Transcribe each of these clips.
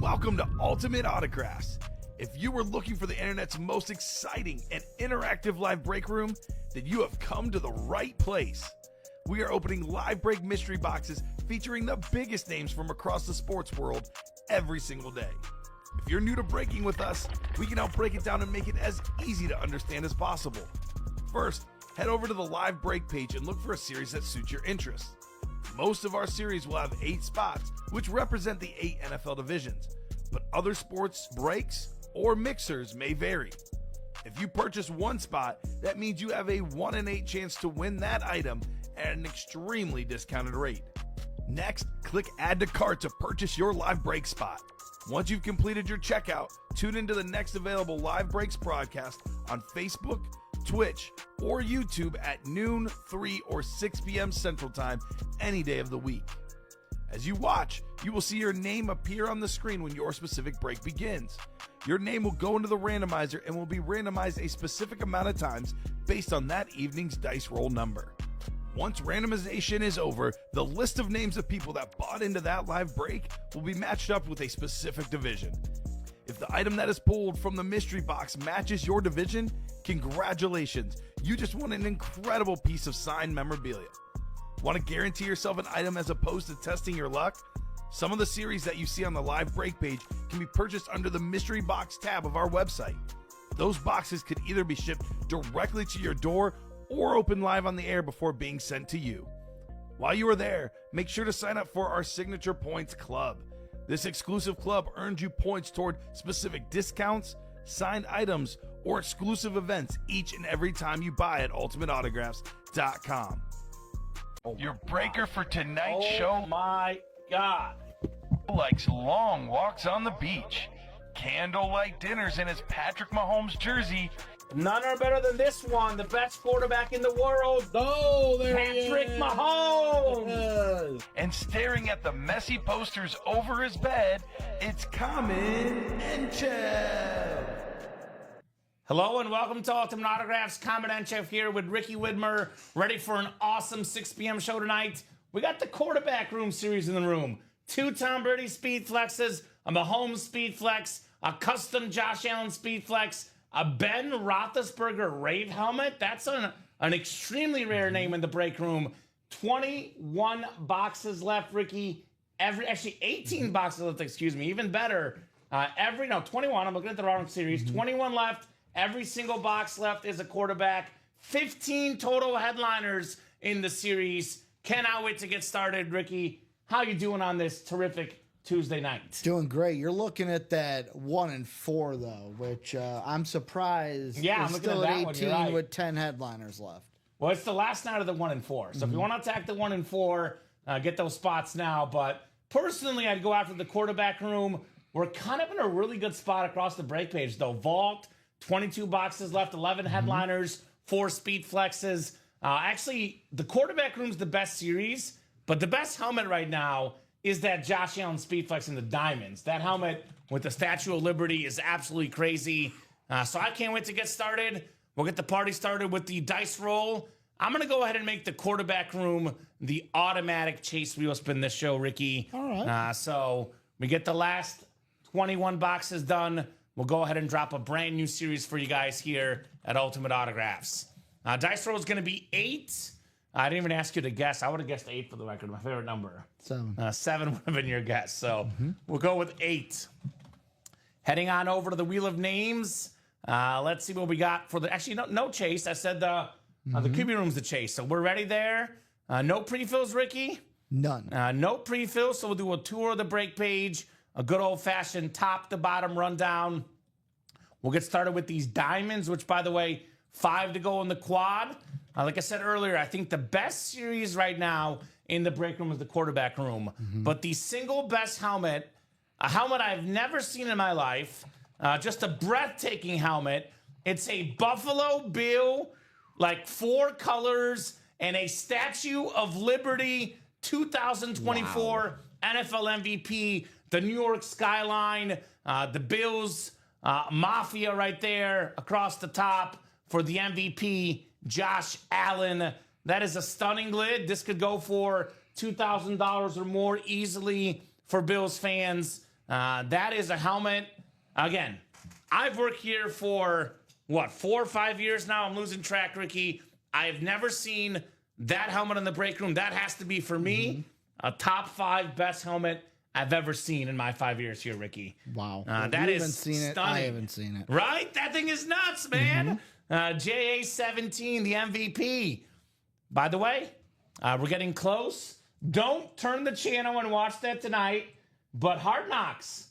Welcome to Ultimate Autographs. If you were looking for the internet's most exciting and interactive live break room, then you have come to the right place. We are opening live break mystery boxes featuring the biggest names from across the sports world every single day. If you're new to breaking with us, we can help break it down and make it as easy to understand as possible. First, head over to the live break page and look for a series that suits your interests. Most of our series will have 8 spots, which represent the 8 NFL divisions, but other sports breaks or mixers may vary. If you purchase one spot, that means you have a 1 in 8 chance to win that item at an extremely discounted rate. Next, click Add to Cart to purchase your live break spot. Once you've completed your checkout, tune into the next available live breaks broadcast on Facebook, Twitch, or YouTube at noon, 3, or 6 p.m. Central Time any day of the week. As you watch, you will see your name appear on the screen when your specific break begins. Your name will go into the randomizer and will be randomized a specific amount of times based on that evening's dice roll number. Once randomization is over, the list of names of people that bought into that live break will be matched up with a specific division. If the item that is pulled from the mystery box matches your division, congratulations, you just won an incredible piece of signed memorabilia. Want to guarantee yourself an item as opposed to testing your luck? Some of the series that you see on the live break page can be purchased under the mystery box tab of our website. Those boxes could either be shipped directly to your door or open live on the air before being sent to you. While you are there, make sure to sign up for our Signature Points Club. This exclusive club earns you points toward specific discounts, signed items, or exclusive events each and every time you buy at ultimateautographs.com. Your breaker for tonight's show. Oh my God. Likes long walks on the beach, candlelight dinners in his Patrick Mahomes jersey, None are better than this one, the best quarterback in the world. Oh, there Patrick he is. Mahomes. and staring at the messy posters over his bed, it's Kamen Entchev. Hello and welcome to Ultimate Autographs. Kamen Entchev here with Ricky Widmer, ready for an awesome 6 p.m. show tonight. We got the quarterback room series in the room. 2 Tom Brady speed flexes, a Mahomes speed flex, a custom Josh Allen speed flex, a Ben Roethlisberger Rave helmet. That's an extremely rare name in the break room. 21 boxes left, Ricky. Actually 18 boxes left, excuse me. Even better. 21. I'm looking at the wrong series. 21 left. Every single box left is a quarterback. 15 total headliners in the series. Cannot wait to get started, Ricky. How you doing on this terrific Tuesday night? Doing great. You're looking at that 1 and 4 though, which I'm surprised. Yeah, is I'm looking still at at that one, 18 you're right. with 10 headliners left. Well, it's the last night of the 1 and 4. So if you want to attack the 1 and 4, get those spots now. But personally, I'd go after the quarterback room. We're kind of in a really good spot across the break page, though. Vault, 22 boxes left, 11 headliners, 4 speed flexes. Actually, the quarterback room's the best series, but the best helmet right now is that Josh Allen speed flex in the diamonds. That helmet with the Statue of Liberty is absolutely crazy. So I can't wait to get started. We'll get the party started with the dice roll. I'm going to go ahead and make the quarterback room the automatic chase wheel spin this show, Ricky. All right. So we get the last 21 boxes done. We'll go ahead and drop a brand new series for you guys here at Ultimate Autographs. Dice roll is going to be 8. I didn't even ask you to guess. I would have guessed 8 for the record. My favorite number. 7. 7 would have been your guess. So we'll go with 8. Heading on over to the Wheel of Names. Let's see what we got for the... Actually, no chase. I said the QB room's the chase. So we're ready there. No pre-fills, Ricky? None. No pre-fills. So we'll do a tour of the break page. A good old-fashioned top-to-bottom rundown. We'll get started with these diamonds, which, by the way, 5 to go in the quad. Like I said earlier, I think the best series right now in the break room is the quarterback room. But the single best helmet, a helmet I've never seen in my life, just a breathtaking helmet. It's a Buffalo Bill, like 4 colors, and a Statue of Liberty 2024 NFL MVP, the New York skyline, the Bills Mafia right there across the top for the MVP, Josh Allen. That is a stunning lid. This could go for $2,000 or more easily for Bills fans. That is a helmet. Again, I've worked here for, 4 or 5 years now. I'm losing track, Ricky. I have never seen that helmet in the break room. That has to be, for me, a top 5 best helmet I've ever seen in my 5 years here, Ricky. Wow. That you is haven't seen it. stunning. I haven't seen it. Right? That thing is nuts, man. JA17, the MVP. By the way, we're getting close. Don't turn the channel and watch that tonight. But Hard Knocks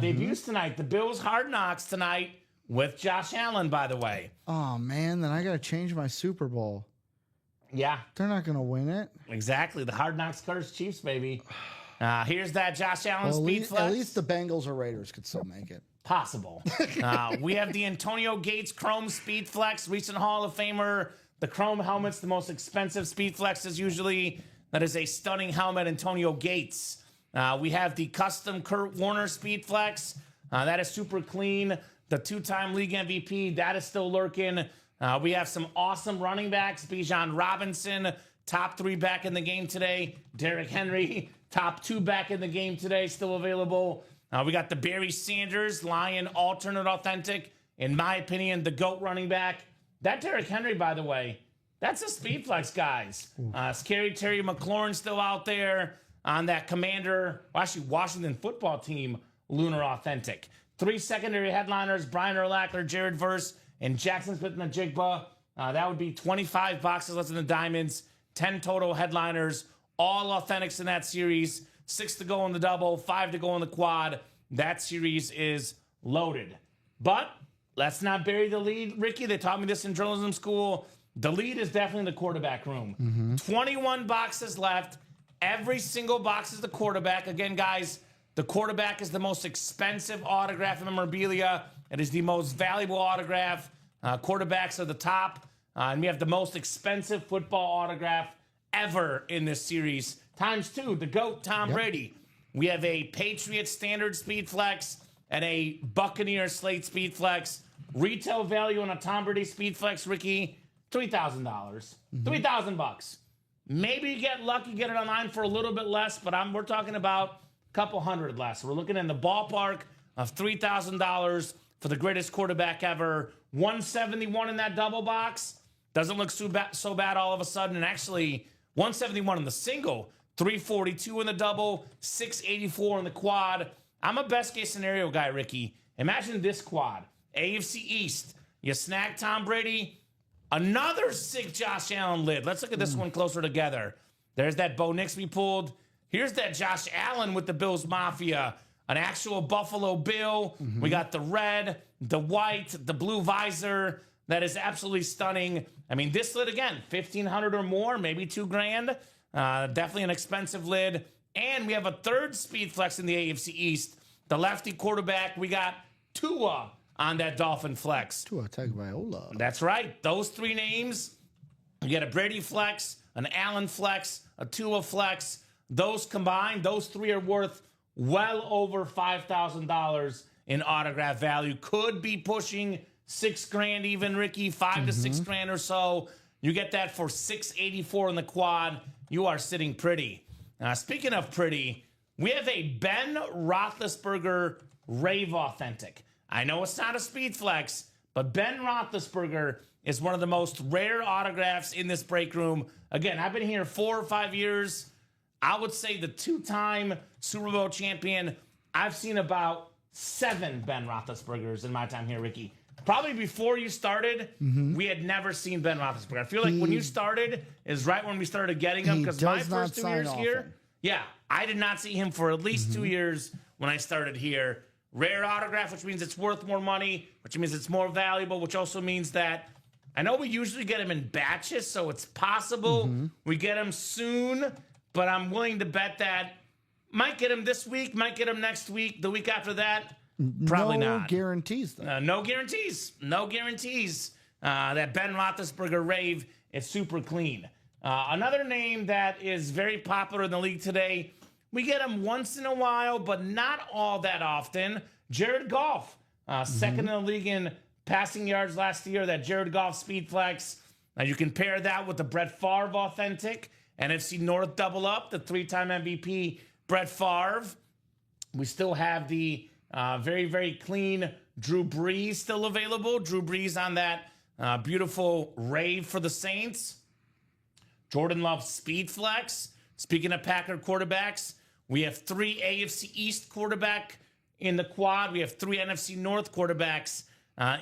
debuts tonight. The Bills Hard Knocks tonight with Josh Allen, by the way. Oh, man. Then I got to change my Super Bowl. Yeah. They're not going to win it. Exactly. The Hard Knocks curse Chiefs, baby. Here's that Josh Allen speed flex. At least the Bengals or Raiders could still make it. Possible. We have the Antonio Gates Chrome Speed Flex, recent Hall of Famer. The Chrome helmet's the most expensive Speed Flexes usually. That is a stunning helmet, Antonio Gates. We have the custom Kurt Warner Speed Flex. That is super clean. The 2-time league MVP, that is still lurking. We have some awesome running backs. Bijan Robinson, top 3 back in the game today. Derrick Henry, top 2 back in the game today, still available. We got the Barry Sanders, Lion alternate authentic. In my opinion, the GOAT running back. That Derrick Henry, by the way, that's a speed flex, guys. Scary Terry McLaurin still out there on that Commander, actually Washington football team, Lunar Authentic. 3 secondary headliners, Brian Urlacher, Jared Verse, and Jackson Smith-Njigba. That would be 25 boxes less than the Diamonds, 10 total headliners, all authentics in that series. 6 to go in the double, 5 to go in the quad. That series is loaded. But let's not bury the lead, Ricky. They taught me this in journalism school. The lead is definitely the quarterback room. 21 boxes left. Every single box is the quarterback. Again, guys, the quarterback is the most expensive autograph in memorabilia. It is the most valuable autograph. Quarterbacks are the top. And we have the most expensive football autograph ever in this series. ×2, the GOAT, Tom Brady. We have a Patriots standard speed flex and a Buccaneer slate speed flex. Retail value on a Tom Brady speed flex, Ricky, $3,000. $3,000. Maybe you get lucky, get it online for a little bit less, but we're talking about a couple hundred less. We're looking in the ballpark of $3,000 for the greatest quarterback ever. 171 in that double box. Doesn't look so bad all of a sudden. And actually, 171 in the single, 342 in the double, 684 in the quad. I'm a best case scenario guy, Ricky. Imagine this quad. AFC East. You snag Tom Brady. Another sick Josh Allen lid. Let's look at this one closer together. There's that Bo Nix we pulled. Here's that Josh Allen with the Bills Mafia. An actual Buffalo Bill. We got the red, the white, the blue visor. That is absolutely stunning. I mean, this lid again, $1,500 or more, maybe $2,000. Definitely an expensive lid. And we have a third speed flex in the AFC East. The lefty quarterback, we got Tua on that Dolphin flex. Tua Tagovailoa. That's right. Those 3 names. You get a Brady flex, an Allen flex, a Tua flex. Those combined, those 3 are worth well over $5,000 in autograph value. Could be pushing $6,000 even, Ricky, $5,000 to $6,000 or so. You get that for $684 in the quad. You are sitting pretty. Speaking of pretty, we have a Ben Roethlisberger Rave Authentic. I know it's not a speed flex, but Ben Roethlisberger is one of the most rare autographs in this break room. Again, I've been here 4 or 5 years. I would say the 2-time Super Bowl champion. I've seen about 7 Ben Roethlisbergers in my time here, Ricky. Probably before you started, we had never seen Ben Roethlisberger. I feel like when you started is right when we started getting him, because my first 2 years here, I did not see him for at least 2 years when I started here. Rare autograph, which means it's worth more money, which means it's more valuable, which also means that I know we usually get them in batches, so it's possible we get them soon, but I'm willing to bet that might get them this week, might get them next week, the week after that. Probably not. No guarantees, though. No guarantees. No guarantees. That Ben Roethlisberger rave is super clean. Another name that is very popular in the league today, we get him once in a while, but not all that often. Jared Goff, second in the league in passing yards last year, that Jared Goff speed flex. Now you can pair that with the Brett Favre authentic. NFC North double up, the 3-time MVP Brett Favre. We still have the very, very clean Drew Brees still available. Drew Brees on that beautiful rave for the Saints. Jordan Love Speed Flex. Speaking of Packer quarterbacks, we have 3 AFC East quarterback in the quad. We have 3 NFC North quarterbacks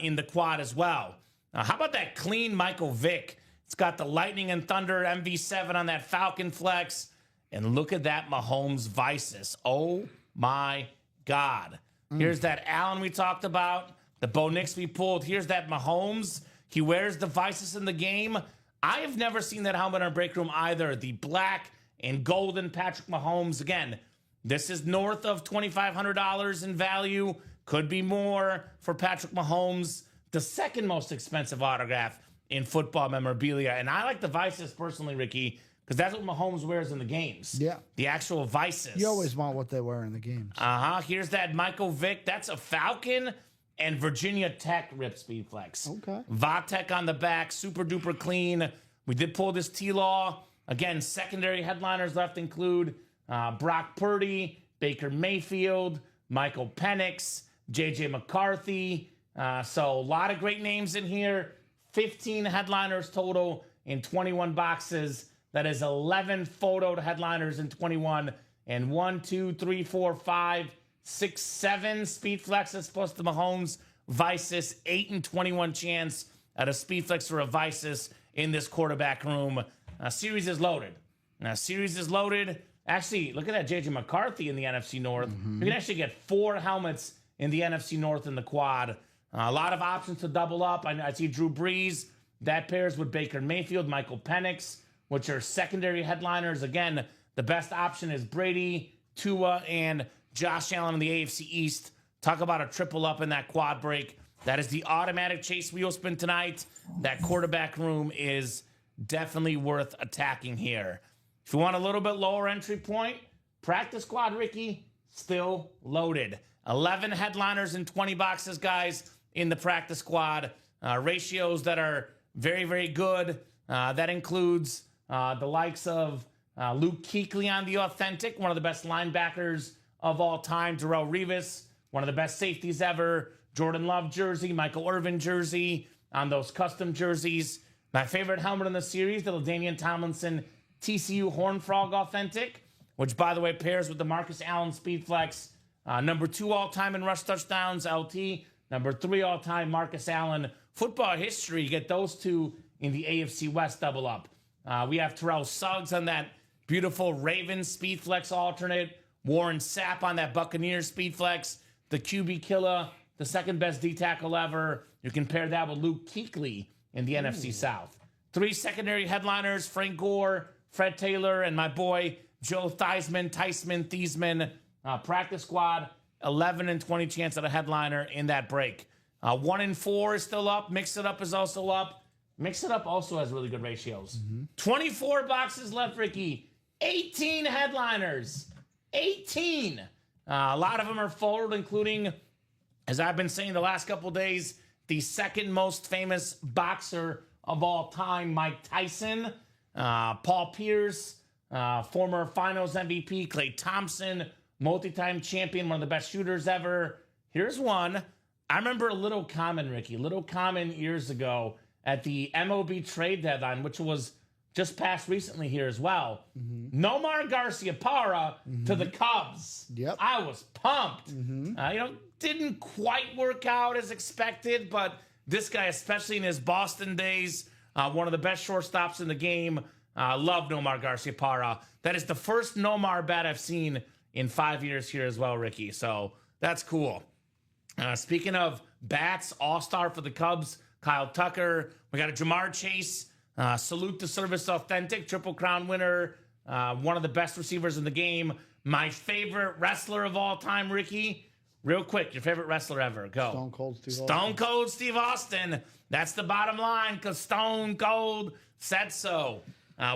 in the quad as well. How about that clean Michael Vick? It's got the Lightning and Thunder MV7 on that Falcon Flex. And look at that Mahomes Vices. Oh my God. Here's that Allen we talked about. The Bo Nix we pulled. Here's that Mahomes. He wears the Vices in the game. I have never seen that helmet on Break Room either. The black and golden Patrick Mahomes. Again, this is north of $2,500 in value. Could be more for Patrick Mahomes. The second most expensive autograph in football memorabilia. And I like the Vices personally, Ricky, because that's what Mahomes wears in the games. Yeah. The actual Vices. You always want what they wear in the games. Here's that Michael Vick. That's a Falcon and Virginia Tech Rip Speed Flex. Okay. Vatek on the back. Super duper clean. We did pull this T-Law. Again, secondary headliners left include Brock Purdy, Baker Mayfield, Michael Penix, J.J. McCarthy. So a lot of great names in here. 15 headliners total in 21 boxes. That is 11 photoed headliners in 21. And 1, 2, 3, 4, 5, 6, 7 speed flexes plus the Mahomes Vices. 8 and 21 chance at a speed flex or a Vices in this quarterback room. Series is loaded. Series is loaded. Actually, look at that J.J. McCarthy in the NFC North. You can actually get 4 helmets in the NFC North in the quad. A lot of options to double up. I see Drew Brees. That pairs with Baker Mayfield, Michael Penix, which are secondary headliners. Again, the best option is Brady, Tua, and Josh Allen in the AFC East. Talk about a triple up in that quad break. That is the automatic chase wheel spin tonight. That quarterback room is definitely worth attacking here. If you want a little bit lower entry point, practice squad, Ricky, still loaded. 11 headliners in 20 boxes, guys, in the practice squad. Ratios that are very, very good. That includes the likes of Luke Kuechly on the authentic, one of the best linebackers of all time. Darrelle Revis, one of the best safeties ever. Jordan Love jersey, Michael Irvin jersey on those custom jerseys. My favorite helmet in the series, the LaDainian Tomlinson TCU Horned Frog authentic, which, by the way, pairs with the Marcus Allen Speed Flex. Number 2 all-time in rush touchdowns, LT. Number 3 all-time Marcus Allen. Football history, you get those 2 in the AFC West double up. We have Terrell Suggs on that beautiful Ravens Speed Flex alternate. Warren Sapp on that Buccaneers Speed Flex. The QB killer, the second best D-tackle ever. You can pair that with Luke Kuechly in the NFC South. 3 secondary headliners, Frank Gore, Fred Taylor, and my boy Joe Theismann. Practice squad, 11 and 20 chance at a headliner in that break. 1 and 4 is still up. Mix It Up is also up. Mix It Up also has really good ratios. 24 boxes left, Ricky. 18 headliners. 18. A lot of them are forward, including, as I've been saying the last couple days, the second most famous boxer of all time, Mike Tyson. Paul Pierce, former finals MVP. Klay Thompson, multi-time champion, one of the best shooters ever. Here's one. I remember Little Kamen, Ricky. Little Kamen years ago at the MLB trade deadline, which was just passed recently here as well. Nomar Garciaparra to the Cubs. Yep. I was pumped. Didn't quite work out as expected, but this guy, especially in his Boston days, one of the best shortstops in the game. Love Nomar Garciaparra. That is the first Nomar bat I've seen in 5 years here as well, Ricky. So that's cool. Speaking of bats, all-star for the Cubs, Kyle Tucker. We got a Jamar Chase. Salute to Service Authentic, Triple Crown winner. One of the best receivers in the game. My favorite wrestler of all time, Ricky. Real quick, your favorite wrestler ever. Go. Stone Cold Steve Austin. Stone Cold Steve Austin. That's the bottom line because Stone Cold said so.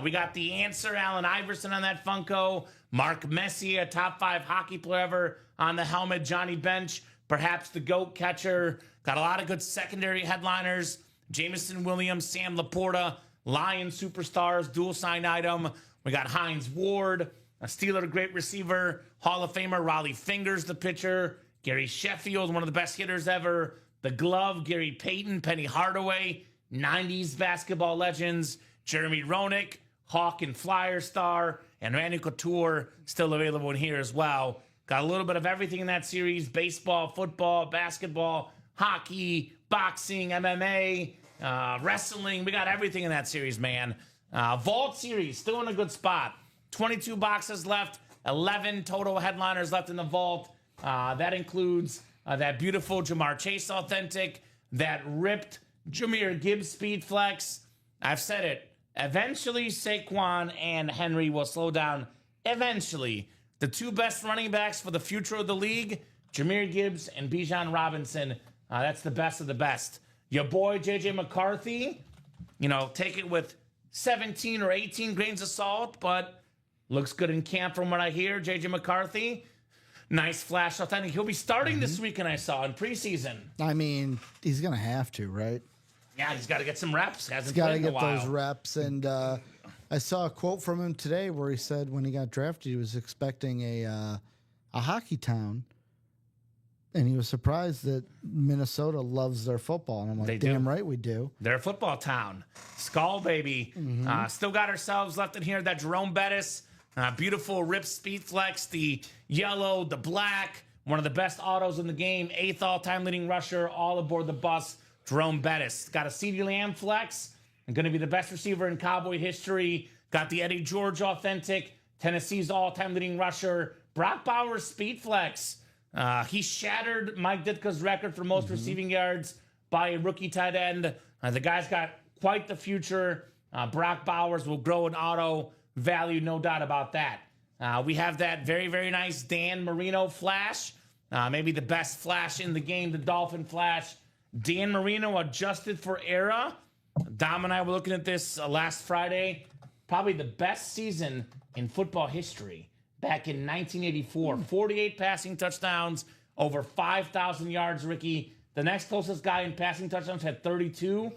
We got the answer, Allen Iverson on that Funko. Mark Messier, top 5 hockey player ever on the helmet. Johnny Bench, perhaps the GOAT catcher. Got a lot of good secondary headliners. Jameson Williams, Sam Laporta, Lion superstars, dual sign item. We got Hines Ward. a Steeler, great receiver, Hall of Famer Raleigh Fingers, the pitcher, Gary Sheffield, one of the best hitters ever, the glove, Gary Payton, Penny Hardaway, 90s basketball legends, Jeremy Roenick, Hawk and Flyer star, and Randy Couture still available in here as well. Got a little bit of everything in that series: baseball, football, basketball, hockey, boxing, MMA, wrestling. We got everything in that series, man. Vault series, still in a good spot. 22 boxes left, 11 total headliners left in the vault. That includes that beautiful Jamar Chase authentic, that ripped Jahmyr Gibbs Speed Flex. I've said it. Eventually, Saquon and Henry will slow down. Eventually. The two best running backs for the future of the league, Jahmyr Gibbs and Bijan Robinson. That's the best of the best. Your boy, J.J. McCarthy, take it with 17 or 18 grains of salt, but looks good in camp from what I hear. J.J. McCarthy, nice flash authentic. He'll be starting this weekend, I saw, in preseason. I mean, he's going to have to, right? Yeah, he's got to get some reps. He's got to get those reps. And I saw a quote from him today where he said when he got drafted, he was expecting a hockey town. And he was surprised that Minnesota loves their football. And I'm like, damn right we do. They're a football town. Skull, baby. Still got ourselves left in here. That Jerome Bettis, beautiful Rip Speed Flex, the yellow, the black, one of the best autos in the game, 8th all-time leading rusher, all aboard the bus, Jerome Bettis. Got a CeeDee Lamb Flex, and going to be the best receiver in Cowboy history. Got the Eddie George authentic, Tennessee's all-time leading rusher, Brock Bowers Speed Flex. He shattered Mike Ditka's record for most receiving yards by a rookie tight end. The guy's got quite the future. Brock Bowers will grow in auto value, no doubt about that. We have that very, very nice Dan Marino flash. Maybe the best flash in the game, the Dolphin flash. Dan Marino adjusted for era. Dom and I were looking at this last Friday. Probably the best season in football history. Back in 1984, 48 passing touchdowns, over 5,000 yards, Ricky. The next closest guy in passing touchdowns had 32.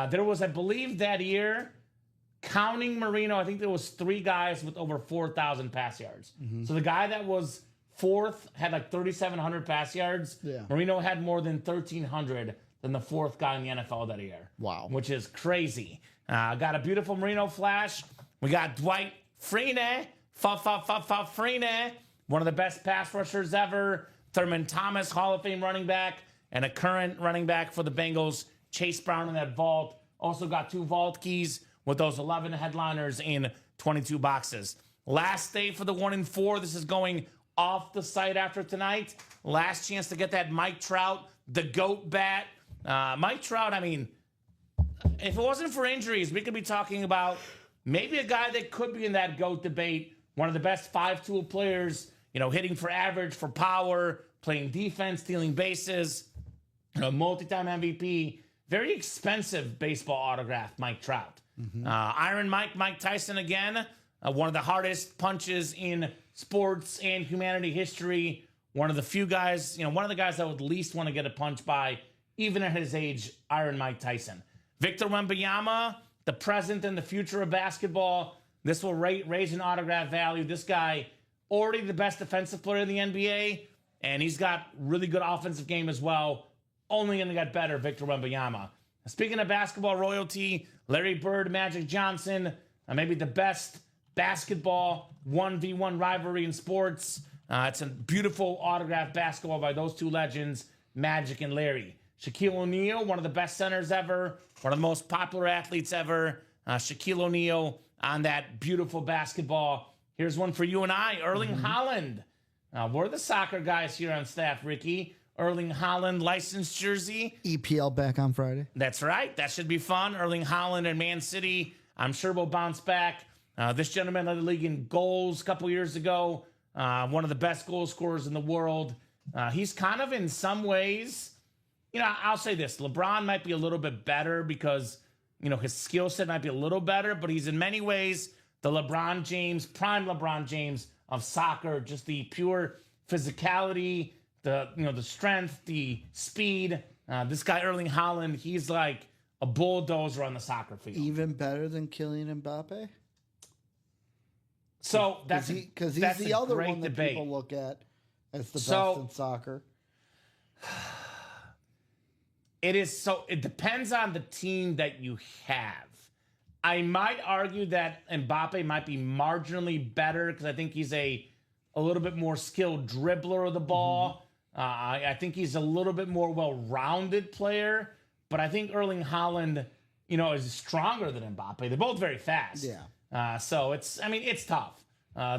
There was, I believe, that year, counting Marino, I think there was 3 guys with over 4,000 pass yards. So the guy that was fourth had like 3,700 pass yards. Yeah. Marino had more than 1,300 than the fourth guy in the NFL that year. Wow. Which is crazy. Got a beautiful Marino flash. We got Dwight Freeney. Freeney, one of the best pass rushers ever. Thurman Thomas, Hall of Fame running back, and a current running back for the Bengals, Chase Brown in that vault. Also got 2 vault keys with those 11 headliners in 22 boxes. Last day for the 1 and 4. This is going off the site after tonight. Last chance to get that Mike Trout, the GOAT bat. Mike Trout, I mean, if it wasn't for injuries, we could be talking about maybe a guy that could be in that GOAT debate. One of the best 5-tool players, hitting for average, for power, playing defense, stealing bases, multi-time MVP. Very expensive baseball autograph, Mike Trout. Iron Mike Tyson again. One of the hardest punches in sports and humanity history. One of the few guys, one of the guys that would least want to get a punch by, even at his age, Iron Mike Tyson. Victor Wembanyama, the present and the future of basketball. This will raise an autograph value. This guy, already the best defensive player in the NBA, and he's got really good offensive game as well. Only going to get better, Victor Wembanyama. Speaking of basketball royalty, Larry Bird, Magic Johnson, maybe the best basketball 1v1 rivalry in sports. It's a beautiful autograph basketball by those 2 legends, Magic and Larry. Shaquille O'Neal, one of the best centers ever, one of the most popular athletes ever. Shaquille O'Neal on that beautiful basketball. Here's one for you and I, Erling Haaland. We're the soccer guys here on staff, Ricky. Erling Haaland licensed jersey. EPL back on Friday. That's right. That should be fun. Erling Haaland and Man City, I'm sure will bounce back. This gentleman led the league in goals a couple years ago. One of the best goal scorers in the world. He's kind of in some ways, I'll say this. LeBron might be a little bit better because his skill set might be a little better, but he's in many ways the LeBron James, prime LeBron James of soccer, just the pure physicality, the strength, the speed. This guy, Erling Haaland, he's like a bulldozer on the soccer field. Even better than Kylian Mbappe? So that's because he's that's the a other great one that debate. people look at as the So- best in soccer. It is so. It depends on the team that you have. I might argue that Mbappe might be marginally better because I think he's a little bit more skilled dribbler of the ball. I think he's a little bit more well-rounded player. But I think Erling Haaland, is stronger than Mbappe. They're both very fast. Yeah. So it's tough.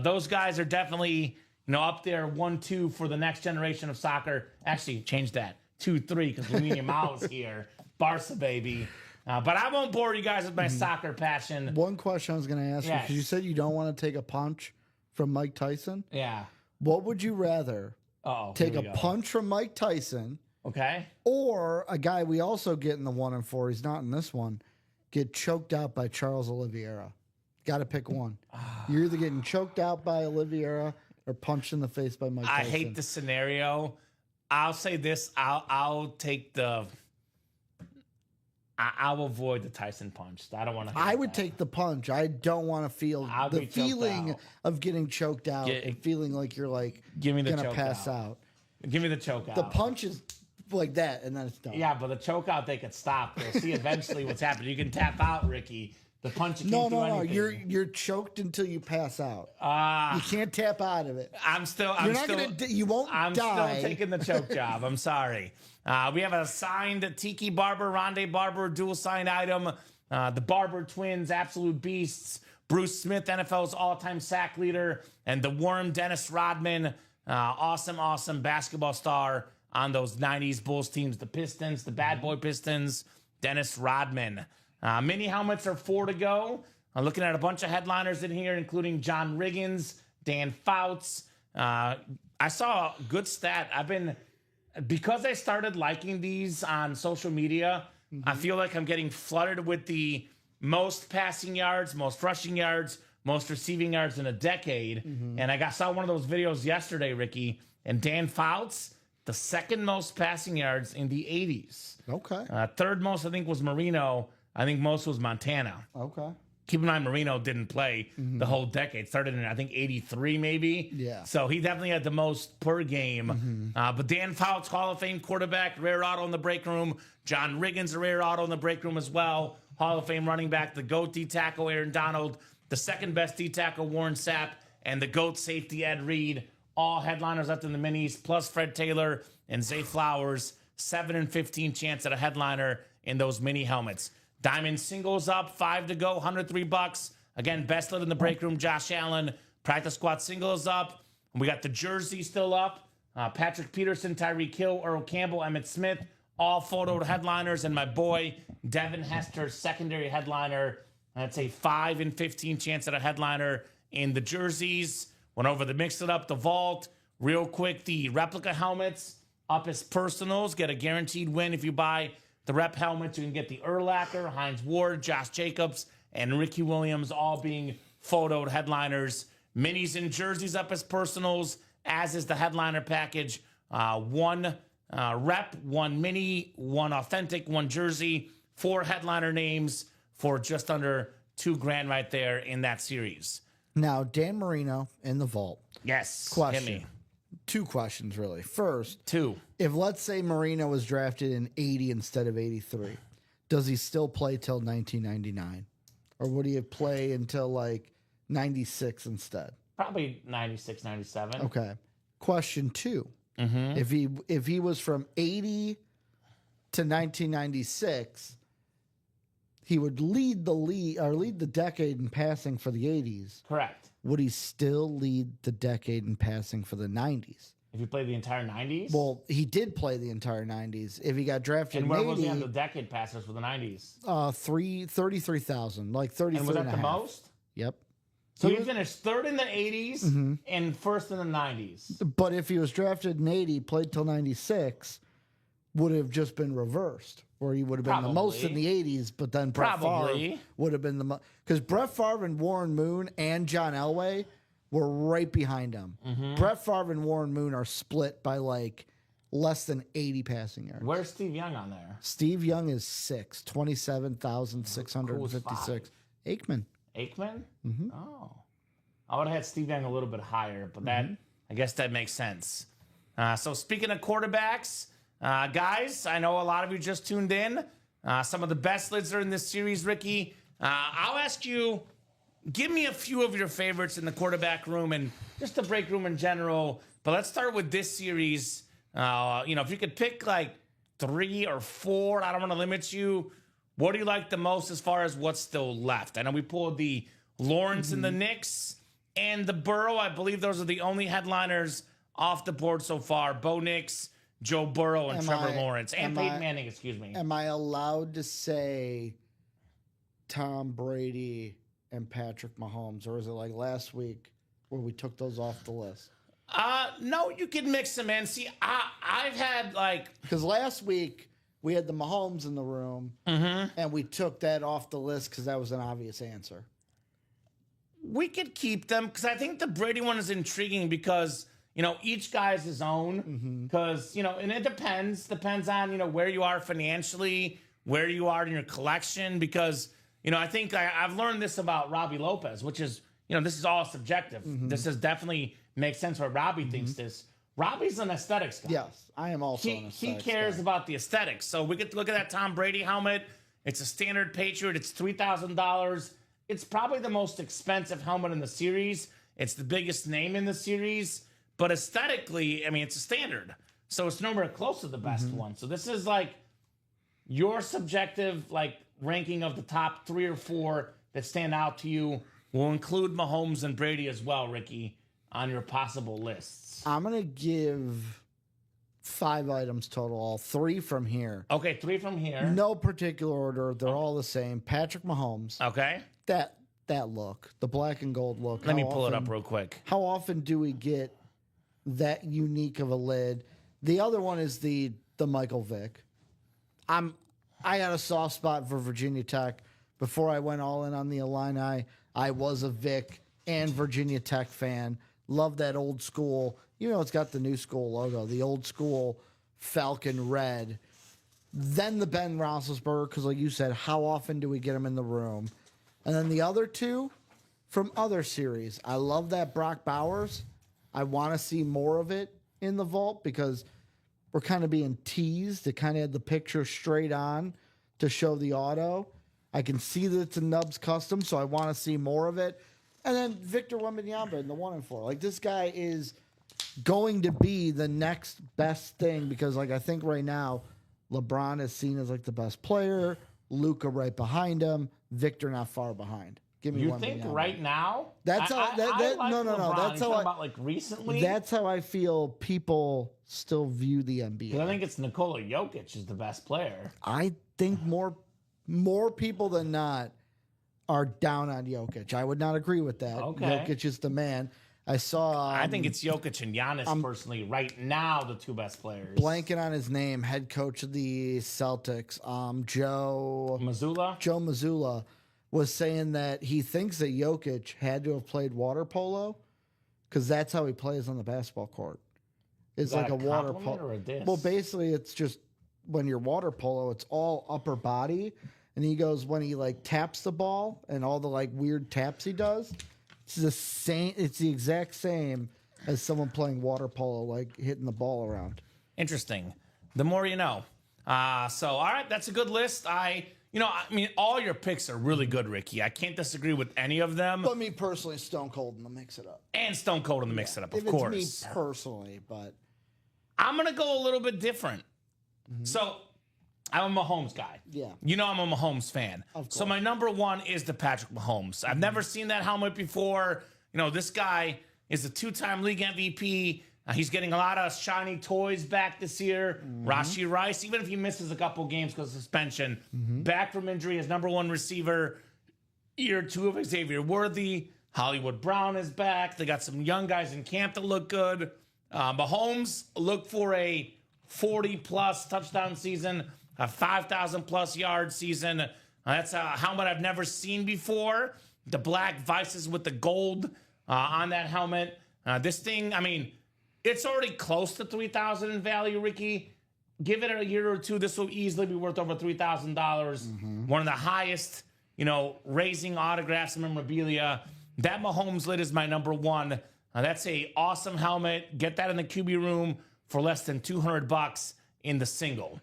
Those guys are definitely up there 1-2 for the next generation of soccer. Actually, change that 2-3 because Lamine Yamal is here. Barca baby. But I won't bore you guys with my soccer passion. One question I was going to ask you, Yes. because you said you don't want to take a punch from Mike Tyson. Yeah. What would you rather? Oh, Take a punch from Mike Tyson Okay. or a guy we also get in the 1 and 4, he's not in this one, get choked out by Charles Oliveira? Got to pick one. You're either getting choked out by Oliveira or punched in the face by Mike Tyson. I hate the scenario. I'll say this. I'll take the. I'll avoid the Tyson punch. I don't want to. I would take the punch. I don't want to feel I'll the be choked feeling out. of getting choked out and feeling like you're like Give me the gonna choke pass out. out. Give me the choke out. The punch is like that, and then it's done. Yeah, but the choke out they could stop. They'll see eventually what's happening. You can tap out, Ricky. The punch you can't do No. anything. You're choked until you pass out. Ah. You can't tap out of it. I'm still. You're not gonna. You won't I'm die. still taking the choke job. I'm sorry. We have a signed Tiki Barber, Rondé Barber, dual signed item. The Barber twins, absolute beasts. Bruce Smith, NFL's all-time sack leader, and the Worm, Dennis Rodman, awesome basketball star on those '90s Bulls teams. The Pistons, the Bad Boy Pistons. Dennis Rodman. Mini helmets are 4 to go. I'm looking at a bunch of headliners in here, including John Riggins, Dan Fouts. I saw a good stat. Because I started liking these on social media, I feel like I'm getting flooded with the most passing yards, most rushing yards, most receiving yards in a decade. And I saw one of those videos yesterday, Ricky, and Dan Fouts, the second most passing yards in the 80s. Okay. Third most, I think, was Marino. I think most was Montana. Okay. Keep in mind, Marino didn't play the whole decade. Started in, I think, 83 maybe. Yeah. So he definitely had the most per game. But Dan Fouts, Hall of Fame quarterback, rare auto in the break room. John Riggins, a rare auto in the break room as well. Hall of Fame running back, the GOAT D-tackle, Aaron Donald. The second best D-tackle, Warren Sapp. And the GOAT safety, Ed Reed. All headliners left in the minis, plus Fred Taylor and Zay Flowers. 7 and 15 chance at a headliner in those mini helmets. Diamond singles up, 5 to go, $103. Again, best lit in the break room, Josh Allen. Practice squad singles up. We got the jersey still up. Patrick Peterson, Tyreek Hill, Earl Campbell, Emmitt Smith, all photo headliners. And my boy, Devin Hester, secondary headliner. That's a 5 and 15 chance at a headliner in the jerseys. Went over the mix it up, the vault. Real quick, the replica helmets up as personals. Get a guaranteed win if you buy the rep helmets. You can get the Urlacher, Heinz Ward, Josh Jacobs, and Ricky Williams all being photoed headliners. Minis and jerseys up as personals, as is the headliner package. One rep, one mini, one authentic, one jersey, 4 headliner names for just under $2,000 right there in that series. Now, Dan Marino in the vault. Yes. Question. Hit me. 2 questions, really. First, 2. if let's say Marino was drafted in 80 instead of 83, does he still play till 1999? Or would he play until like 96 instead? Probably 96, 97. Okay. Question 2. If he was from 80 to 1996, he would lead the decade in passing for the 80s. Correct. Would he still lead the decade in passing for the 90s? If you played the entire 90s? Well, he did play the entire 90s. If he got drafted and in where 80, was he on the decade passers for the 90s? 33,000, like 33 And was that and a the half. most? Yep. So he finished third in the 80s and first in the 90s. But if he was drafted in 80, played till 96, would have just been reversed, where he would have been the most in the 80s, but then Brett Favre would have been the most. Because Brett Favre and Warren Moon and John Elway were right behind him. Brett Favre and Warren Moon are split by like less than 80 passing yards. Where's Steve Young on there? Steve Young is 6, 27,656. Aikman. Aikman? Oh. I would have had Steve Young a little bit higher, but I guess that makes sense. So speaking of quarterbacks, guys, I know a lot of you just tuned in. Some of the best lids are in this series, Ricky. I'll ask you, give me a few of your favorites in the quarterback room and just the break room in general. But let's start with this series. If you could pick like 3 or 4, I don't want to limit you. What do you like the most as far as what's still left? I know we pulled the Lawrence and the Knicks and the Burrow. I believe those are the only headliners off the board so far. Bo Nix, Joe Burrow, and Trevor Lawrence. And Peyton Manning, excuse me. Am I allowed to say Tom Brady and Patrick Mahomes? Or is it like last week where we took those off the list? No, you can mix them in. See, I've had like... Because last week we had the Mahomes in the room, and we took that off the list because that was an obvious answer. We could keep them because I think the Brady one is intriguing because, each guy is his own. Because, and it depends on, where you are financially, where you are in your collection. Because, I think I've learned this about Robbie Lopez, which is, this is all subjective. This is definitely makes sense where Robbie thinks this. Robbie's an aesthetics guy. Yes, I am also an aesthetics He cares guy. about the aesthetics. So we get to look at that Tom Brady helmet. It's a standard Patriot. It's $3,000. It's probably the most expensive helmet in the series. It's the biggest name in the series. But aesthetically, it's a standard. So it's nowhere close to the best one. So this is like your subjective ranking of the top 3 or 4 that stand out to you. We'll include Mahomes and Brady as well, Ricky, on your possible lists. I'm going to give 5 items total, all 3 from here. Okay, 3 from here. No particular order. They're all the same. Patrick Mahomes. Okay. That look, the black and gold look. Let me pull it up real quick. How often do we get that unique of a lid? The other one is the Michael Vick. I got a soft spot for Virginia Tech. Before I went all in on the Illini, I was a Vick and Virginia Tech fan. Love that old school. It's got the new school logo, the old school Falcon red. Then the Ben Roethlisberger, because like you said, how often do we get him in the room? And then the other 2 from other series. I love that Brock Bowers. I want to see more of it in the vault because we're kind of being teased. It kind of had the picture straight on to show the auto. I can see that it's a Nubs custom, so I want to see more of it. And then Victor Wembanyama in the 1 and 4. This guy is going to be the next best thing because, I think right now, LeBron is seen as the best player. Luka right behind him. Victor not far behind. Give me you Wembanyama. think right now? That's how. I like no. LeBron. That's how. About recently. That's how I feel. People still view the NBA. I think it's Nikola Jokic is the best player. I think more people than not are down on Jokic. I would not agree with that. Okay. Jokic is the man. I saw. I think it's Jokic and Giannis personally right now the 2 best players. Blanking on his name, head coach of the Celtics, Joe Mazzulla was saying that he thinks that Jokic had to have played water polo because that's how he plays on the basketball court. It's like a water polo or a diss? Well, basically, it's just when you're water polo, it's all upper body. And he goes when he taps the ball and all the weird taps he does. It's the same. It's the exact same as someone playing water polo, hitting the ball around. Interesting. The more you know. So all right, that's a good list. All your picks are really good, Ricky. I can't disagree with any of them. But me personally, Stone Cold in the mix it up. And Stone Cold in the mix it up, of If course. it's me personally, but I'm gonna go a little bit different. So I'm a Mahomes guy. Yeah. I'm a Mahomes fan. Of course. So my number 1 is the Patrick Mahomes. I've never seen that helmet before. This guy is a 2-time league MVP. He's getting a lot of shiny toys back this year. Rashee Rice, even if he misses a couple games because of suspension, back from injury, his number 1 receiver. Year 2 of Xavier Worthy. Hollywood Brown is back. They got some young guys in camp that look good. Mahomes, look for a 40-plus touchdown season, a 5,000-plus yard season. That's a helmet I've never seen before. The black vices with the gold on that helmet. This thing, it's already close to $3,000 in value, Ricky. Give it a year or 2, this will easily be worth over $3,000. One of the highest, raising autographs and memorabilia that Mahomes lid is my number one. That's a awesome helmet. Get that in the QB room for less than $200 in the single.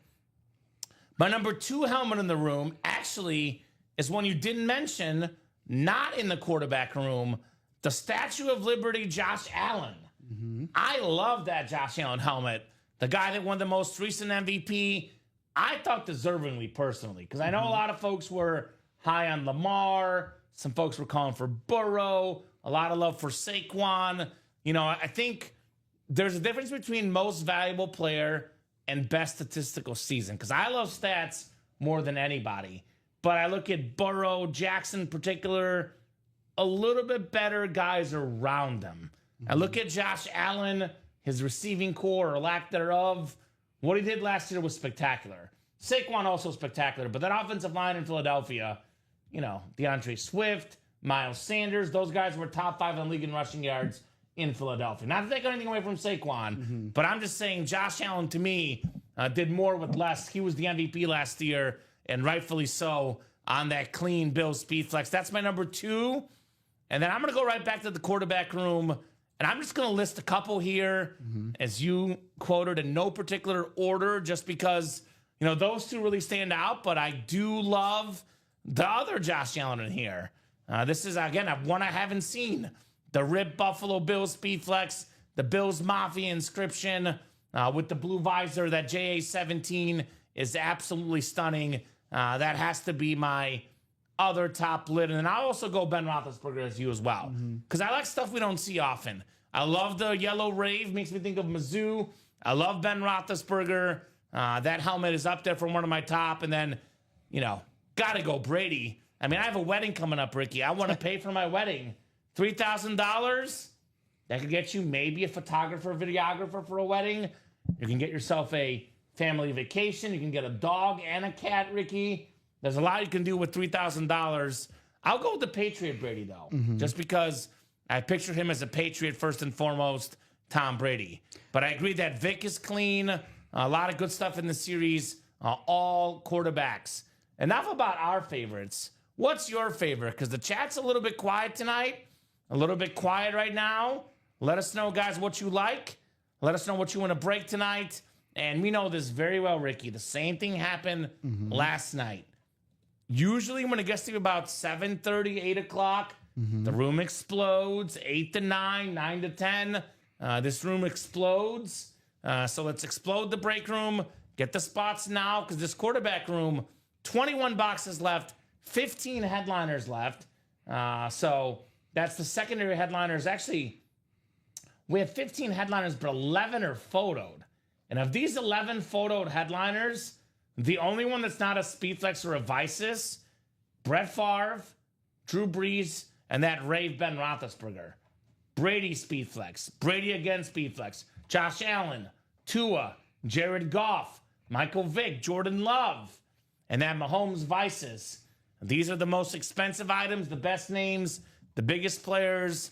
My number two helmet in the room actually is one you didn't mention, not in the quarterback room, the Statue of Liberty, Josh Allen. I love that Josh Allen helmet. The guy that won the most recent MVP, I thought deservingly personally, because I know a lot of folks were high on Lamar. Some folks were calling for Burrow. A lot of love for Saquon. You know, I think there's a difference between most valuable player and best statistical season, because I love stats more than anybody. But I look at Burrow, Jackson in particular, a little bit better guys around them. I look at Josh Allen, his receiving core or lack thereof. What he did last year was spectacular. Saquon also spectacular, but that offensive line in Philadelphia, you know, DeAndre Swift, Miles Sanders, those guys were top 5 in the league in rushing yards in Philadelphia. Not to take anything away from Saquon, but I'm just saying Josh Allen, to me, did more with less. He was the MVP last year, and rightfully so, on that clean Bills speed flex. That's my number two. And then I'm going to go right back to the quarterback room, and I'm just going to list a couple here, as you quoted, in no particular order, just because, you know, those two really stand out, but I do love the other Josh Allen in here. This is, again, one I haven't seen. The Rip Buffalo Bills Speed Flex, the Bills Mafia inscription with the blue visor, that JA-17 is absolutely stunning. That has to be my other top lid. And then I'll also go Ben Roethlisberger as you as well, because I like stuff we don't see often. I love the yellow rave, makes me think of Mizzou. I love Ben Roethlisberger. That helmet is up there for one of my top. And then, you know, gotta go Brady. I mean, I have a wedding coming up, Ricky. I want to pay for my wedding. $3,000, that could get you maybe a photographer, videographer for a wedding. You can get yourself a family vacation. You can get a dog and a cat, Ricky. There's a lot you can do with $3,000. I'll go with the Patriot Brady, though, just because I picture him as a Patriot first and foremost, Tom Brady. But I agree that Vic is clean. A lot of good stuff in the series, all quarterbacks. Enough about our favorites. What's your favorite? Because the chat's a little bit quiet tonight, a little bit quiet right now. Let us know, guys, what you like. Let us know what you want to break tonight. And we know this very well, Ricky. The same thing happened last night. Usually when it gets to about 7:30, 8 o'clock, the room explodes. 8 to 9, 9 to 10. This room explodes. So let's explode the break room. Get the spots now, because this quarterback room, 21 boxes left, 15 headliners left. So that's the secondary headliners. Actually, we have 15 headliners, but 11 are photoed. And of these 11 photoed headliners, the only one that's not a Speedflex or a Vices, Brett Favre, Drew Brees, and that rave Ben Roethlisberger. Brady Speedflex, Brady again Speedflex, Josh Allen, Tua, Jared Goff, Michael Vick, Jordan Love, and that Mahomes Vices. These are the most expensive items, the best names, the biggest players.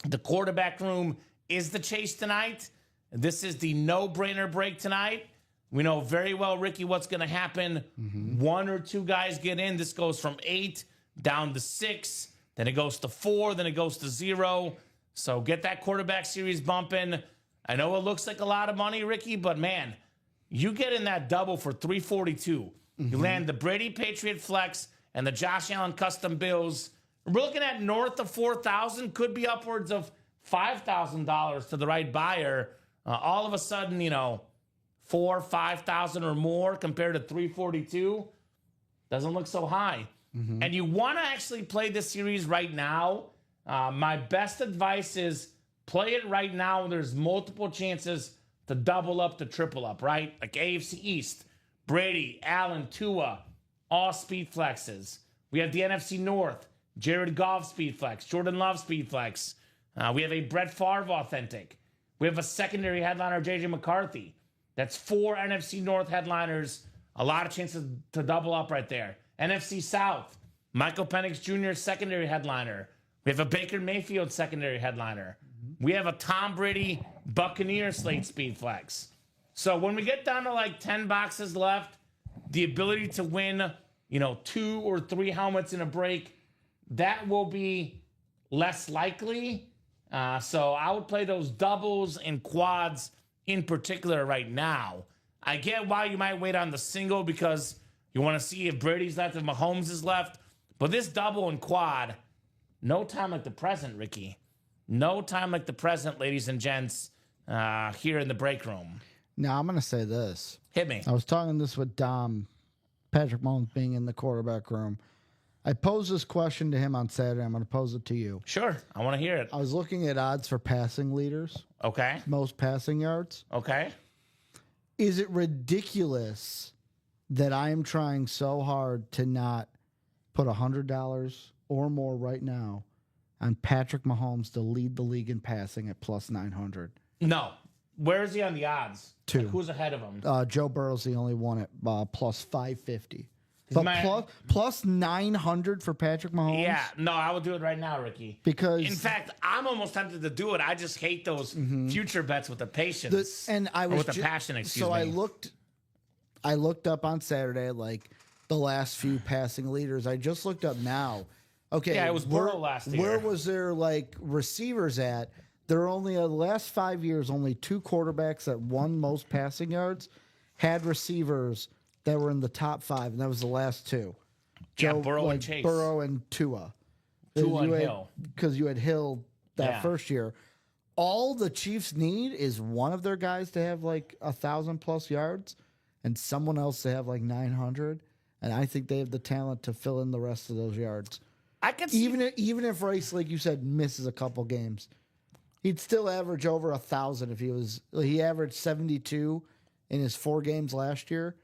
The quarterback room is the chase tonight. This is the no-brainer break tonight. We know very well, Ricky, what's going to happen. One or two guys get in. This goes from 8 down to 6. Then it goes to 4. Then it goes to 0. So get that quarterback series bumping. I know it looks like a lot of money, Ricky, but man, you get in that double for $342. You land the Brady Patriot Flex and the Josh Allen Custom Bills. We're looking at north of $4,000, could be upwards of $5,000 to the right buyer. All of a sudden, you know, $4,000, $5,000 or more compared to $342 doesn't look so high. And you want to actually play this series right now. My best advice is play it right now when there's multiple chances to double up, to triple up, right? Like AFC East, Brady, Allen, Tua, all speed flexes. We have the NFC North, Jared Goff speed flex, Jordan Love speed flex. We have a Brett Favre authentic. We have a secondary headliner, JJ McCarthy. That's 4 NFC North headliners. A lot of chances to double up right there. NFC South, Michael Penix Jr. secondary headliner. We have a Baker Mayfield secondary headliner. We have a Tom Brady Buccaneer slate speed flex. So when we get down to like 10 boxes left, the ability to win, you know, 2 or 3 helmets in a break, that will be less likely. So I would play those doubles and quads in particular right now. I get why you might wait on the single because you want to see if Brady's left, if Mahomes is left. But this double and quad, no time like the present, Ricky. No time like the present, ladies and gents, here in the break room. Now, I'm going to say this. Hit me. I was talking this with Dom, Patrick Mahomes being in the quarterback room. I posed this question to him on Saturday. I'm going to pose it to you. Sure. I want to hear it. I was looking at odds for passing leaders, Okay. most passing yards. Okay. Is it ridiculous that I am trying so hard to not put $100 or more right now on Patrick Mahomes to lead the league in passing at plus 900? No. Where is he on the odds? 2. Like, who's ahead of him? Joe Burrow's the only one at plus 550. But my- plus 900 for Patrick Mahomes? Yeah. No, I will do it right now, Ricky. Because in fact, I'm almost tempted to do it. I just hate those future bets with the patience. and I was with the passion, excuse so me. I looked up on Saturday like the last few passing leaders. I just looked up now. Okay, Yeah, it was Burrow last year. Where was there like receivers at? There are only the last 5 years, only 2 quarterbacks that won most passing yards had receivers that were in the top 5, and that was the last 2. Yeah, Burrow and Chase. Burrow and Tua. Tua and Hill. Because you had Hill that Yeah. first year. All the Chiefs need is one of their guys to have like 1,000+ yards and someone else to have like 900. And I think they have the talent to fill in the rest of those yards. I can see Even if Rice, like you said, misses a couple games, he'd still average over 1,000 if he averaged 72 in his 4 games last year.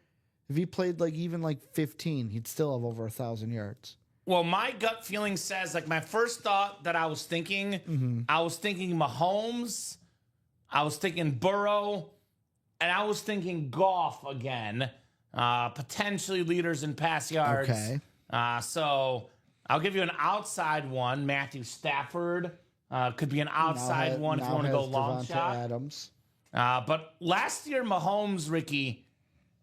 If he played like even like 15, he'd still have over 1,000 yards. Well, my gut feeling says, like, my first thought that I was thinking, I was thinking Mahomes, I was thinking Burrow, and I was thinking Goff again, potentially leaders in pass yards. Okay. So I'll give you an outside one. Matthew Stafford could be an outside one if you want to go long Devonta shot. Adams. But last year, Mahomes, Ricky,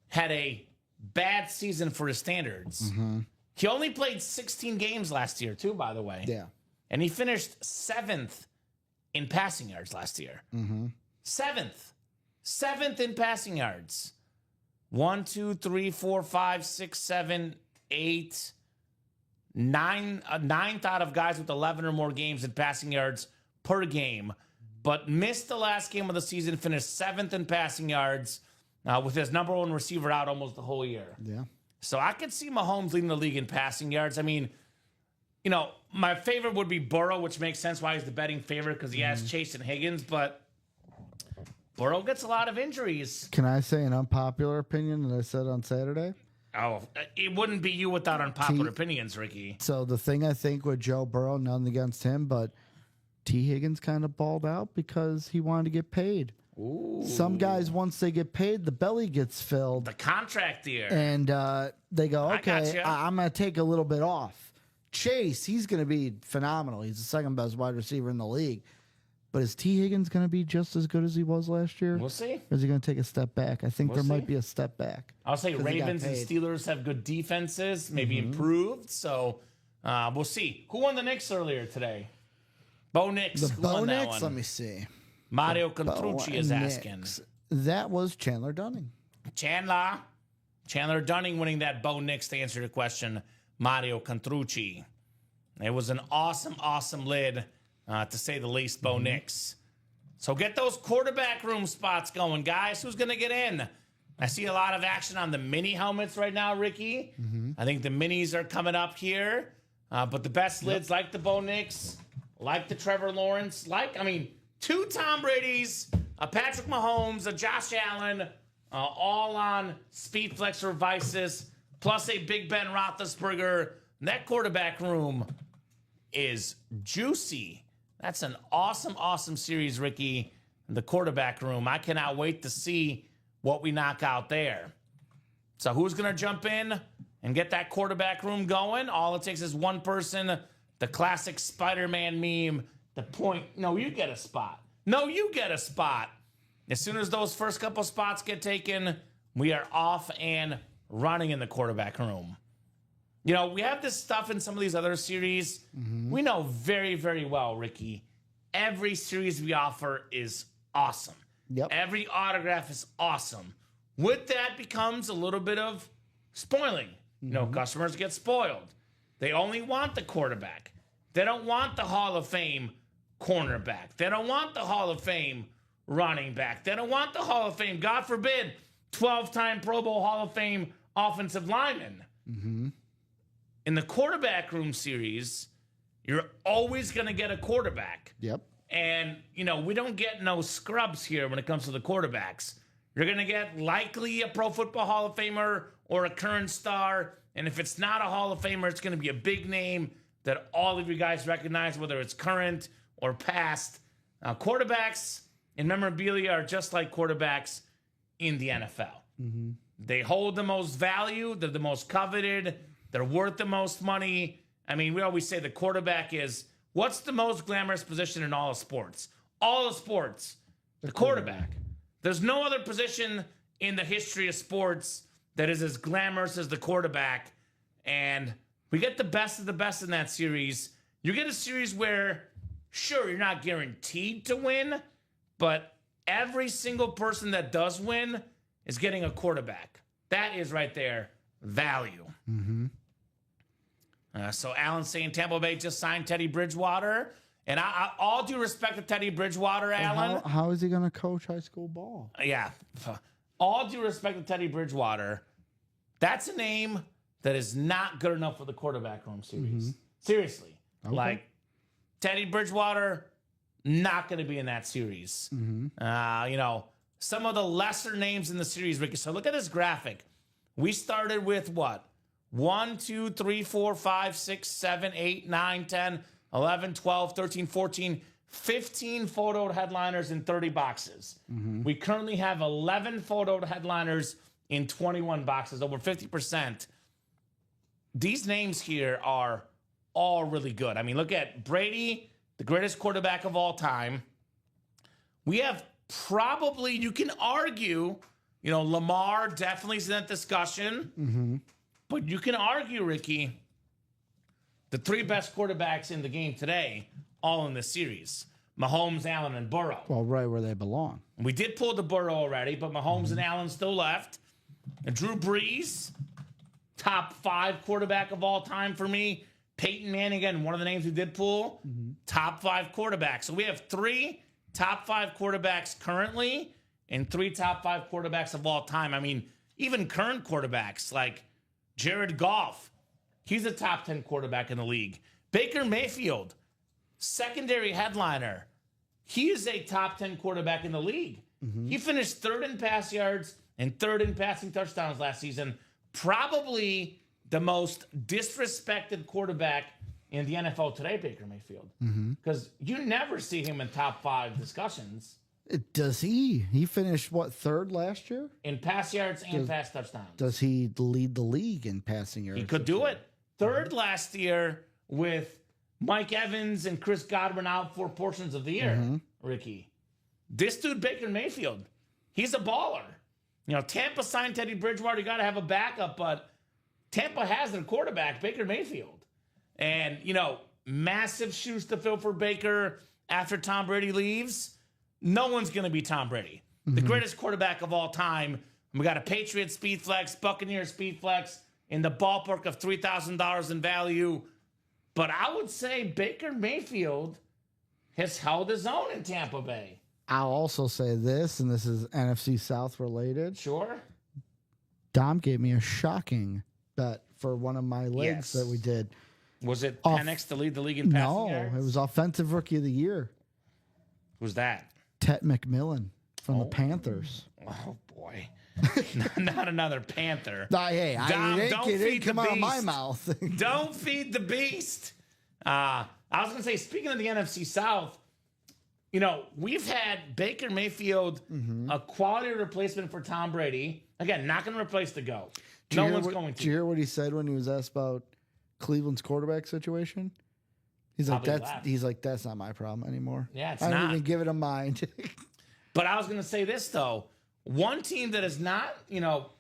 had a bad season for his standards. He only played 16 games last year, too, by the way. Yeah. And he finished 7th in passing yards last year. 7th in passing yards. 1, 2, 3, 4, 5, 6, 7, 8, 9. 9th out of guys with 11 or more games in passing yards per game. But missed the last game of the season, finished 7th in passing yards with his number 1 receiver out almost the whole year. Yeah. So I could see Mahomes leading the league in passing yards. I mean, you know, my favorite would be Burrow, which makes sense why he's the betting favorite because he has Chase and Higgins, but Burrow gets a lot of injuries. Can I say an unpopular opinion that I said on Saturday? Oh, it wouldn't be you without unpopular opinions, Ricky. So the thing I think with Joe Burrow, nothing against him, but T. Higgins kind of balled out because he wanted to get paid. Ooh. Some guys, once they get paid, the belly gets filled. The contract year. And they go, okay, gotcha. I'm going to take a little bit off. Chase, he's going to be phenomenal. He's the second best wide receiver in the league. But is T. Higgins going to be just as good as he was last year? We'll see. Or is he going to take a step back? I think We'll there see. might be a step back. I'll say 'cause he got Ravens and paid. Steelers have good defenses, maybe improved. So we'll see. Who won the Knicks earlier today? Bo Nix. The Who Bo won that Nix, one? let me see. Mario Contrucci is Nix. asking. That was Chandler Dunning. Chandler Dunning winning that Bo Nix to answer the question. Mario Contrucci. It was an awesome lid, to say the least, Bo Nix. So get those quarterback room spots going, guys. Who's going to get in? I see a lot of action on the mini helmets right now, Ricky. I think the minis are coming up here. But the best lids, like the Bo Nix, like the Trevor Lawrence, 2 Tom Brady's, a Patrick Mahomes, a Josh Allen, all on SpeedFlex Revices, plus a Big Ben Roethlisberger. That quarterback room is juicy. That's an awesome series, Ricky. The quarterback room. I cannot wait to see what we knock out there. So who's going to jump in and get that quarterback room going? All it takes is one person. The classic Spider-Man meme. The point. No, you get a spot. No, you get a spot. As soon as those first couple spots get taken, we are off and running in the quarterback room. You know, we have this stuff in some of these other series. We know very, very well, Ricky, every series we offer is awesome. Yep. Every autograph is awesome. With that becomes a little bit of spoiling. You know, customers get spoiled. They only want the quarterback. They don't want the Hall of Fame cornerback. They don't want the Hall of Fame running back. They don't want the Hall of Fame, God forbid, 12-time Pro Bowl Hall of Fame offensive lineman. In the quarterback room series, you're always going to get a quarterback. Yep. And, you know, we don't get no scrubs here when it comes to the quarterbacks. You're going to get likely a Pro Football Hall of Famer or a current star. And if it's not a Hall of Famer, it's going to be a big name that all of you guys recognize, whether it's current or past. Quarterbacks in memorabilia are just like quarterbacks in the NFL. They hold the most value. They're the most coveted. They're worth the most money. I mean, we always say the quarterback is, what's the most glamorous position in all of sports? All of sports, the quarterback. There's no other position in the history of sports that is as glamorous as the quarterback. And we get the best of the best in that series. You get a series where, sure, you're not guaranteed to win, but every single person that does win is getting a quarterback. That is right there value. So Alan's saying Tampa Bay just signed Teddy Bridgewater. And I all due respect to Teddy Bridgewater, Alan. How is he going to coach high school ball? Yeah. All due respect to Teddy Bridgewater, that's a name that is not good enough for the quarterback room series. Seriously. Okay. Like, Teddy Bridgewater, not going to be in that series. You know, some of the lesser names in the series, Ricky. So look at this graphic. We started with what? 1, 2, 3, 4, 5, 6, 7, 8, 9, 10, 11, 12, 13, 14, 15 photoed headliners in 30 boxes. We currently have 11 photoed headliners in 21 boxes, over 50%. These names here are all really good. I mean, look at Brady, the greatest quarterback of all time. We have probably, you can argue, you know, Lamar definitely is in that discussion. But you can argue, Ricky, the three best quarterbacks in the game today, all in this series. Mahomes, Allen, and Burrow. Well, right where they belong. We did pull the Burrow already, but Mahomes and Allen still left. And Drew Brees, top 5 quarterback of all time for me. Peyton Manning, again, one of the names we did pull. Top 5 quarterbacks. So we have 3 top 5 quarterbacks currently and 3 top 5 quarterbacks of all time. I mean, even current quarterbacks like Jared Goff, he's a top 10 quarterback in the league. Baker Mayfield, secondary headliner. He is a top 10 quarterback in the league. He finished 3rd in pass yards and 3rd in passing touchdowns last season. Probably the most disrespected quarterback in the NFL today, Baker Mayfield. Because you never see him in top 5 discussions. Does he? He finished, what, 3rd last year? In pass yards and pass touchdowns. Does he lead the league in passing yards? He could do it. 3rd last year with Mike Evans and Chris Godwin out for portions of the year, Ricky. This dude, Baker Mayfield, he's a baller. You know, Tampa signed Teddy Bridgewater. You got to have a backup, but Tampa has their quarterback, Baker Mayfield. And, you know, massive shoes to fill for Baker after Tom Brady leaves. No one's going to be Tom Brady, the greatest quarterback of all time. We got a Patriot speed flex, Buccaneer speed flex in the ballpark of $3,000 in value. But I would say Baker Mayfield has held his own in Tampa Bay. I'll also say this, and this is NFC South related. Sure. Dom gave me a shocking bet for one of my legs that we did. Was it Penix to lead the league in passing yards? No, it was Offensive Rookie of the Year. Who's that? Tet McMillan from the Panthers. Oh, boy. Not another Panther. Hey, Dom, it didn't come out of my beast. mouth. Don't feed the beast. I was going to say, speaking of the NFC South, you know, we've had Baker Mayfield, a quality replacement for Tom Brady. Again, not going to replace the GOAT. No one's going to. Did you hear what he said when he was asked about Cleveland's quarterback situation? He's like, that's not my problem anymore. Yeah, it's I don't not. even give it a mind. But I was going to say this, though. One team that is not, you know,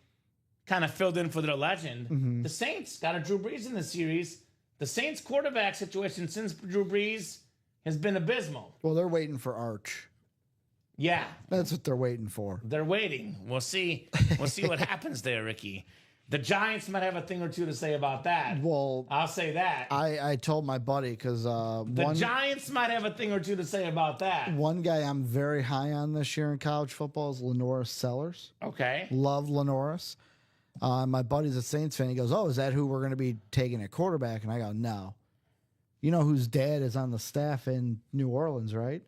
kind of filled in for their legend. Mm-hmm. The Saints got a Drew Brees in the series. The Saints quarterback situation since Drew Brees has been abysmal. Well, they're waiting for Arch. Yeah, That's what they're waiting for. they're waiting. We'll see. We'll see what happens there, Ricky. The Giants might have a thing or two to say about that. Well, I'll say that. I told my buddy because The Giants might have a thing or two to say about that. one guy I'm very high on this year in college football is Lenoris Sellers. Okay. Love Lenoris. My buddy's a Saints fan. He goes, "Oh, is that who we're going to be taking at quarterback?" And I go, "No." You know whose dad is on the staff in New Orleans, right?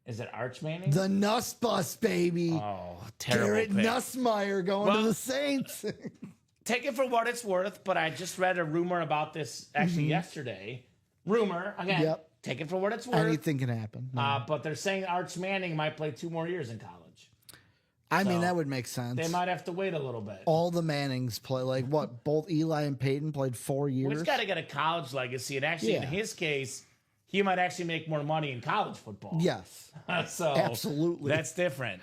Is it Arch Manning? The Nuss Bus, baby. Oh, terrible Garrett pick. Nussmeyer going to the Saints. Take it for what it's worth, but I just read a rumor about this actually yesterday. Rumor, again, Yep. take it for what it's worth. Anything can happen. But they're saying Arch Manning might play 2 more years in college. I mean, so that would make sense. They might have to wait a little bit. All the Mannings play, like what? Both Eli and Peyton played 4 years. He's got to get a college legacy. And actually, in Yeah. his case, he might actually make more money in college football. Yes, So absolutely. that's different.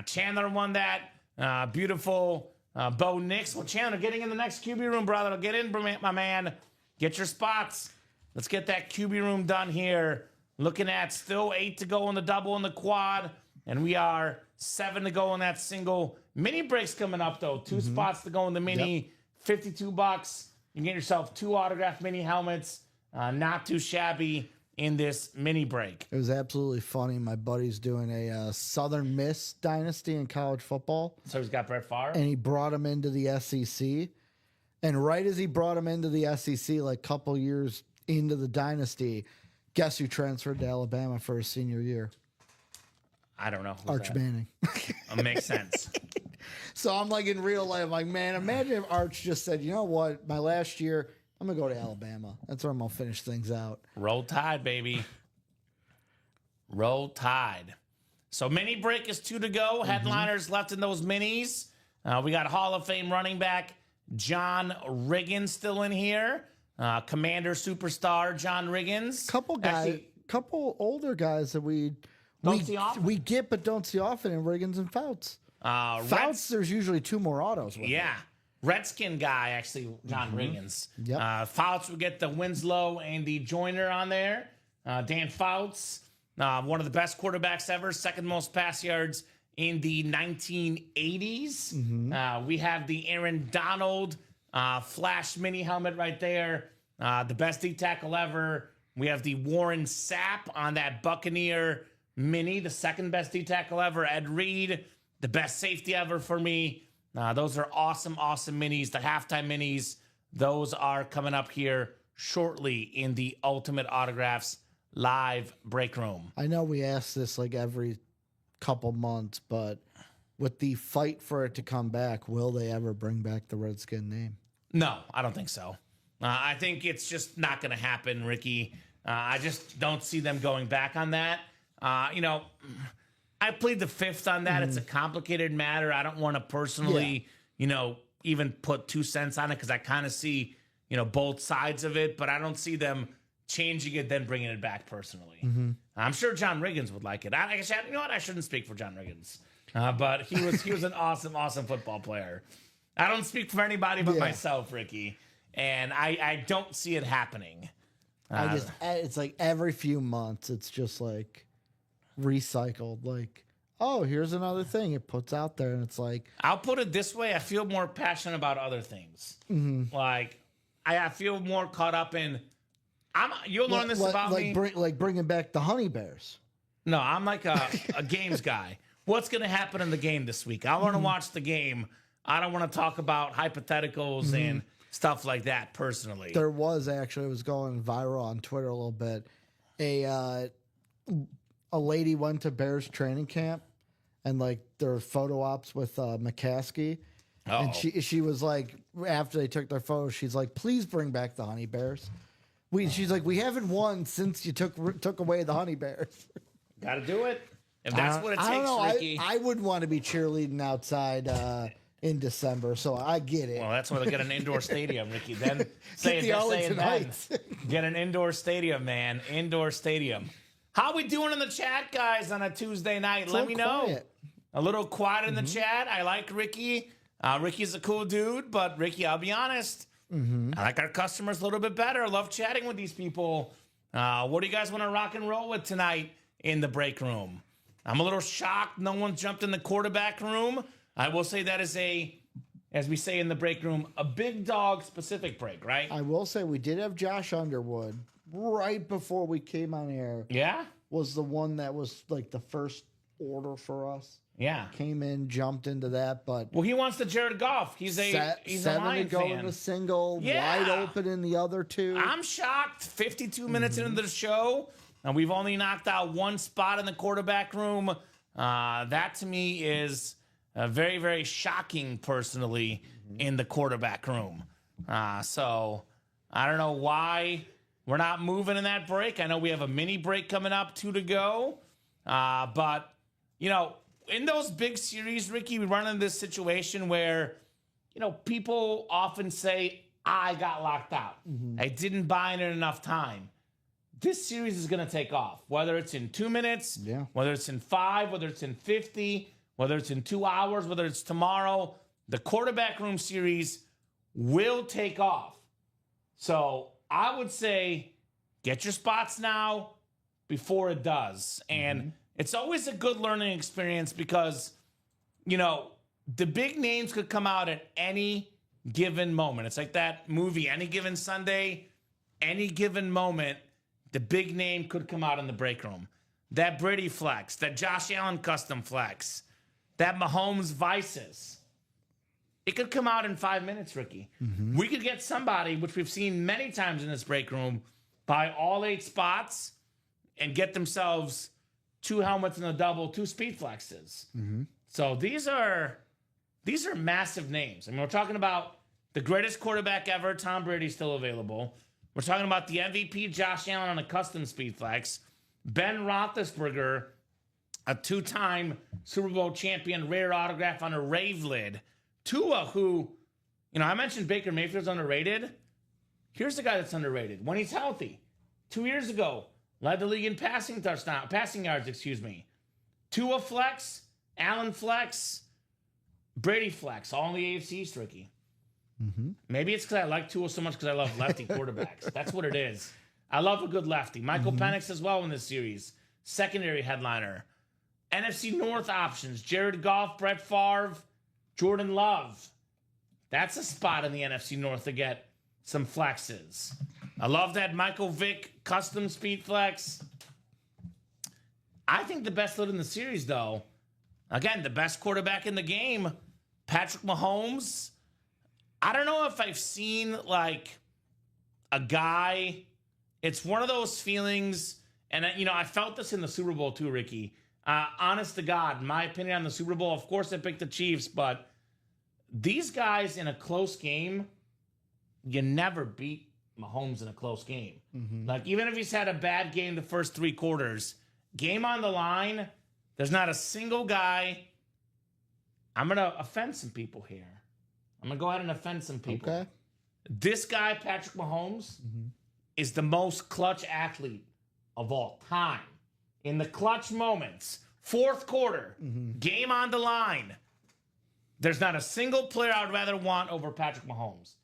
Chandler won that. Beautiful. Bo Nix. Well, Chandler, getting in the next QB room, brother. Get in, my man. Get your spots. Let's get that QB room done here. Looking at still 8 to go in the double and the quad. And we are 7 to go in that single. Mini breaks coming up, though. 2 spots to go in the mini. $52. You can get yourself 2 autographed mini helmets. Not too shabby in this mini break. It was absolutely funny. My buddy's doing a Southern Miss dynasty in college football, So he's got Brett Favre. and he brought him into the SEC. And right as he brought him into the SEC, like a couple years into the dynasty, guess who transferred to Alabama for his senior year? I don't know. Who's Arch that? Manning. Makes sense. So I'm like in real life, like, man, imagine if Arch just said, you know what, my last year, I'm going to go to Alabama. That's where I'm going to finish things out. Roll Tide, baby. Roll Tide. So mini break is 2 to go. Headliners left in those minis. We got Hall of Fame running back John Riggins still in here. Commander superstar John Riggins. Couple guys, Actually, couple older guys that Don't see often. we get but don't see often in Riggins and Fouts. Fouts, there's usually 2 more autos with him. yeah. Redskin guy, actually, John Riggins. Yep. Fouts would get the Winslow and the Joyner on there. Dan Fouts, one of the best quarterbacks ever, second most pass yards in the 1980s. We have the Aaron Donald Flash mini helmet right there. The best D-tackle ever. We have the Warren Sapp on that Buccaneer mini, the second best D-tackle ever. Ed Reed, the best safety ever for me. Those are awesome, awesome minis. The halftime minis, those are coming up here shortly in the Ultimate Autographs live break room. I know we ask this like every couple months, but with the fight for it to come back, will they ever bring back the Redskin name? No, I don't think so. I think it's just not going to happen, Ricky. I just don't see them going back on that. I plead the fifth on that. It's a complicated matter. I don't want to personally, even put 2 cents on it because I kind of see, both sides of it, but I don't see them changing it, then bringing it back personally. I'm sure John Riggins would like it. I shouldn't speak for John Riggins, but he was an awesome, awesome football player. I don't speak for anybody but myself, Ricky, and I don't see it happening. It's like every few months, it's just like recycled. Like, oh, here's another thing it puts out there, and it's like, I'll put it this way: I feel more passionate about other things. Like, I feel more caught up in. You'll learn this about me. Bringing back the Honey Bears. No, I'm like a games guy. What's going to happen in the game this week? I want to watch the game. I don't want to talk about hypotheticals and stuff like that personally. There was actually, it was going viral on Twitter a little bit. A lady went to Bears training camp, and like there were photo ops with McCaskey. Uh-oh. And she was like, after they took their photos, she's like, please bring back the Honey Bears. She's like, we haven't won since you took away the Honey Bears. Got to do it. If that's what it I don't takes, know. Ricky. I wouldn't want to be cheerleading outside in December, so I get it. Well, that's why they get an indoor stadium, Ricky. Then say the it Arlington then. Heights. Get an indoor stadium, man. Indoor stadium. How we doing in the chat, guys, on a Tuesday night? Let me know. Quiet. A little quiet in the chat. I like Ricky. Ricky's a cool dude, but Ricky, I'll be honest, I like our customers a little bit better. I love chatting with these people. What do you guys want to rock and roll with tonight in the break room? I'm a little shocked no one jumped in the quarterback room. I will say that is as we say in the break room, a big dog specific break, right? I will say we did have Josh Underwood right before we came on air. Yeah? Was the one that was like the first order for us. Yeah. Came in, jumped into that, but Well, he wants the Jared Goff. He's a seven to Lions go fan. in the single, Yeah. wide open in the other two. I'm shocked. 52 minutes into the show, and we've only knocked out one spot in the quarterback room. That to me is very, very shocking, personally, in the quarterback room. So I don't know why we're not moving in that break. I know we have a mini break coming up, 2 to go. But, you know, in those big series, Ricky, we run into this situation where, you know, people often say, I got locked out. I didn't buy in enough time. This series is going to take off, whether it's in 2 minutes, whether it's in 5, whether it's in 50, whether it's in 2 hours, whether it's tomorrow. The quarterback room series will take off. So I would say get your spots now before it does. And it's always a good learning experience because, you know, the big names could come out at any given moment. It's like that movie, Any Given Sunday, any given moment, the big name could come out in the break room. That Brady flex, that Josh Allen custom flex, that Mahomes Vices. It could come out in 5 minutes, Ricky. We could get somebody, which we've seen many times in this break room, buy all 8 spots and get themselves 2 helmets and a double, 2 speed flexes. So these are massive names. I mean, we're talking about the greatest quarterback ever, Tom Brady, still available. We're talking about the MVP, Josh Allen, on a custom speed flex. Ben Roethlisberger, a 2-time Super Bowl champion, rare autograph on a rave lid. Tua, who, you know, I mentioned Baker Mayfield's underrated. Here's the guy that's underrated. When he's healthy, 2 years ago, led the league in passing yards. Tua flex, Allen flex, Brady flex, all in the AFC East, Ricky. Maybe it's because I like Tua so much because I love lefty quarterbacks. That's what it is. I love a good lefty. Michael Penix as well in this series. Secondary headliner. NFC North options. Jared Goff, Brett Favre, Jordan Love. That's a spot in the NFC North to get some flexes. I love that Michael Vick custom speed flex. I think the best load in the series, though, again, the best quarterback in the game, Patrick Mahomes. I don't know if I've seen, like, a guy. It's one of those feelings, and, you know, I felt this in the Super Bowl too, Ricky. Honest to God, my opinion on the Super Bowl, of course I picked the Chiefs, but these guys in a close game, you never beat Mahomes in a close game. Like, even if he's had a bad game the first 3 quarters, game on the line, there's not a single guy. I'm going to offend some people here. I'm going to go ahead and offend some people. Okay. This guy, Patrick Mahomes, is the most clutch athlete of all time. In the clutch moments, 4th quarter, game on the line, there's not a single player I would rather want over Patrick Mahomes.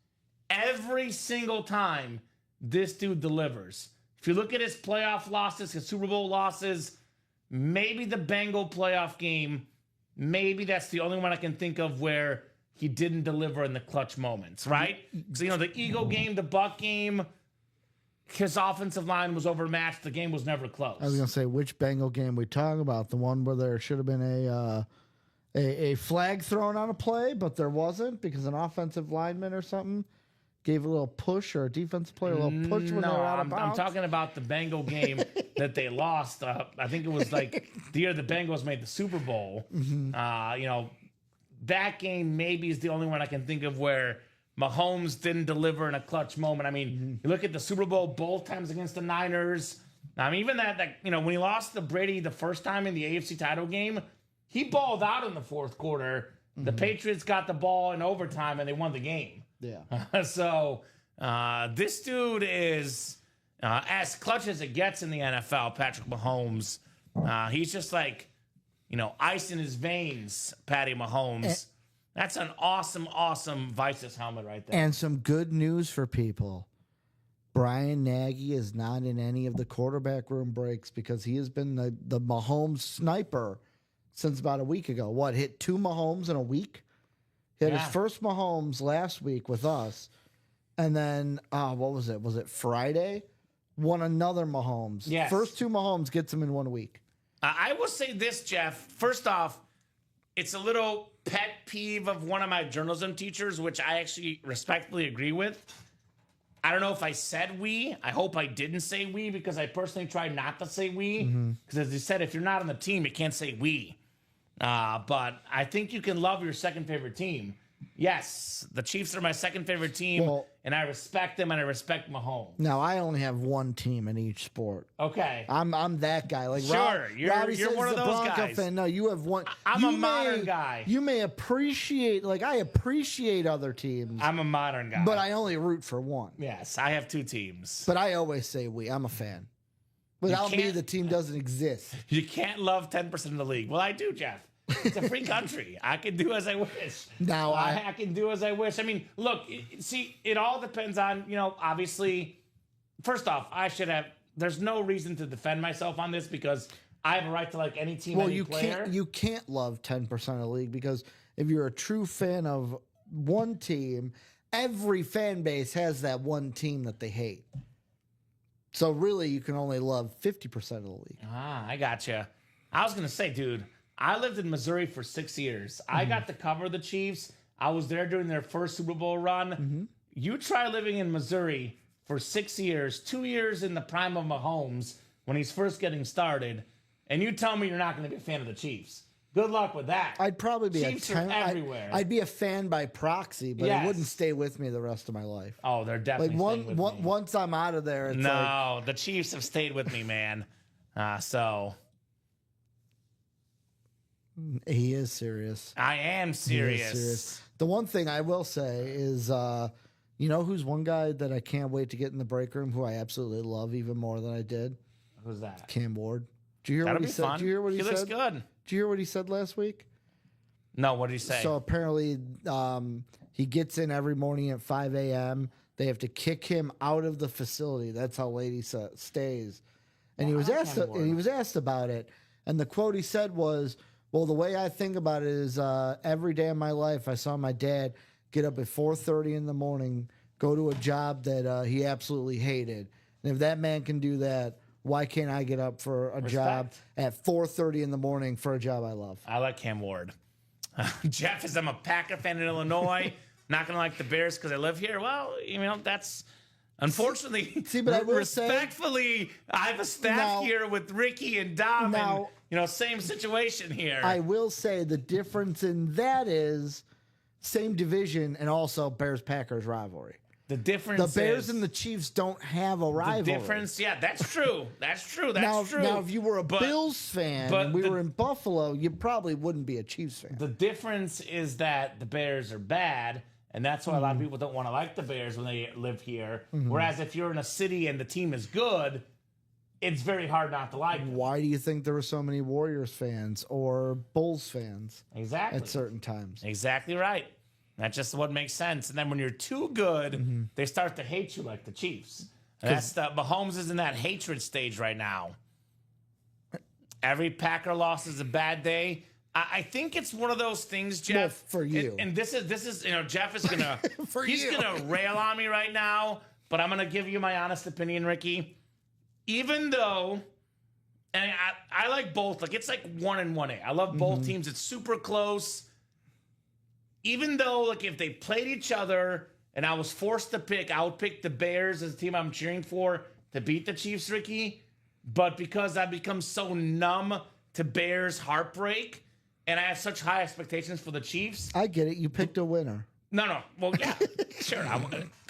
Every single time, this dude delivers. If you look at his playoff losses, his Super Bowl losses, maybe the Bengal playoff game, maybe that's the only one I can think of where he didn't deliver in the clutch moments, right? So, you know, the Eagle game, the Buck game, his offensive line was overmatched. The game was never close. I was going to say, which Bengal game we talking about? The one where there should have been a flag thrown on a play, but there wasn't because an offensive lineman or something gave a little push, or a defensive player a little push when they were out of bounds? I'm talking about the Bengal game that they lost. I think it was like the year the Bengals made the Super Bowl. You know, that game maybe is the only one I can think of where Mahomes didn't deliver in a clutch moment. I mean, you look at the Super Bowl both times against the Niners. I mean, even that, you know, when he lost to Brady the first time in the AFC title game, he balled out in the 4th quarter. The Patriots got the ball in overtime and they won the game. Yeah. So this dude is as clutch as it gets in the NFL, Patrick Mahomes. He's just like, you know, ice in his veins, Patty Mahomes. That's an awesome, awesome Vices helmet right there. And some good news for people. Brian Nagy is not in any of the quarterback room breaks because he has been the Mahomes sniper since about a week ago. What, hit 2 Mahomes in a week? He had his first Mahomes last week with us. And then, what was it? Was it Friday? Won another Mahomes. Yes. First 2 Mahomes gets him in 1 week. I will say this, Jeff. First off, it's a little pet peeve of one of my journalism teachers, which I actually respectfully agree with. I don't know if I said we. I hope I didn't say we because I personally tried not to say we. Because as you said, if you're not on the team, you can't say we. But I think you can love your second favorite team. Yes, the Chiefs are my second favorite team, and I respect them, and I respect Mahomes. Now, I only have one team in each sport. Okay. I'm that guy. Like Sure, you're one of those Bronco guys. fan. No, you have one. I'm a modern guy. You may appreciate, like I appreciate other teams, I'm a modern guy. but I only root for one. Yes, I have 2 teams. But I always say we. I'm a fan. Without me, can't- the team doesn't exist. You can't love 10% of the league. Well, I do, Jeff. It's a free country. I can do as I wish. Now I can do as I wish. I mean, look, it all depends on, obviously, first off, there's no reason to defend myself on this because I have a right to like any team, any player. You can't love 10% of the league because if you're a true fan of one team, every fan base has that one team that they hate. So really, you can only love 50% of the league. I gotcha. I was gonna say, dude, I lived in Missouri for 6 years. I got to cover the Chiefs. I was there during their first Super Bowl run. You try living in Missouri for 6 years, 2 years in the prime of Mahomes when he's first getting started, and you tell me you're not going to be a fan of the Chiefs. Good luck with that. I'd probably be Chiefs are everywhere. I'd be a fan by proxy, but it wouldn't stay with me the rest of my life. Oh, they're definitely staying with me. Once I'm out of there, it's no, the Chiefs have stayed with me, man. So he is serious. I am serious. He is serious. The one thing I will say is, you know who's one guy that I can't wait to get in the break room, who I absolutely love even more than I did? Who's that? Cam Ward. Did you hear That'll what be he said? fun. Did you hear what he said? looks good. Did you hear what he said last week? No, what did he say? So apparently, he gets in every morning at 5 a.m. They have to kick him out of the facility. That's how late he stays. And he was asked. And he was asked about it. And the quote he said was, "Well, the way I think about it is, every day of my life, I saw my dad get up at 4:30 in the morning, go to a job that he absolutely hated. And if that man can do that, why can't I get up for a job at 4:30 in the morning for a job I love?" I like Cam Ward. Jeff, as I'm a Packer fan in Illinois, not going to like the Bears because I live here. Well, that's unfortunately. See, but I will respectfully, I have a staff here with Ricky and Dom, and same situation here. I will say the difference in that is same division and also Bears-Packers rivalry. The difference The Bears is, and the Chiefs don't have a rivalry. The difference, that's true. That's true. That's true. Now, if you were a Bills fan and we were in Buffalo, you probably wouldn't be a Chiefs fan. The difference is that the Bears are bad, and that's why a lot of people don't want to like the Bears when they live here. Whereas if you're in a city and the team is good, it's very hard not to like them. Why do you think there were so many Warriors fans or Bulls fans Exactly. at certain times? Exactly right. That's just what makes sense. And then when you're too good, they start to hate you like the Chiefs. And that's Mahomes is in that hatred stage right now. Every Packer loss is a bad day. I think it's one of those things, Jeff. Well, for you. And this is Jeff is gonna he's gonna rail on me right now, but I'm gonna give you my honest opinion, Ricky. Even though, and I like both. Like it's like 1 and 1A. I love both teams. It's super close. Even though, like, if they played each other and I was forced to pick, I would pick the Bears as the team I'm cheering for to beat the Chiefs, Ricky. But because I've become so numb to Bears heartbreak and I have such high expectations for the Chiefs. I get it. You picked a winner. No. Well, yeah, sure.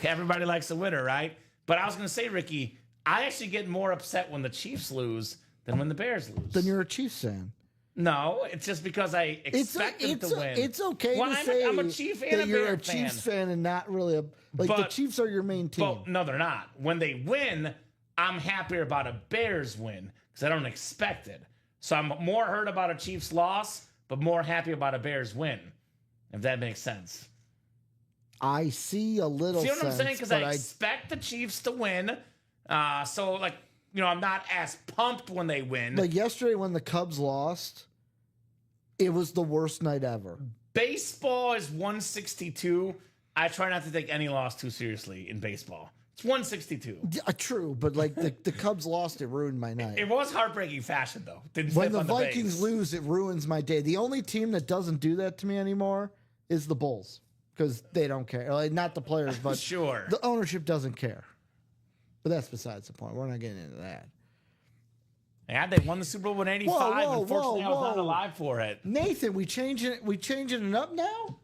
Everybody likes a winner, right? But I was going to say, Ricky, I actually get more upset when the Chiefs lose than when the Bears lose. Then you're a Chiefs fan. No, it's just because I expect them to win. It's okay to say I'm a Chief and that a you're Bear a Chiefs fan and not really the Chiefs are your main team. But no, they're not. When they win, I'm happier about a Bears win because I don't expect it. So I'm more hurt about a Chiefs loss, but more happy about a Bears win. if that makes sense. I see a little. See what I'm saying? sense, Because but I expect the Chiefs to win. So, like, I'm not as pumped when they win. Like yesterday when the Cubs lost, it was the worst night ever. Baseball is 162. I try not to take any loss too seriously in baseball. It's 162. Yeah, true, but like the Cubs lost, it ruined my night. It was heartbreaking fashion, though. Didn't When step the on the Vikings base. lose, it ruins my day. The only team that doesn't do that to me anymore is the Bulls because they don't care. Like, not the players, but Sure. the ownership doesn't care. But that's besides the point. We're not getting into that. Yeah, they won the Super Bowl in '85. Whoa, Unfortunately, I was not whoa. alive for it. Nathan, we changing it up now?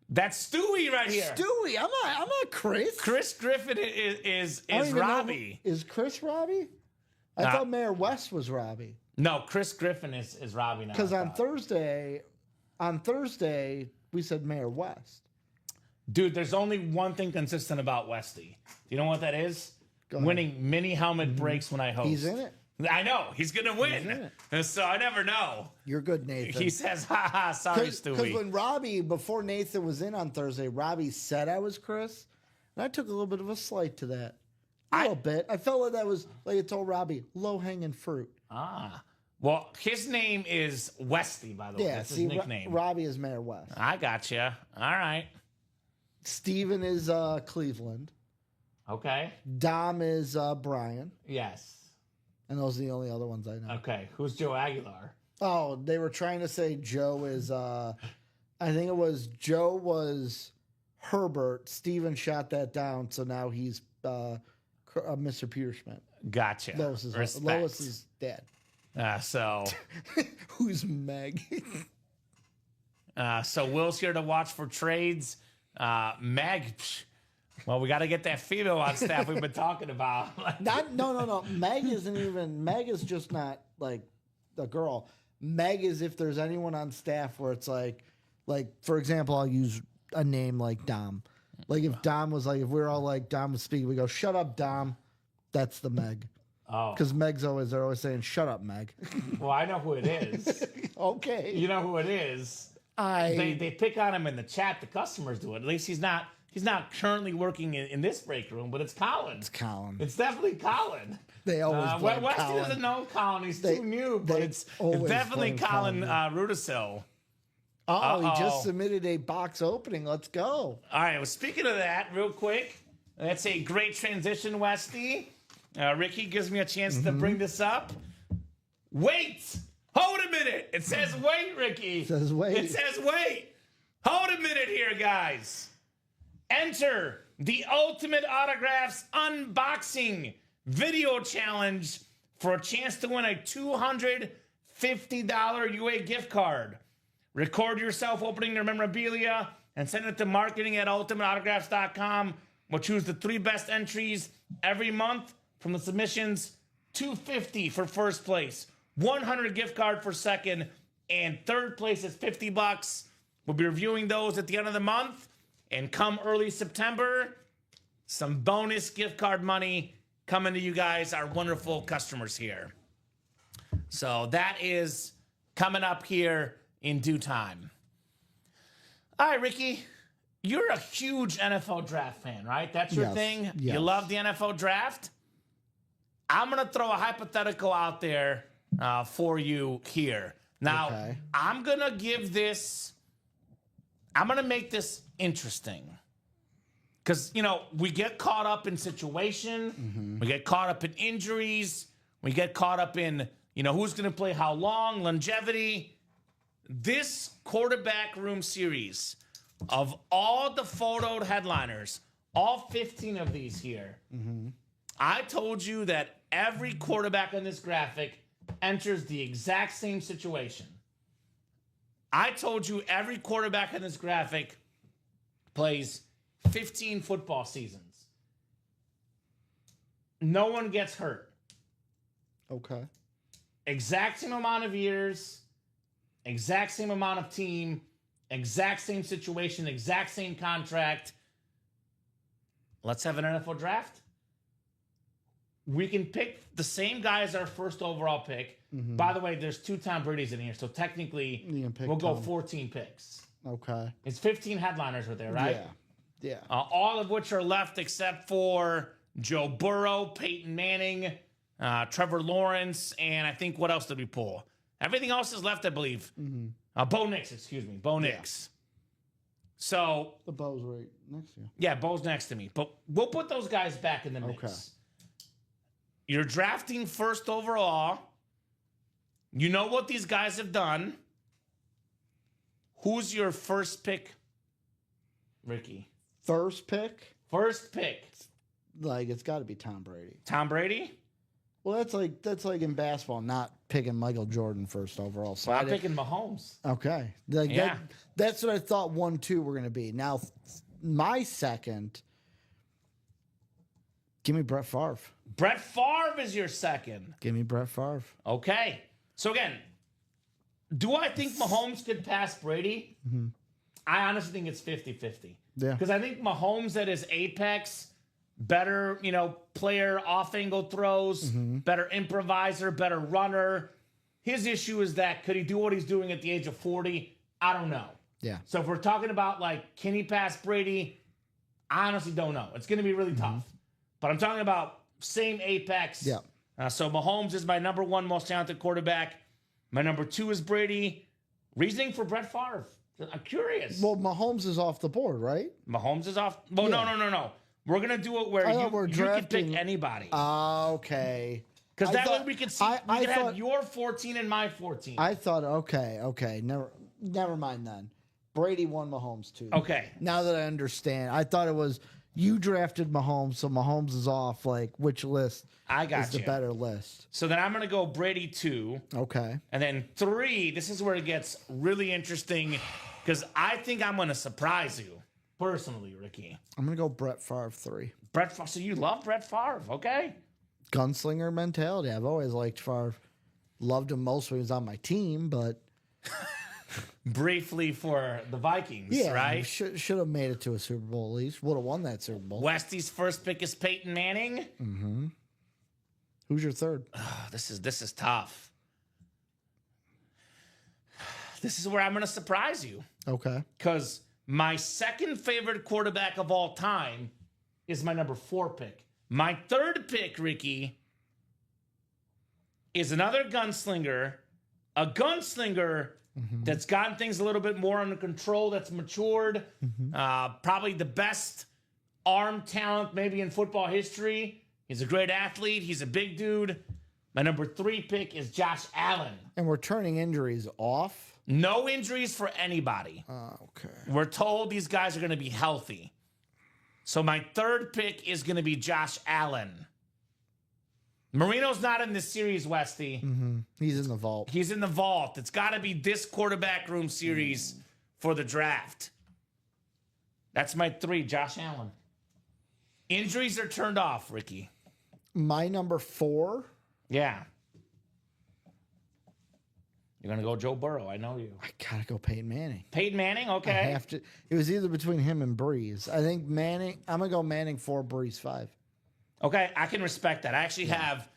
That's Stewie right here. Stewie, I'm not Chris. Chris Griffin is I don't even know Robbie. Is Chris Robbie? I thought Mayor West was Robbie. No, Chris Griffin is Robbie now. Because I on thought. Thursday, we said Mayor West. Dude, there's only one thing consistent about Westy. Do you know what that is? Winning mini helmet breaks when I host. He's in it. I know. He's going to win. So I never know. You're good, Nathan. He says, ha ha, sorry, Because Stewie. when Robbie, before Nathan was in on Thursday, Robbie said I was Chris. And I took a little bit of a slight to that. A little bit. I felt like that was, like I told Robbie, low-hanging fruit. Well, his name is Westy, by the way. Yeah, That's his see, nickname. Robbie is Mayor West. I got you. All right. Steven is Cleveland. Okay. Dom is Brian. Yes. And those are the only other ones I know. Okay. Who's Joe Aguilar? Oh, they were trying to say Joe is, I think it was Joe was Herbert. Steven shot that down, so now he's Mr. Peterschmidt. Gotcha. Lois is dead. So Who's Meg? so Will's here to watch for trades. Meg, well, we got to get that female on staff we've been talking about. No. Meg isn't even. Meg is just not like a girl. Meg is if there's anyone on staff where it's like for example, I'll use a name like Dom. Like if Dom was like, if we were all like Dom was speaking, we go, "Shut up, Dom." That's the Meg. Oh, Because they're always saying, "Shut up, Meg." well, I know who it is. Okay. You know who it is. They pick on him in the chat. The customers do it. At least he's not currently working in this break room, but it's Colin. It's Colin. It's definitely Colin. They always blame Westy Colin. doesn't know Colin. He's too new, but it's always definitely blame Colin Colin. Rudisil. Oh, he just submitted a box opening. Let's go. All right. Well, speaking of that, real quick, that's a great transition, Westy. Ricky gives me a chance to bring this up. Wait! Hold a minute! It says wait, Ricky. It says wait. It says wait. Hold a minute here, guys. Enter the Ultimate Autographs Unboxing Video Challenge for a chance to win a $250 UA gift card. Record yourself opening their memorabilia and send it to marketing@ultimateautographs.com. We'll choose the 3 best entries every month from the submissions. $250 for first place, $100 gift card for second, and third place is $50. We'll be reviewing those at the end of the month. And come early September, some bonus gift card money coming to you guys, our wonderful customers here. So that is coming up here in due time. All right, Ricky, you're a huge NFL draft fan, right? That's your thing? Yes. You love the NFL draft? I'm going to throw a hypothetical out there for you here. Now, Okay. I'm going to make this interesting. Because, we get caught up in situation. We get caught up in injuries. We get caught up in, who's going to play how long, longevity. This quarterback room series of all the photoed headliners, all 15 of these here, I told you that every quarterback in this graphic enters the exact same situation. I told you every quarterback in this graphic plays 15 football seasons. No one gets hurt. Okay. Exact same amount of years, exact same amount of team, exact same situation, exact same contract. Let's have an NFL draft. We can pick the same guy as our first overall pick. By the way, there's 2 Tom Brady's in here, so technically we'll go 14 picks. Okay. It's 15 headliners right there, right? Yeah. All of which are left except for Joe Burrow, Peyton Manning, Trevor Lawrence, and I think what else did we pull? Everything else is left, I believe. Bo Nix, excuse me. Bo Nix. So. The Bo's right next to you. Yeah, Bo's next to me. But we'll put those guys back in the mix. Okay. You're drafting first overall. You know what these guys have done. Who's your first pick, Ricky? First pick? First pick. Like, it's got to be Tom Brady. Tom Brady? Well, that's like in basketball, not picking Michael Jordan first overall. So Well, I'm picking Mahomes. Okay. That's what I thought 1-2 were going to be. Now, my second, give me Brett Favre. Brett Favre is your second. Give me Brett Favre. Okay. So, again, do I think Mahomes could pass Brady? I honestly think it's 50-50. Yeah. Because I think Mahomes at his apex, better, player, off-angle throws, better improviser, better runner. His issue is that could he do what he's doing at the age of 40? I don't know. Yeah. So if we're talking about, like, can he pass Brady? I honestly don't know. It's going to be really tough. But I'm talking about same apex. Yeah. So Mahomes is my number one most talented quarterback. My number 2 is Brady. Reasoning for Brett Favre. I'm curious. Well, Mahomes is off the board, right? Mahomes is off. Well, Yeah. no. We're going to do it where you can pick anybody. Okay. Because that way thought- we can see. I We can have thought- your 14 and my 14. I thought, okay. Never mind then. Brady won Mahomes too. Okay. Now that I understand, I thought it was you drafted Mahomes, so Mahomes is off. Like, which list I got is the you. better list? So then I'm going to go Brady 2. Okay. And then 3, this is where it gets really interesting because I think I'm going to surprise you personally, Ricky. I'm going to go Brett Favre 3. Brett Favre. So you love Brett Favre, okay? Gunslinger mentality. I've always liked Favre. Loved him most when he was on my team, but Briefly for the Vikings, yeah, right? should have made it to a Super Bowl at least. Would have won that Super Bowl. Westy's first pick is Peyton Manning. Who's your third? Oh, this is tough. This is where I'm going to surprise you. Okay. Because my second favorite quarterback of all time is my number 4 pick. My third pick, Ricky, is another gunslinger. A gunslinger that's gotten things a little bit more under control, that's matured. Probably the best arm talent maybe in football history. He's a great athlete. He's a big dude. My number 3 pick is Josh Allen. And we're turning injuries off. No injuries for anybody. Okay. We're told these guys are going to be healthy. So my third pick is going to be Josh Allen. Marino's not in this series, Westy. He's in the vault. He's in the vault. It's got to be this quarterback room series for the draft. That's my 3, Josh Allen. Injuries are turned off, Ricky. My number 4. Yeah. You're going to go Joe Burrow. I know you. I gotta go Peyton Manning. Peyton Manning? I Okay. have to. It was either between him and Breeze. I think Manning. I'm gonna go Manning 4, Breeze 5. Okay, I can respect that. I actually have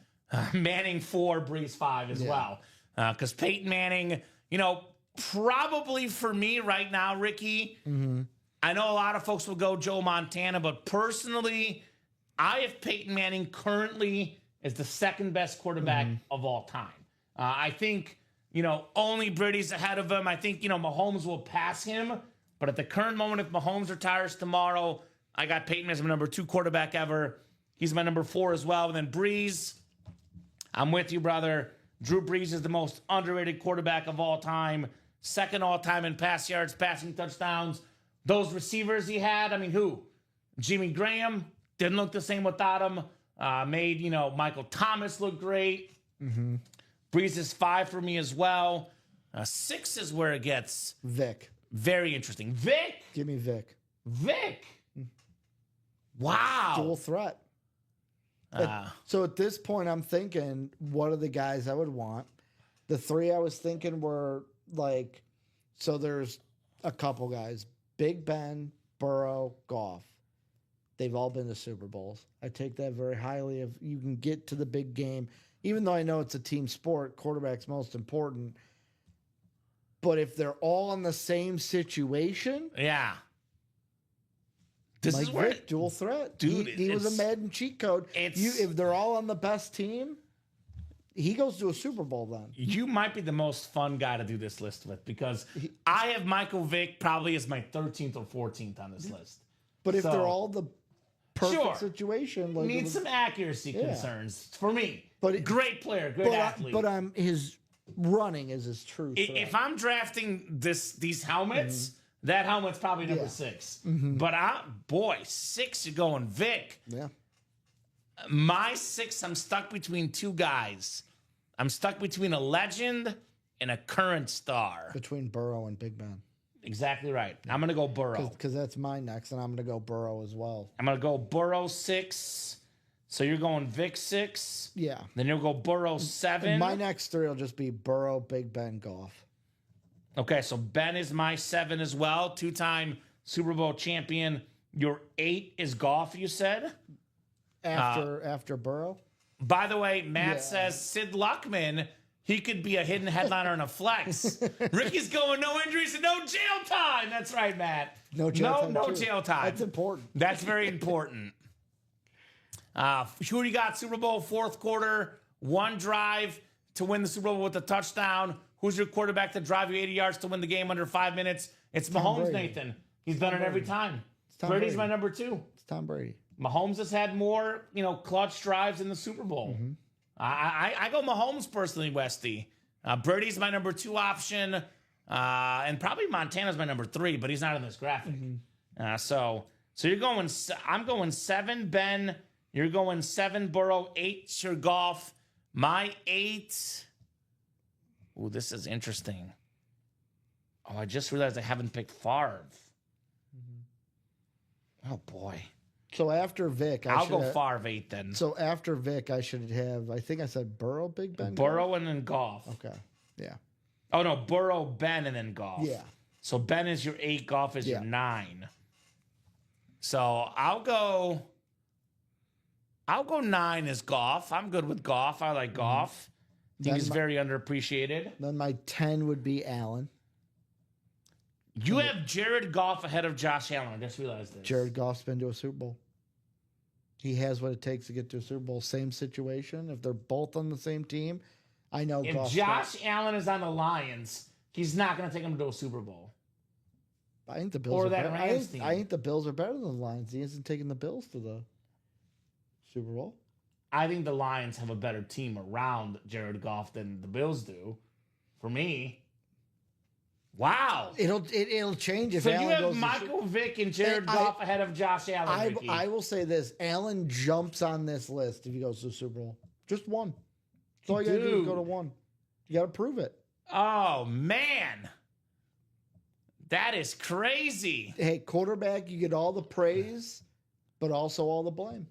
Manning 4, Breeze 5 as well. Because Peyton Manning, probably for me right now, Ricky, I know a lot of folks will go Joe Montana, but personally, I have Peyton Manning currently as the second best quarterback of all time. I think, only Brady's ahead of him. I think, Mahomes will pass him. But at the current moment, if Mahomes retires tomorrow, I got Peyton as my number 2 quarterback ever. He's my number 4 as well. And then Breeze, I'm with you, brother. Drew Brees is the most underrated quarterback of all time. Second all time in pass yards, passing touchdowns. Those receivers he had, who? Jimmy Graham, didn't look the same without him. Made, Michael Thomas look great. Breeze is 5 for me as well. 6 is where it gets Vic. very interesting. Vic? Give me Vic. Vic? Wow. Dual threat. So at this point, I'm thinking, what are the guys I would want? The 3 I was thinking were so there's a couple guys. Big Ben, Burrow, Goff. They've all been to Super Bowls. I take that very highly. If you can get to the big game, even though I know it's a team sport, quarterback's most important. But if they're all in the same situation, Yeah. This Mike is where Vick, dual threat. Dude, he was a Madden cheat code. If they're all on the best team, he goes to a Super Bowl then. you might be the most fun guy to do this list with because I have Michael Vick probably as my 13th or 14th on this list. But if So- they're all the perfect Sure. situation, like Needs some accuracy concerns for me. But great player, great athlete. but his running is his true threat. If I'm drafting these helmets, that helmet's probably number 6. But 6, you're going Vic. Yeah. My 6, I'm stuck between two guys. I'm stuck between a legend and a current star. Between Burrow and Big Ben. Exactly right. I'm going to go Burrow. Because that's my next, and I'm going to go Burrow as well. I'm going to go Burrow 6. So you're going Vic 6. Yeah. Then you'll go Burrow 7. My next 3 will just be Burrow, Big Ben, Goff. Okay, so Ben is my 7 as well. 2-time Super Bowl champion. Your 8 is Goff, you said? After Burrow? By the way, Matt says Sid Luckman, he could be a hidden headliner in a flex. Ricky's going no injuries and no jail time. That's right, Matt. No jail time. No too. jail time. That's important. That's very important. Who do you got? Super Bowl fourth quarter, one drive to win the Super Bowl with a touchdown. Who's your quarterback to drive you 80 yards to win the game under 5 minutes? It's Mahomes, Brady. Nathan. He's done it every time. Tom Brady's Brady. my number 2. It's Tom Brady. Mahomes has had more, clutch drives in the Super Bowl. I go Mahomes personally, Westy. Brady's my number 2 option, and probably Montana's my number 3, but he's not in this graphic. So you're going. I'm going 7, Ben. You're going 7, Burrow. 8, your Goff. My 8. Ooh, this is interesting. Oh, I just realized I haven't picked Favre. Oh boy. So after Vic, I'll go Favre 8 then. So after Vic, I should have, I think I said Burrow, Big Ben? Burrow and then Goff. Okay. Yeah. Oh no, Burrow, Ben, and then Goff. Yeah. So Ben is your 8, Goff is your 9. So I'll go 9 as Goff. I'm good with Goff. I like Goff. I think he's very underappreciated. Then my 10 would be Allen. You have Jared Goff ahead of Josh Allen. I just realized this. Jared Goff's been to a Super Bowl. He has what it takes to get to a Super Bowl. Same situation. If they're both on the same team, I know If Goff's Josh Allen is on the Lions, he's not going to take him to a Super Bowl. I think the Bills Or are that better. Rams team. I think the Bills are better than the Lions. He hasn't taken the Bills to the Super Bowl. I think the Lions have a better team around Jared Goff than the Bills do. For me. Wow. It'll change if So Allen you have goes to Michael Vick and Jared And Goff ahead of Josh Allen, Ricky. I will say this: Allen jumps on this list if he goes to the Super Bowl. Just one. That's all you got to do is go to one. You got to prove it. Oh, man. That is crazy. Hey, quarterback, you get all the praise, but also all the blame,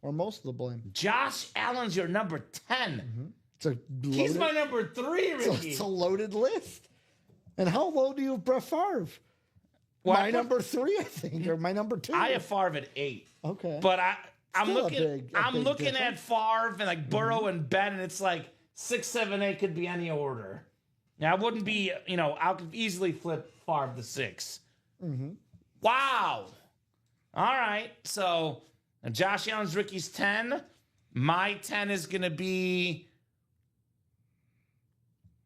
or most of the blame. Josh Allen's your number 10. It's a loaded, He's my number 3, Ricky. it's a loaded list. And how low do you have Brett Favre? Well, My number 3, I think, or my number 2. I have Favre at 8. Okay. But I'm Still a looking big I'm looking at difference. Favre and like Burrow and Ben, and it's like 6, 7, 8 could be any order. Now I wouldn't be, I could easily flip Favre to 6. Wow. All right. So Josh Allen's Ricky's 10. My 10 is gonna be,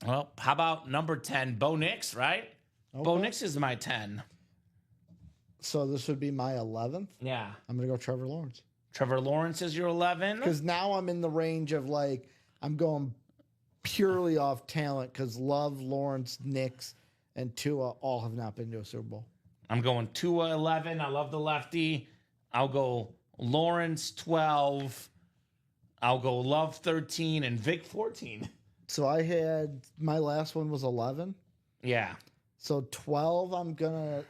well, how about number 10? Bo Nix, right? Bo Okay. Nix is my 10. So this would be my 11th. Yeah. I'm going to go Trevor Lawrence. Trevor Lawrence is your 11. Because now I'm in the range of like, I'm going purely off talent because Love, Lawrence, Nix, and Tua all have not been to a Super Bowl. I'm going Tua 11. I love the lefty. I'll go Lawrence 12. I'll go Love 13 and Vic 14. So I had, my last one was 11. Yeah. So 12, I'm gonna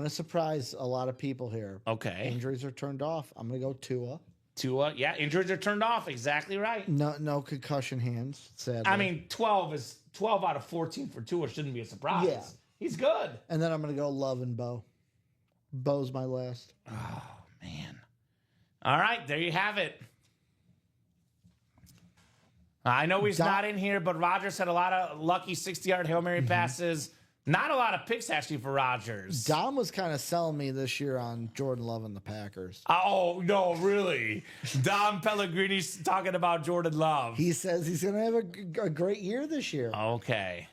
surprise a lot of people here. Okay. Injuries are turned off. I'm gonna go Tua. Tua. Yeah. Injuries are turned off. Exactly right. No concussion hands. Sadly. I mean, 12 out of 14 for Tua shouldn't be a surprise. Yeah. He's good. And then I'm gonna go Love and Bo. Bo's my last. Oh, man. All right. There you have it. I know he's not in here, but Rodgers had a lot of lucky 60-yard Hail Mary passes. Not a lot of picks, actually, for Rodgers. Dom was kind of selling me this year on Jordan Love and the Packers. Oh, no, really? Dom Pellegrini's talking about Jordan Love. He says he's going to have a great year this year. Okay.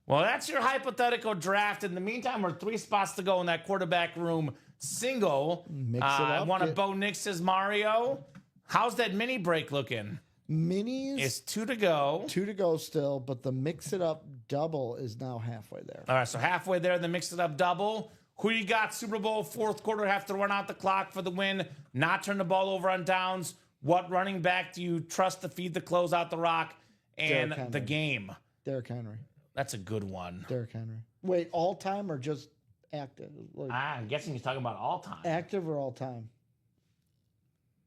Well, that's your hypothetical draft. In the meantime, we're 3 spots to go in that quarterback room single. Mix it up. One of Bo Nix says Mario. How's that mini break looking? Minis. It's 2 to go. 2 to go still, but the mix it up double is now halfway there. All right, so halfway there, the mix it up double. Who you got? Super Bowl, fourth quarter, have to run out the clock for the win, not turn the ball over on downs. What running back do you trust to feed the close out the rock and the game? Derrick Henry. That's a good one. Derrick Henry. Wait, all time or just active? Like, I'm guessing he's talking about all time. active or all time?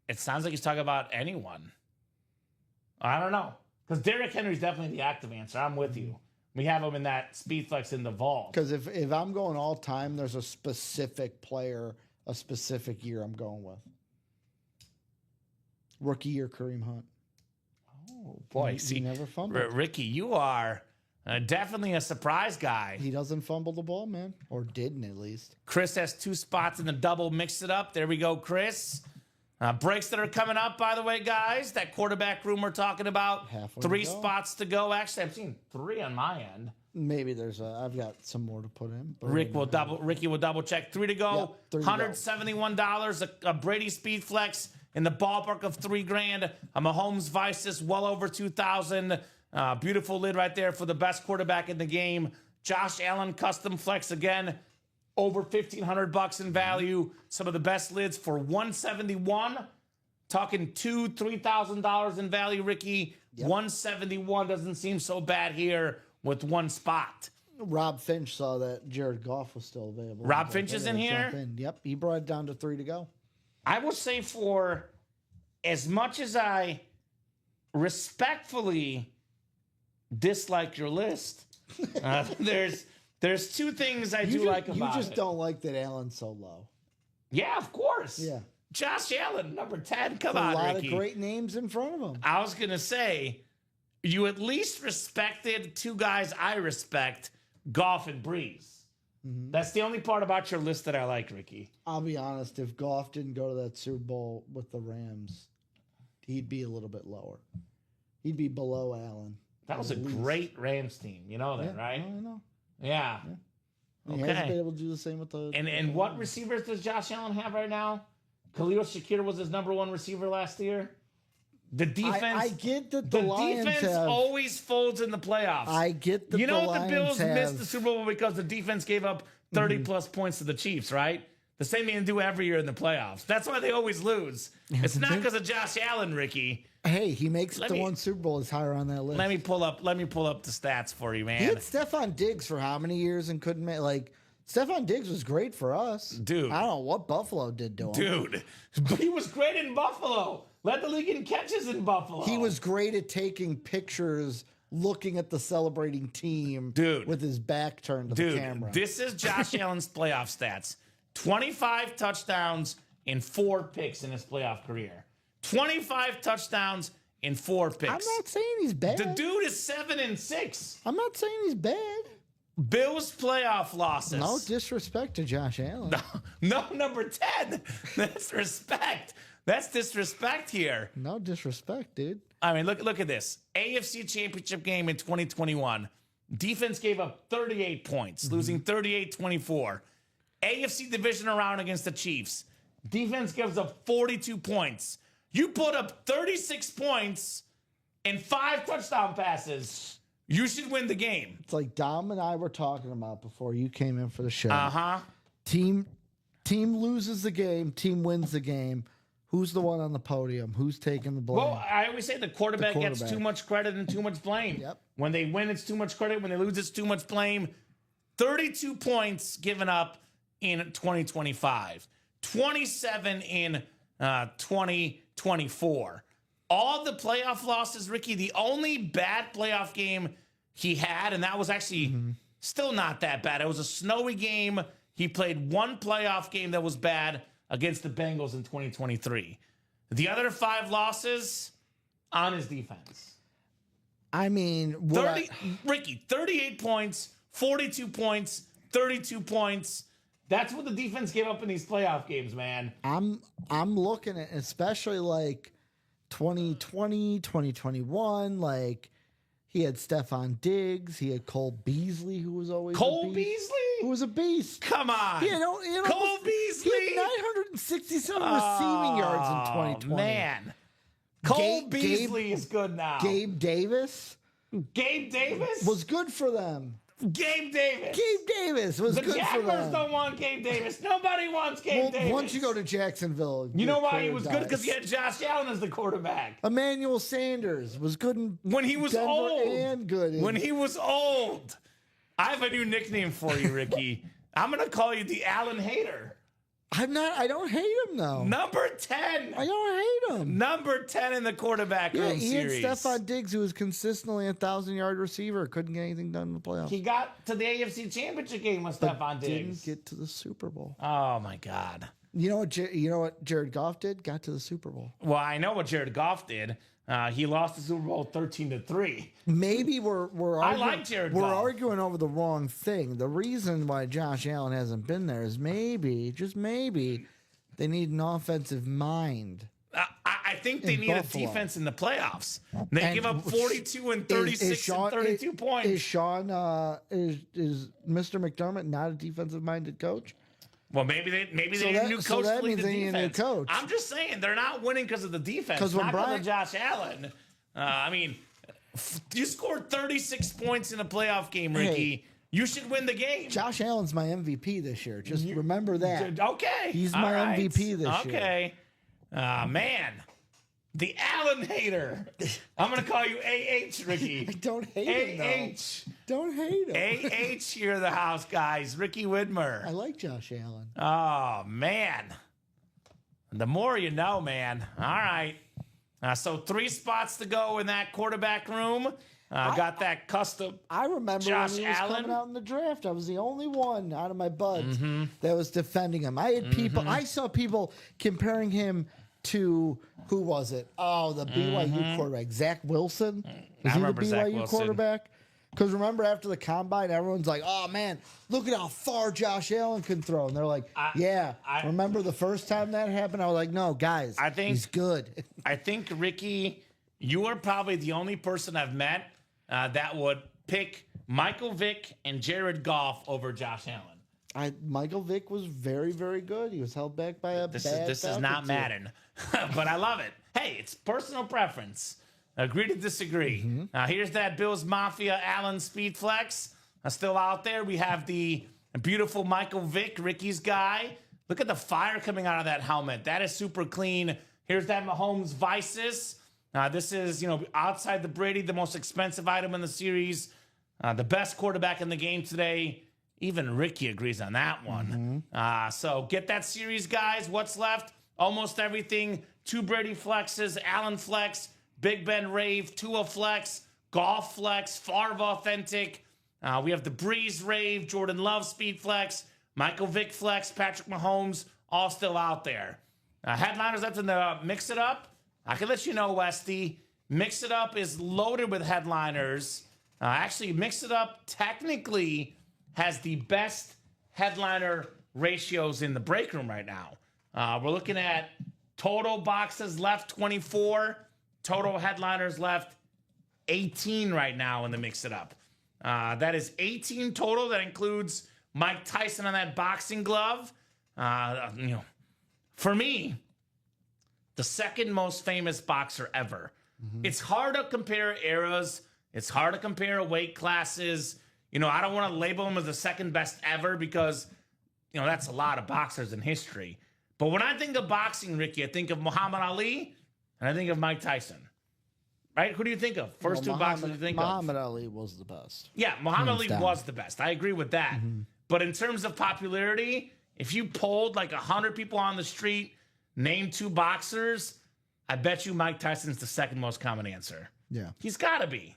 It sounds like he's talking about anyone. I don't know. Because Derrick Henry's definitely the active answer. I'm with you. We have him in that speed flex in the vault. Because if I'm going all time, there's a specific player, a specific year I'm going with. Rookie year, Kareem Hunt. Oh, boy. He never fumbled. Ricky, you are definitely a surprise guy. He doesn't fumble the ball, man. Or didn't, at least. Chris has 2 spots in the double. Mix it up. There we go, Chris. Breaks that are coming up, by the way, guys. That quarterback room we're talking about. Halfway 3 to go. spots to go. Actually, I've seen 3 on my end. Maybe I've got some more to put in. But Ricky will double check. 3 to go. Yep, 3 to go. $171. A Brady speed flex in the ballpark of $3,000. A Mahomes Vices well over $2,000. Beautiful lid right there for the best quarterback in the game. Josh Allen custom flex again. Over $1,500 in value. Some of the best lids for $171. Talking $3,000 in value, Ricky. Yep. $171 doesn't seem so bad here with 1 spot. Rob Finch saw that Jared Goff was still available. Rob Finch is in here? Yep, he brought it down to 3 to go. I will say, for as much as I respectfully dislike your list, there's 2 things I do like about it. You just don't like that Allen's so low. Yeah, of course. Yeah. Josh Allen, number 10. Come There's on, a lot Ricky. of great names in front of him. I was going to say, you at least respected 2 guys I respect, Goff and Breeze. Mm-hmm. That's the only part about your list that I like, Ricky. I'll be honest, if Goff didn't go to that Super Bowl with the Rams, he'd be a little bit lower. He'd be below Allen. That was a great Rams team. You know that, right? I know. Yeah. He Okay. hasn't been able to do the same with the... And what receivers does Josh Allen have right now? Khalil Shakir was his number 1 receiver last year. The defense... I get that the Lions defense have... always folds in the playoffs. I get that You know the what? The Lions Bills missed the Super Bowl because the defense gave up 30-plus points to the Chiefs, right? The same thing they do every year in the playoffs. That's why they always lose. It's not because of Josh Allen, Ricky. Hey, he makes it to 1 Super Bowl. Is higher on that list. Let me pull up the stats for you, man. He had Stephon Diggs for how many years and couldn't make... Like, Stephon Diggs was great for us. Dude. I don't know what Buffalo did to him. Dude, he was great in Buffalo. Led the league in catches in Buffalo. He was great at taking pictures, looking at the celebrating team, with his back turned to the camera. This is Josh Allen's playoff stats: 25 touchdowns and 4 picks in his playoff career. 25 touchdowns and 4 picks. I'm not saying he's bad. The dude is 7-6. I'm not saying he's bad. Bills playoff losses. No disrespect to Josh Allen. No, number 10. That's respect. That's disrespect here. No disrespect, dude. I mean, look at this. AFC Championship game in 2021. Defense gave up 38 points, losing 38-24. AFC divisional round against the Chiefs. Defense gives up 42 points. You put up 36 points and 5 touchdown passes. You should win the game. It's like Dom and I were talking about before you came in for the show. Uh-huh. Team loses the game, team wins the game. Who's the one on the podium? Who's taking the blame? Well, I always say the quarterback gets too much credit and too much blame. Yep. When they win, it's too much credit. When they lose, it's too much blame. 32 points given up in 2025. 27 in 2024. All the playoff losses, Ricky, the only bad playoff game he had, and that was actually still not that bad. It was a snowy game. He played 1 playoff game that was bad against the Bengals in 2023. The other 5 losses on his defense. I mean, 38 points, 42 points, 32 points. That's what the defense gave up in these playoff games, man. I'm looking at, especially like 2020, 2021, like he had Stephon Diggs, he had Cole Beasley, who was always Cole a beast, Beasley? who was a beast. Come on. Cole Beasley? He had 967 receiving yards in 2020. Man. Cole Beasley is good now. Gabe Davis was good for them. Gabe Davis. Gabe Davis was The good for Jaguars them. don't want Gabe Davis. Nobody wants Gabe Davis. Once you go to Jacksonville, you know why he your was career good? Because he dies. had Josh Allen as the quarterback. Emmanuel Sanders was good in When he was Denver old. and good in When he was old. I have a new nickname for you, Ricky. I'm going to call you the Allen Hater. I don't hate him though. Number 10. I don't hate him. Number 10 in the quarterback Yeah, room he series. had Stephon Diggs, who was consistently a 1,000-yard receiver, couldn't get anything done in the playoffs. He got to the AFC Championship game with Stephon Diggs. Didn't get to the Super Bowl. Oh, my God. You know what Jared Goff did? Got to the Super Bowl. Well, I know what Jared Goff did. He lost the Super Bowl 13-3. Maybe we're arguing, I like Jared Goff. arguing over the wrong thing. The reason why Josh Allen hasn't been there is maybe, just maybe, they need an offensive mind. I think they need Buffalo. a defense in the playoffs. They And give up 42 and 36 and 32 points. Is Sean is Mr. McDermott not a defensive minded coach? Well, maybe they need a new coach so that to lead means the they need a new defense. coach. I'm just saying they're not winning because of the defense, 'Cause when not because Brian- of Josh Allen. I mean, you scored 36 points in a playoff game, Ricky. Hey. You should win the game. Josh Allen's my MVP this year. Just remember that. Okay. He's All my right. MVP this year. Okay. Man. The Allen hater. I'm going to call you AH, Ricky. I don't hate him, AH. Don't hate him. AH here in the house, guys. Ricky I Widmer. like Josh Allen. Oh, man. The more you know, man. All right. So 3 spots to go in that quarterback room. Got that custom. I remember Josh when he was Allen? coming out in the draft. I was the only one out of my buds that was defending him. I had people. I saw people comparing him to who was it? Oh, the BYU quarterback, Zach Wilson. Was he the remember Zach BYU Wilson. quarterback? Because remember after the combine, everyone's like, "Oh man, look at how far Josh Allen can throw," and they're like, "Yeah." Remember the first time that happened? I was like, "No, guys, I think- he's good." I think, Ricky, you are probably the only person I've met that would pick Michael Vick and Jared Goff over Josh Allen. Michael Vick was very, very good. He was held back by a This bad is Falcons not team. Madden, but I love it. Hey, it's personal preference. Agree to disagree. Here's that Bills Mafia Allen Speed Flex. Still out there. We have the beautiful Michael Vick, Ricky's guy. Look at the fire coming out of that helmet. That is super clean. Here's that Mahomes Vices. This is, outside the Brady, the most expensive item in the series. The best quarterback in the game today. Even Ricky agrees on that one. So get that series, guys. What's left? Almost everything. 2 Brady flexes, Allen flex, Big Ben rave, Tua flex, Golf flex, Favre authentic. We have the Breeze rave, Jordan Love speed flex, Michael Vick flex, Patrick Mahomes, all still out there. Headliners left in the Mix It Up. I can let you know, Westy. Mix It Up is loaded with headliners. Actually, Mix It Up technically has the best headliner ratios in the break room right now. We're looking at total boxes left 24, total headliners left 18 right now in the Mix It Up. That is 18 total. That includes Mike Tyson on that boxing glove. For me, the second most famous boxer ever. It's hard to compare eras. It's hard to compare weight classes. I don't want to label him as the second best ever because, that's a lot of boxers in history. But when I think of boxing, Ricky, I think of Muhammad Ali and I think of Mike Tyson. Right? Who do you think of? First two boxers you think Muhammad Ali was the best. Yeah, Muhammad Ali down. was the best. I agree with that. But in terms of popularity, if you polled like 100 people on the street, name 2 boxers, I bet you Mike Tyson's the second most common answer. Yeah. He's got to be.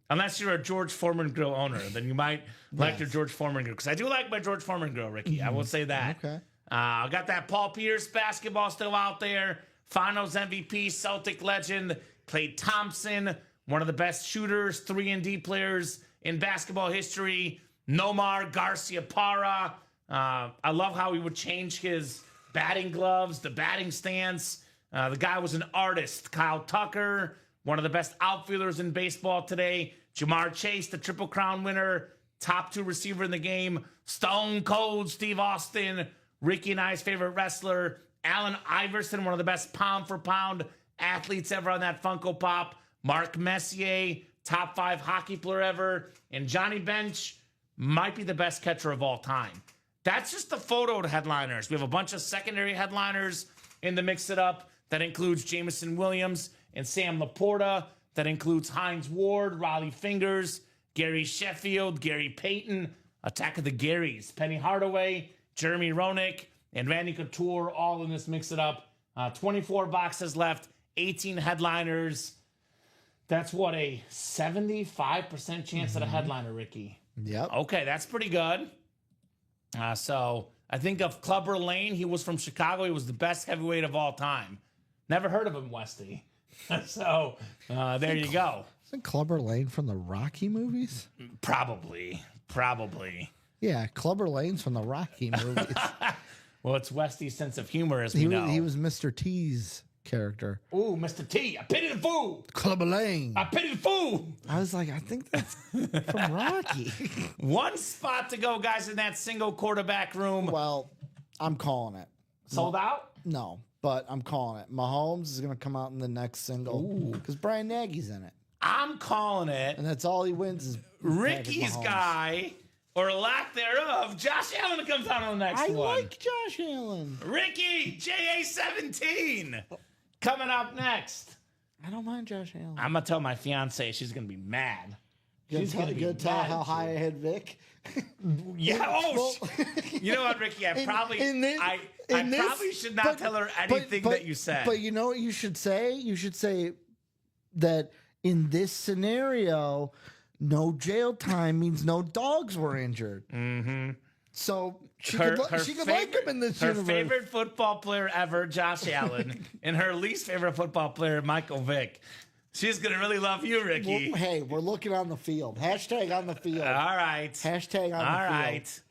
Unless you're a George Foreman Grill owner, then you might like your George Foreman Grill. Because I do like my George Foreman Grill, Ricky. I will say that. Okay. I got that Paul Pierce basketball still out there. Finals MVP, Celtic legend, Klay Thompson, one of the best shooters, 3-and-D players in basketball history, Nomar Garciaparra. I love how he would change his batting gloves, the batting stance. The guy was an artist. Kyle Tucker, one of the best outfielders in baseball today. Jamar Chase, the Triple Crown winner, top 2 receiver in the game. Stone Cold Steve Austin, Ricky and I's favorite wrestler. Allen Iverson, one of the best pound-for-pound athletes ever on that Funko Pop. Mark Messier, top 5 hockey player ever. And Johnny Bench might be the best catcher of all time. That's just the photo headliners. We have a bunch of secondary headliners in the Mix It Up. That includes Jameson Williams and Sam Laporta. That includes Hines Ward, Raleigh Fingers, Gary Sheffield, Gary Payton, Attack of the Garys, Penny Hardaway, Jeremy Roenick, and Randy Couture, all in this Mix It Up. 24 boxes left, 18 headliners. That's what, a 75% chance at a headliner, Ricky? Yep. Okay, that's pretty good. So I think of Clubber Lane. He was from Chicago. He was the best heavyweight of all time. Never heard of him, Westy. So there you go. Isn't Clubber Lane from the Rocky movies? Probably. Yeah, Clubber Lane's from the Rocky movies. Well, it's Westy's sense of humor, as we know. He was Mr. T's character. Ooh, Mr. T. I pity the fool. Clubber Lane. I pity the fool. I was like, I think that's from Rocky. One spot to go, guys, in that single quarterback room. Well, I'm calling it. Sold out? No, but I'm calling it. Mahomes is going to come out in the next single because Brian Nagy's in it. I'm calling it. And that's all he wins is Ricky's guy, or lack thereof, Josh Allen comes out on the next one. I like Josh Allen. Ricky, JA17, coming up next. I don't mind Josh Allen. I'm going to tell my fiance she's going to be mad. She's going to tell how high I hit Vic. Yeah. Oh, you know what, Ricky? I probably should not tell her anything that you said. But you know what you should say? You should say that in this scenario, no jail time means no dogs were injured. Mm-hmm. So she could like him in this universe. Her favorite football player ever, Josh Allen, and her least favorite football player, Michael Vick. She's going to really love you, Ricky. Well, hey, we're looking on the field. Hashtag on the field. All right. Hashtag on the field. All right.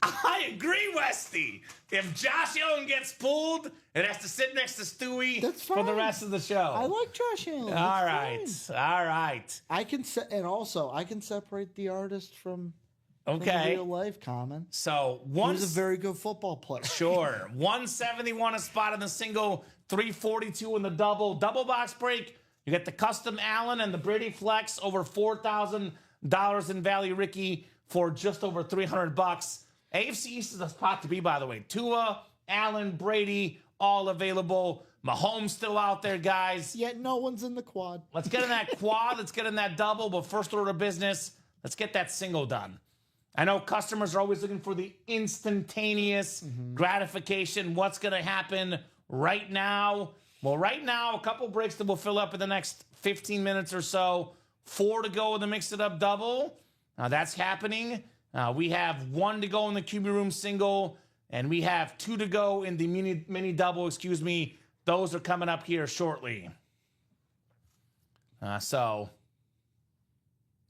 I agree, Westy. If Josh Allen gets pulled, it has to sit next to Stewie for the rest of the show. I like Josh Allen. All right. All right. I can separate the artist from real life. Kamen. So he was a very good football player. Sure. 171 a spot in the single, 342 in the double. Double box break. You get the custom Allen and the Brady Flex, over $4,000 in value, Ricky, for just over $300. AFC East is a spot to be, by the way. Tua, Allen, Brady, all available. Mahomes still out there, guys. Yet no one's in the quad. Let's get in that quad. Let's get in that double. But first order of business, let's get that single done. I know customers are always looking for the instantaneous gratification. What's going to happen right now? Well, right now, a couple breaks that will fill up in the next 15 minutes or so. 4 to go in the Mix It Up double. That's happening. We have 1 to go in the QB room single, and we have 2 to go in the mini double, Those are coming up here shortly.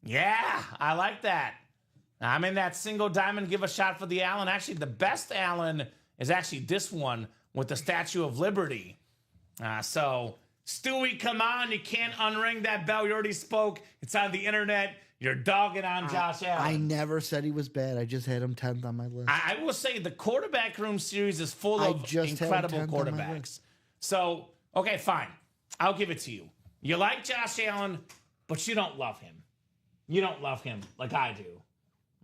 Yeah, I like that. I'm in that single diamond. Give a shot for the Allen. Actually, the best Allen is actually this one with the Statue of Liberty. Stewie, come on. You can't unring that bell. You already spoke. It's on the internet. You're dogging on Josh Allen. I never said he was bad. I just had him 10th on my list. I will say the quarterback room series is full of incredible quarterbacks. So, okay, fine. I'll give it to you. You like Josh Allen, but you don't love him. You don't love him like I do.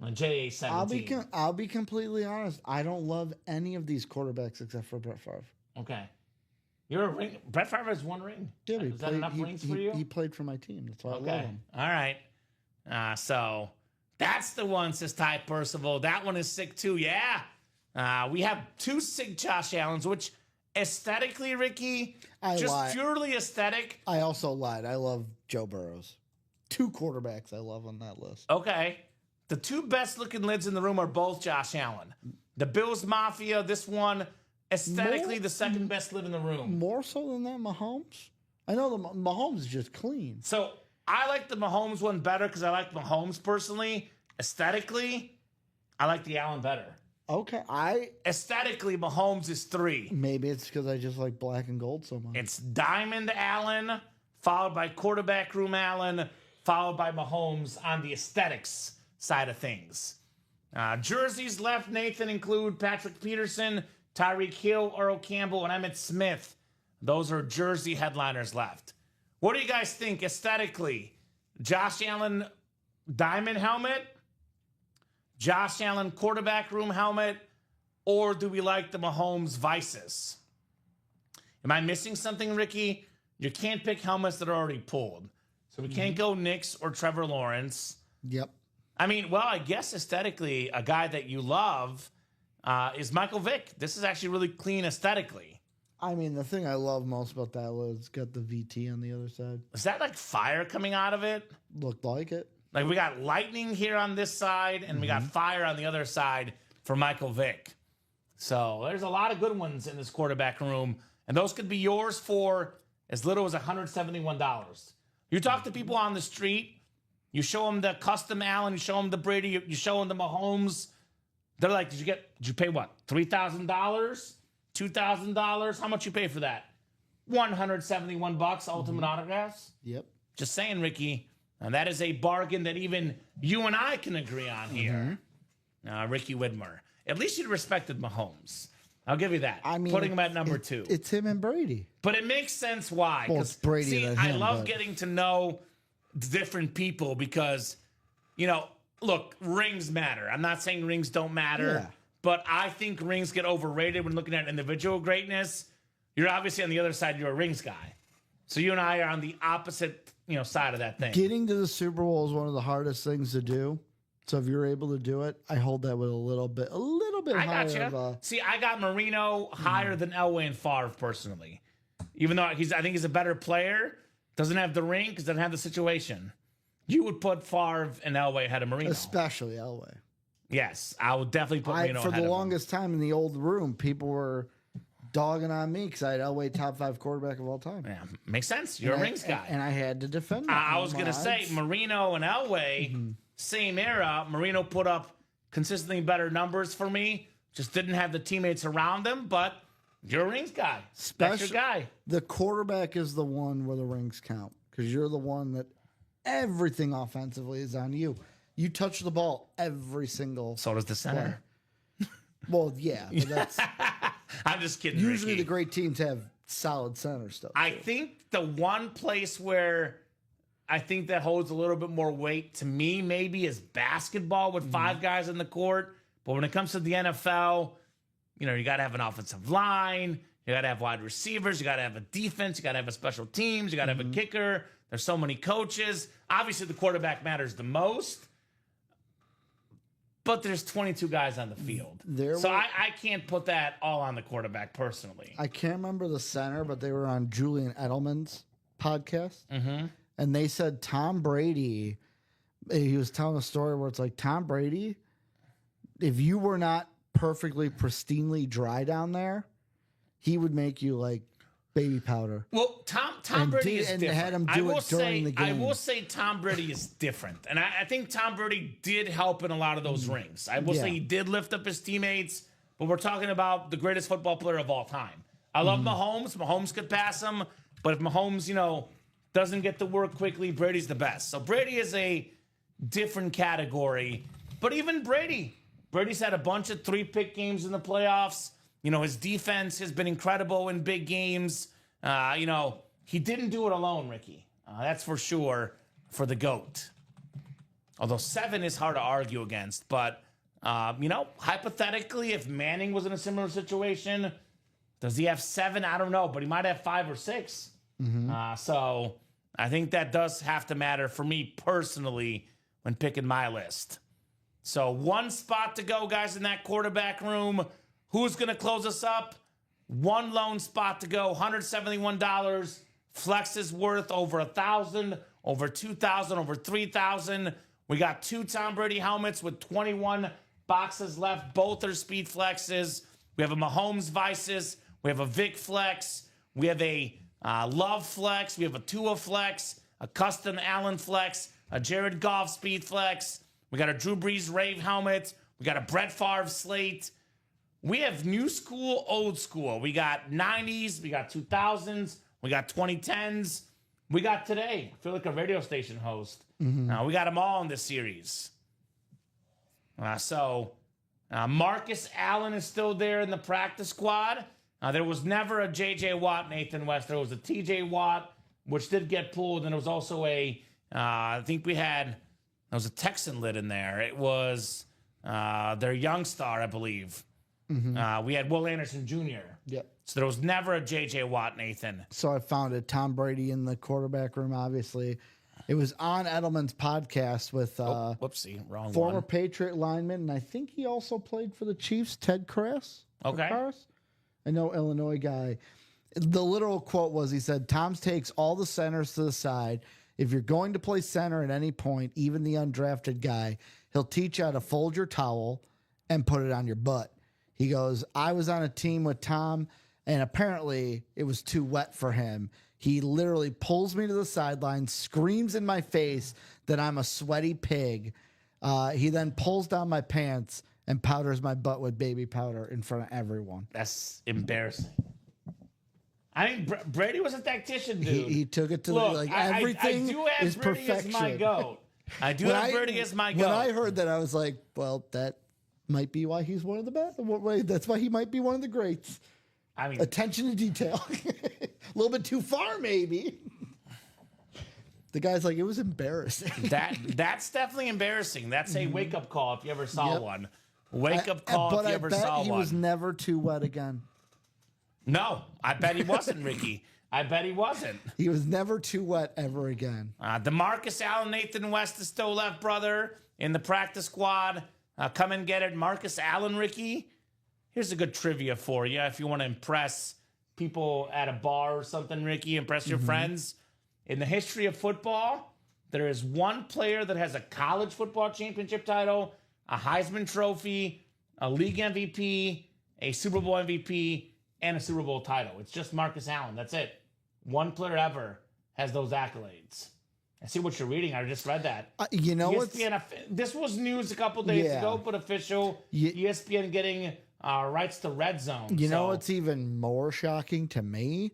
On JA17. I'll be completely honest. I don't love any of these quarterbacks except for Brett Favre. Okay. You're a ring. Brett Favre has 1 ring. Yeah, is that enough rings for you? He played for my team. That's why I love him. All right. So that's the one, says Ty Percival. That one is sick too. Yeah. We have 2 sick Josh Allens, which aesthetically, Ricky, purely aesthetic. I also lied. I love Joe Burrows. 2 quarterbacks I love on that list. Okay. The 2 best looking lids in the room are both Josh Allen. The Bills Mafia, this one, aesthetically the second best lid in the room. More so than that, Mahomes? I know the Mahomes is just clean. So I like the Mahomes one better because I like Mahomes personally. Aesthetically, I like the Allen better. Okay, Aesthetically, Mahomes is 3. maybe it's because I just like black and gold so much. It's Diamond Allen, followed by quarterback room Allen, followed by Mahomes on the aesthetics side of things. Jerseys left, Nathan, include Patrick Peterson, Tyreek Hill, Earl Campbell, and Emmitt Smith. Those are jersey headliners left. What do you guys think aesthetically? Josh Allen diamond helmet? Josh Allen quarterback room helmet? Or do we like the Mahomes Vices? Am I missing something, Ricky? You can't pick helmets that are already pulled. So we can't go Knicks or Trevor Lawrence. Yep. I mean, well, I guess aesthetically, a guy that you love is Michael Vick. This is actually really clean aesthetically. I mean, the thing I love most about that was it's got the VT on the other side. Is that like fire coming out of it? Looked like it. Like we got lightning here on this side, and we got fire on the other side for Michael Vick. So there's a lot of good ones in this quarterback room, and those could be yours for as little as $171. You talk to people on the street, you show them the custom Allen, you show them the Brady, you show them the Mahomes. They're like, did you pay what? $3,000? $2,000? How much you pay for that? $171 Ultimate Autographs? Yep. Just saying, Ricky. And that is a bargain that even you and I can agree on here. Ricky Widmer. At least you respected Mahomes. I'll give you that. I mean, putting him at number 2. It's him and Brady. But it makes sense why. Well, it's Brady see, than I him, love but- getting to know different people because, look, rings matter. I'm not saying rings don't matter, Yeah. but I think rings get overrated when looking at individual greatness. You're obviously on the other side. You're a rings guy. So you and I are on the opposite, side of that thing. Getting to the Super Bowl is one of the hardest things to do. So if you're able to do it, I hold that with a little bit I higher got you. of a... See, I got Marino higher than Elway and Favre personally. Even though I think he's a better player, doesn't have the ring because doesn't have the situation. You would put Favre and Elway ahead of Marino. Especially Elway. Yes, I would definitely put Marino For ahead the of him. longest time in the old room, people were dogging on me because I had Elway top 5 quarterback of all time. Yeah, makes sense. You're a rings guy. And I had to defend him. I was going to say Marino and Elway, same era. Marino put up consistently better numbers for me. Just didn't have the teammates around him, but you're a rings guy. That's your guy. The quarterback is the one where the rings count because you're the one that everything offensively is on you. You touch the ball every single. So does the center. Well, yeah, but that's I'm just kidding. usually Ricky. the great teams have solid center stuff. I think the one place where I think that holds a little bit more weight to me maybe is basketball with 5 guys in the court. But when it comes to the NFL, you got to have an offensive line. You got to have wide receivers. You got to have a defense. You got to have a special teams. You got to have a kicker. There's so many coaches. Obviously, the quarterback matters the most. But there's 22 guys on the field. I can't put that all on the quarterback personally. I can't remember the center, but they were on Julian Edelman's podcast. And they said Tom Brady, he was telling a story where it's like, Tom Brady, if you were not perfectly pristinely dry down there, he would make you like baby powder. Well, Tom Brady is different. Had him do it during the game. I will say Tom Brady is different. And I think Tom Brady did help in a lot of those rings. I will say he did lift up his teammates, but we're talking about the greatest football player of all time. I love Mahomes. Mahomes could pass him, but if Mahomes, doesn't get to work quickly, Brady's the best. So Brady is a different category. But even Brady's had a bunch of 3-pick games in the playoffs. His defense has been incredible in big games. He didn't do it alone, Ricky. That's for sure for the GOAT. Although 7 is hard to argue against. But, hypothetically, if Manning was in a similar situation, does he have 7? I don't know. But he might have 5 or 6. So I think that does have to matter for me personally when picking my list. So 1 spot to go, guys, in that quarterback room. Who's going to close us up? 1 lone spot to go, $171. Flex is worth over 1,000, over 2,000, over 3,000. We got 2 Tom Brady helmets with 21 boxes left. Both are speed flexes. We have a Mahomes Vices. We have a Vic Flex. We have a Love Flex. We have a Tua Flex, a custom Allen Flex, a Jared Goff Speed Flex. We got a Drew Brees Rave helmet. We got a Brett Favre slate. We have new school, old school. We got 90s. We got 2000s. We got 2010s. We got today. I feel like a radio station host. We got them all in this series. Marcus Allen is still there in the practice squad. There was never a J.J. Watt, Nathan West. There was a T.J. Watt, which did get pulled, and there was also I think there was a Texan lit in there. It was their young star, I believe. We had Will Anderson Jr. Yep. So there was never a J.J. Watt, Nathan. So I found it. Tom Brady in the quarterback room, obviously. It was on Edelman's podcast with Whoopsie, wrong former one. Patriot lineman, and I think he also played for the Chiefs, Ted Karras. Okay. I know, Illinois guy. The literal quote was, he said, Tom takes all the centers to the side. If you're going to play center at any point, even the undrafted guy, he'll teach you how to fold your towel and put it on your butt. He goes, I was on a team with Tom, and apparently it was too wet for him. He literally pulls me to the sideline, screams in my face that I'm a sweaty pig. He then pulls down my pants and powders my butt with baby powder in front of everyone. That's embarrassing. I mean, Brady was a tactician, dude. He took it to Look, everything I do have is Brady perfection. as my goat. I do have Brady as my goat. When I heard that, I was like, well, that might be why he's one of the best. That's why he might be one of the greats. I mean, attention to detail. A little bit too far, maybe. The guy's like, it was embarrassing. That's definitely embarrassing. That's a wake-up call if you ever saw one. Wake-up call but if you ever saw he one. was never too wet again. No, I bet he wasn't, Ricky. I bet he wasn't. He was never too wet ever again. DeMarcus Allen, Nathan West is still left, brother, in the practice squad. Come and get it. Marcus Allen, Ricky. Here's a good trivia for you if you want to impress people at a bar or something, Ricky, impress your friends. In the history of football, there is one player that has a college football championship title, a Heisman Trophy, a league MVP, a Super Bowl MVP, and a Super Bowl title. It's just Marcus Allen. That's it. One player ever has those accolades. I see what you're reading. I just read that. You know what? This was news a couple days ago, but official. ESPN getting rights to Red Zone. You know what's even more shocking to me?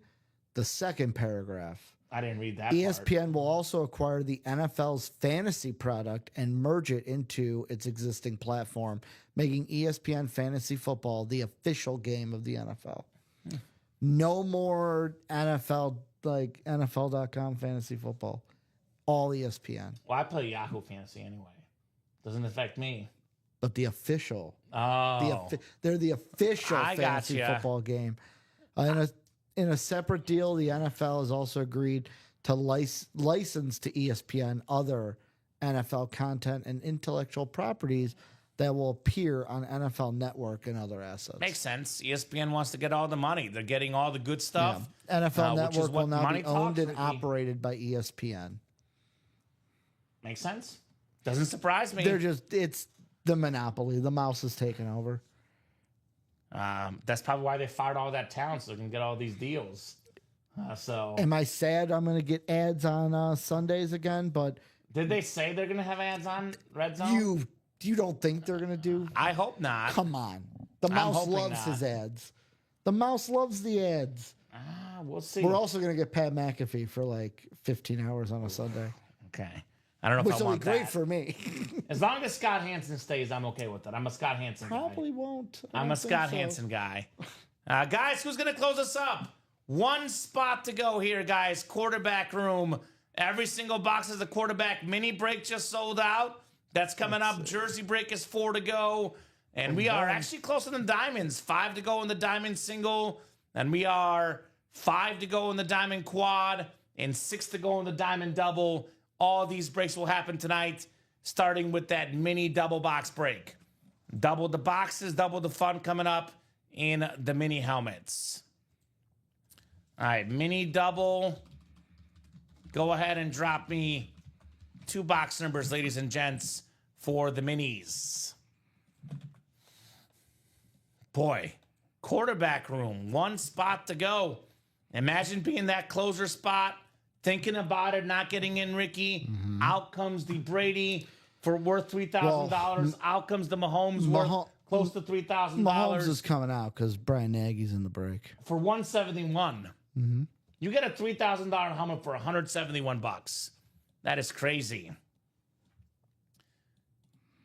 The second paragraph. I didn't read that ESPN part. will also acquire the NFL's fantasy product and merge it into its existing platform, making ESPN Fantasy Football the official game of the NFL. No more NFL, like NFL.com fantasy football. All ESPN. Well, I play Yahoo Fantasy anyway. Doesn't affect me. But the official. Oh. They're the official fantasy football game. In a separate deal, the NFL has also agreed to license to ESPN other NFL content and intellectual properties that will appear on NFL Network and other assets. Makes sense. ESPN wants to get all the money. They're getting all the good stuff. Yeah. NFL which is Network what will now money be owned talks, and Ricky. operated by ESPN. Makes sense. Doesn't surprise me. It's the monopoly. The mouse is taking over. That's probably why they fired all that talent so they can get all these deals. Am I sad I'm going to get ads on Sundays again? But did they say they're going to have ads on Red Zone? You don't think they're going to do? I hope not. Come on. The mouse loves his ads. The mouse loves the ads. We'll see. We're also going to get Pat McAfee for like 15 hours on a Sunday. Okay. I don't know if I want that. Which will be great that. for me. As long as Scott Hansen stays, I'm okay with it. I'm a Scott Hansen guy. Probably won't. I'm a Scott Hansen guy. Guys, who's going to close us up? One spot to go here, guys. Quarterback room. Every single box has a quarterback. Mini break just sold out. That's coming up. Jersey break is 4 to go. And we are actually closer than diamonds. 5 to go in the diamond single. And we are 5 to go in the diamond quad. And 6 to go in the diamond double. All these breaks will happen tonight, starting with that mini double box break. Double the boxes, double the fun coming up in the mini helmets. All right, mini double. Go ahead and drop me 2 box numbers, ladies and gents, for the minis. Boy, quarterback room, 1 spot to go Imagine being that closer spot, thinking about it, not getting in, Ricky. Out comes the Brady for worth $3,000. Out comes the Mahomes worth close to $3,000. Mahomes is coming out because Brian Nagy's in the break. For $171. You get a $3,000 helmet for $171. That is crazy.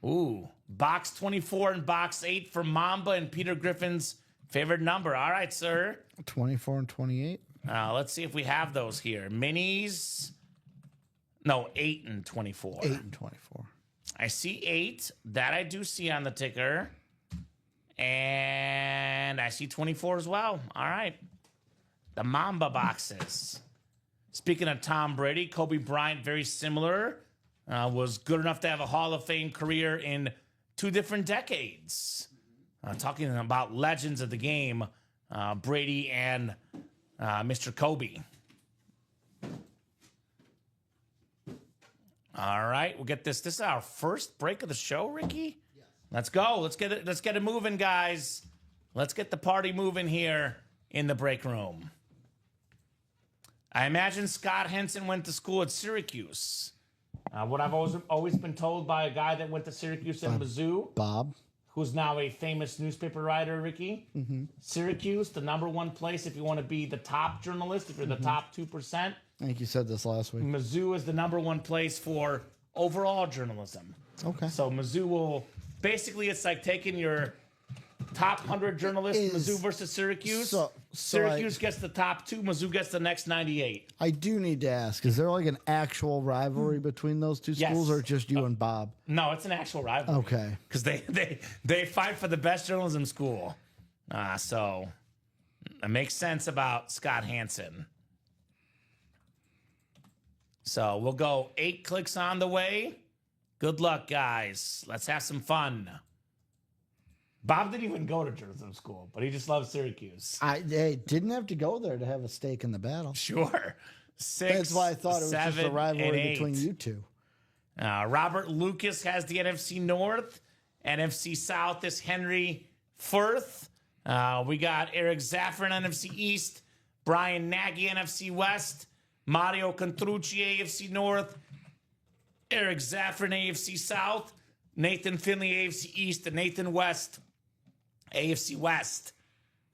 Ooh, box 24 and box 8 for Mamba and Peter Griffin's favorite number. All right, sir. 24 and 28. Let's see if we have those here. Minis. No, 8 and 24. 8 and 24. I see 8. That I do see on the ticker. And I see 24 as well. All right. The Mamba boxes. Speaking of Tom Brady, Kobe Bryant, very similar. Was good enough to have a Hall of Fame career in 2 different decades. Talking about legends of the game, Brady and Mr. Kobe. All right, we'll get this. This is our first break of the show, Ricky. Yes. Let's go. Let's get it moving, guys. Let's get the party moving here in the break room. I imagine Scott Henson went to school at Syracuse. What I've always been told by a guy that went to Syracuse and Mizzou, Bob, who's now a famous newspaper writer, Ricky. Syracuse, the #1 place if you want to be the top journalist, if you're the top 2%. I think you said this last week. Mizzou is the #1 place for overall journalism. Okay. So Mizzou will, basically it's like taking your top 100 journalists, Mizzou versus Syracuse. Syracuse gets the top 2, Mizzou gets the next 98. I do need to ask, is there like an actual rivalry between those two schools or just you and Bob? No, it's an actual rivalry. Okay. Because they fight for the best journalism school. So it makes sense about Scott Hansen. So we'll go 8 clicks on the way. Good luck, guys. Let's have some fun. Bob didn't even go to journalism school, but he just loves Syracuse. I didn't have to go there to have a stake in the battle. Sure. 6, That's why I thought it was just a rivalry between you two. Robert Lucas has the NFC North. NFC South is Henry Firth. We got Eric Zaffron, NFC East. Brian Nagy, NFC West. Mario Contrucci, AFC North. Eric Zaffron, AFC South. Nathan Finley, AFC East. And Nathan West, AFC West.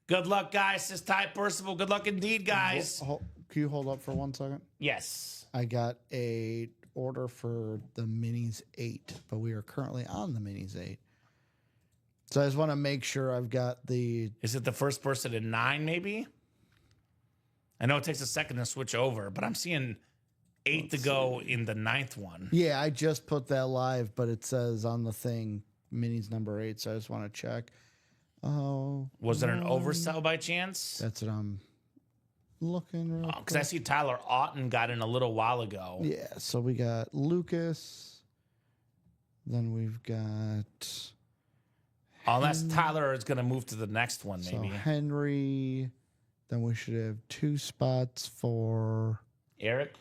Good luck, guys, says Ty Percival. Good luck indeed, guys. Can you hold up for 1 second? Yes. I got a order for the Minis 8, but we are currently on the Minis 8. So I just want to make sure I've got the... Is it the first person in 9, maybe? I know it takes a second to switch over, but I'm seeing 8 to go in the 9th one. Yeah, I just put that live, but it says on the thing, Minis number 8, so I just want to check. Oh, was it an oversell by chance? That's what I'm looking real quick. Because I see Tyler Otten got in a little while ago. Yeah, so we got Lucas. Then we've got... Unless Tyler is going to move to the next one, maybe. So Henry. Then we should have 2 spots for... Eric.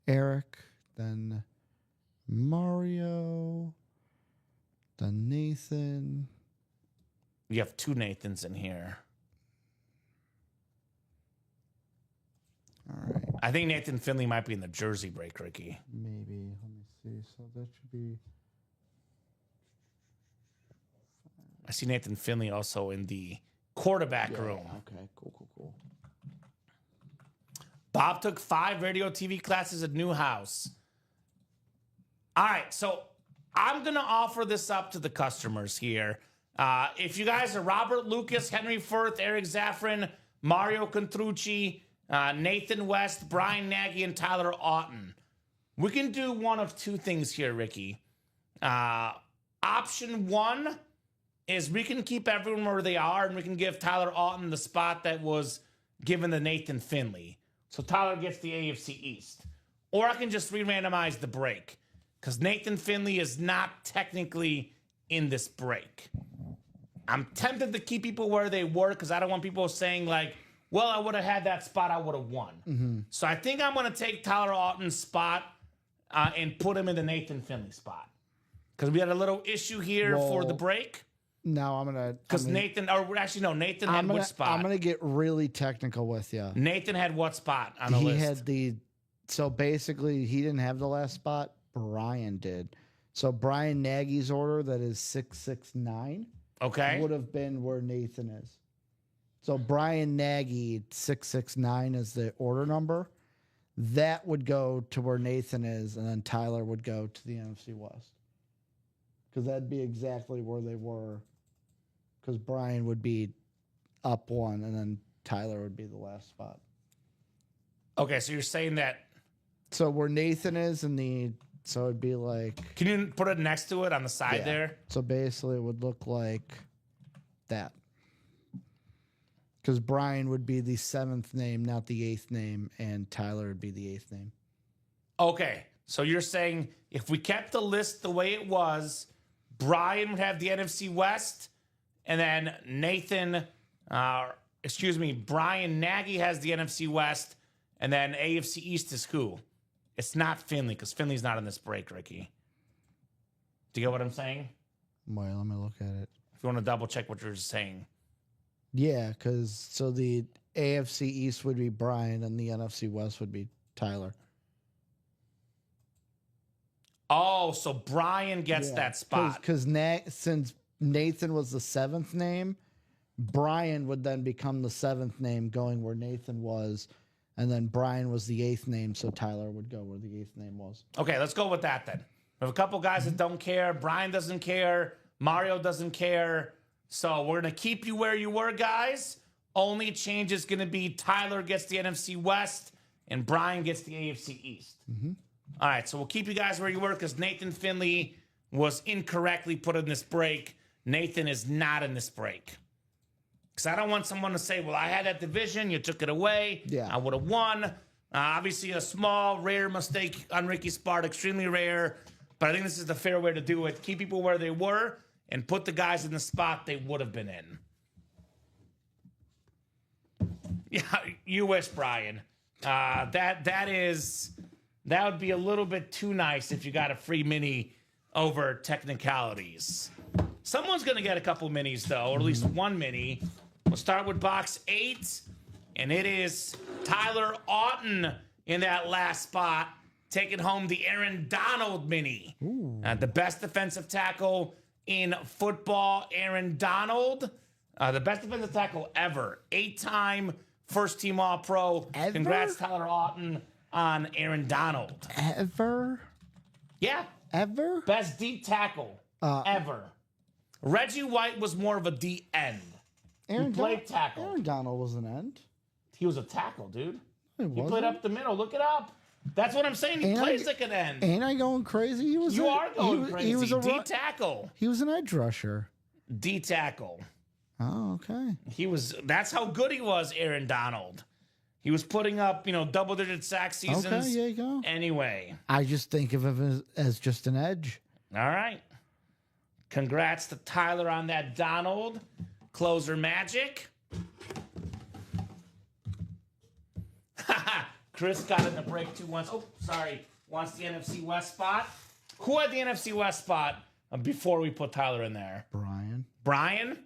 Then Mario. Then Nathan. You have 2 Nathans in here. All right. I think Nathan Finley might be in the jersey break, Ricky. Maybe. Let me see. So that should be... I see Nathan Finley also in the quarterback room. Okay, cool. Bob took 5 radio TV classes at Newhouse. All right, so I'm going to offer this up to the customers here. If you guys are Robert Lucas, Henry Firth, Eric Zaffron, Mario Contrucci, Nathan West, Brian Nagy, and Tyler Otten, we can do one of 2 things here, Ricky. Option 1 is we can keep everyone where they are, and we can give Tyler Otten the spot that was given to Nathan Finley. So Tyler gets the AFC East. Or I can just re-randomize the break, because Nathan Finley is not technically in this break. I'm tempted to keep people where they were, because I don't want people saying, like, well, I would have had that spot, I would have won. So I think I'm going to take Tyler Otten's spot and put him in the Nathan Finley spot. Because we had a little issue here for the break. Now I'm gonna Because Nathan, or actually no, Nathan had what spot? I'm gonna get really technical with you. Nathan had what spot on the He list? had so basically he didn't have the last spot. Brian did. So Brian Nagy's order that is 669 Okay. would have been where Nathan is. So Brian Nagy 669 is the order number. That would go to where Nathan is, and then Tyler would go to the NFC West. Because that'd be exactly where they were. Because Brian would be up one, and then Tyler would be the last spot. Okay, so you're saying that. So where Nathan is so it'd be like. Can you put it next to it on the side there? So basically it would look like that. Because Brian would be the 7th name, not the 8th name, and Tyler would be the 8th name. Okay, so you're saying if we kept the list the way it was, Brian would have the NFC West, and then Brian Nagy has the NFC West, and then AFC East is who? It's not Finley, because Finley's not in this break, Ricky. Do you get what I'm saying? Wait, let me look at it. If you want to double check what you're saying. Yeah, because so the AFC East would be Brian, and the NFC West would be Tyler. Oh, so Brian gets that spot. Because since Nathan was the 7th name, Brian would then become the 7th name going where Nathan was, and then Brian was the 8th name, so Tyler would go where the 8th name was. Okay, let's go with that then. We have a couple guys that don't care. Brian doesn't care. Mario doesn't care. So we're going to keep you where you were, guys. Only change is going to be Tyler gets the NFC West and Brian gets the AFC East. All right, so we'll keep you guys where you were because Nathan Finley was incorrectly put in this break. Nathan is not in this break. Because I don't want someone to say, well, I had that division, you took it away, Yeah. I would have won. Obviously, a small, rare mistake on Ricky's part, extremely rare. But I think this is the fair way to do it. Keep people where they were and put the guys in the spot they would have been in. Yeah, you wish, Brian. That would be a little bit too nice if you got a free mini over technicalities. Someone's going to get a couple minis, though, or at least one mini. We'll start with box 8, and it is Tyler Auten in that last spot, taking home the Aaron Donald mini. The best defensive tackle in football, Aaron Donald. The best defensive tackle ever. 8-time first-team All-Pro. Ever? Congrats, Tyler Auten, on Aaron Donald. Ever? Yeah. Ever? Best deep tackle ever. Reggie White was more of a D end. He played tackle. Aaron Donald was an end. He was a tackle, dude. He wasn't. played up the middle. Look it up. That's what I'm saying. He plays like an end. Ain't I going crazy? You are going crazy. He was a D tackle. He was an edge rusher. D tackle. Oh, okay. That's how good he was, Aaron Donald. He was putting up, double-digit sack seasons. Okay, there you go. Anyway. I just think of him as just an edge. All right. Congrats to Tyler on that Donald. Closer magic. Chris got in the break too once. Oh, sorry. Wants the NFC West spot. Who had the NFC West spot before we put Tyler in there? Brian. Brian?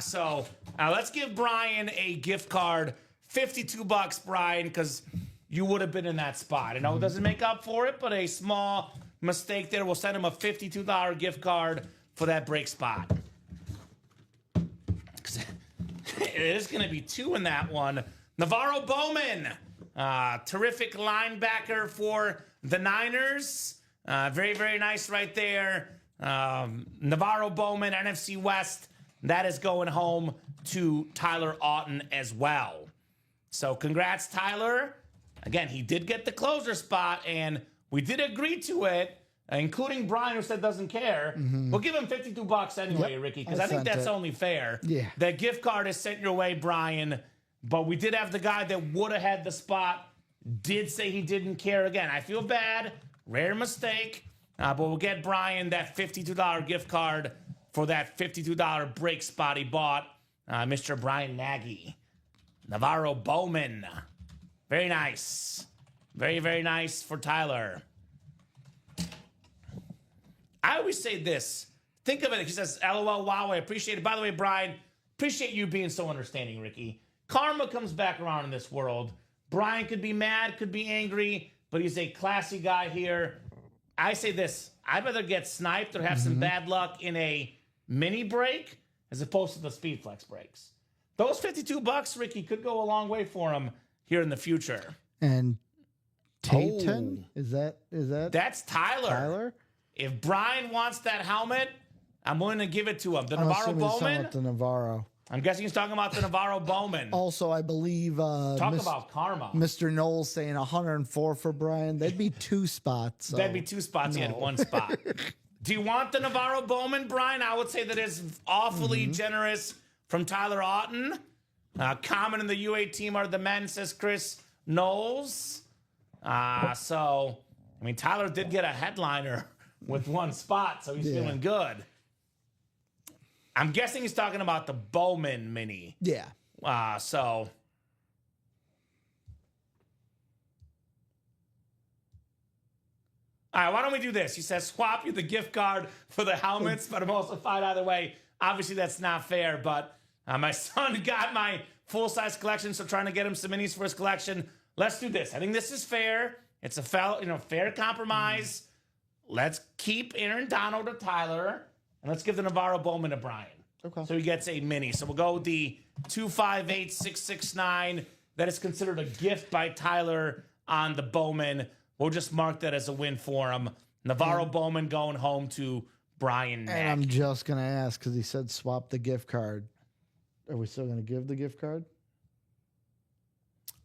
So let's give Brian a gift card. $52, Brian, because you would have been in that spot. I know it doesn't make up for it, but a small mistake there. We'll send him a $52 gift card for that break spot. It is going to be 2 in that one. Navarro Bowman, terrific linebacker for the Niners. Very, very nice right there. Navarro Bowman, NFC West. That is going home to Tyler Auten as well. So congrats, Tyler. Again, he did get the closer spot, and we did agree to it, including Brian, who said doesn't care. We'll give him $52 anyway, Ricky, because I think that's only fair. Yeah. That gift card is sent your way, Brian, but we did have the guy that would have had the spot, did say he didn't care. Again, I feel bad. Rare mistake. But we'll get Brian that $52 gift card for that $52 break spot he bought. Mr. Brian Nagy. Navarro Bowman. Very nice. Very, very nice for Tyler. I always say this. think of it. He says, LOL, wow, I appreciate it. By the way, Brian, appreciate you being so understanding, Ricky. Karma comes back around in this world. Brian could be mad, could be angry, but he's a classy guy here. I say this, I'd rather get sniped or have some bad luck in a mini break as opposed to the speed flex breaks. Those $52, Ricky, could go a long way for him here in the future. And Tayton? Is that That's Tyler. Tyler? If Brian wants that helmet, I'm willing to give it to him. The Navarro Bowman? The Navarro. I'm guessing he's talking about the Navarro Bowman. Also, I believe Talk about karma. Mr. Knowles saying 104 for Brian. That'd be 2 spots. So. That'd be 2 spots. He had 1 spot. Do you want the Navarro Bowman, Brian? I would say that is awfully generous from Tyler Otten. Kamen and the UA team are the men, says Chris Knowles. So, I mean, Tyler did get a headliner with 1 spot, so he's feeling good. I'm guessing he's talking about the Bowman mini. Yeah. So. All right, why don't we do this? He says, swap you the gift card for the helmets, but I'm also fine either way. Obviously, that's not fair, but my son got my full-size collection, so trying to get him some minis for his collection. Let's do this. I think this is fair. It's a fair compromise. Let's keep Aaron Donald to Tyler. And let's give the Navarro Bowman to Brian. Okay. So he gets a mini. So we'll go with the 258669. That is considered a gift by Tyler on the Bowman. We'll just mark that as a win for him. Navarro Bowman going home to Brian Neck. And I'm just going to ask because he said swap the gift card. Are we still going to give the gift card?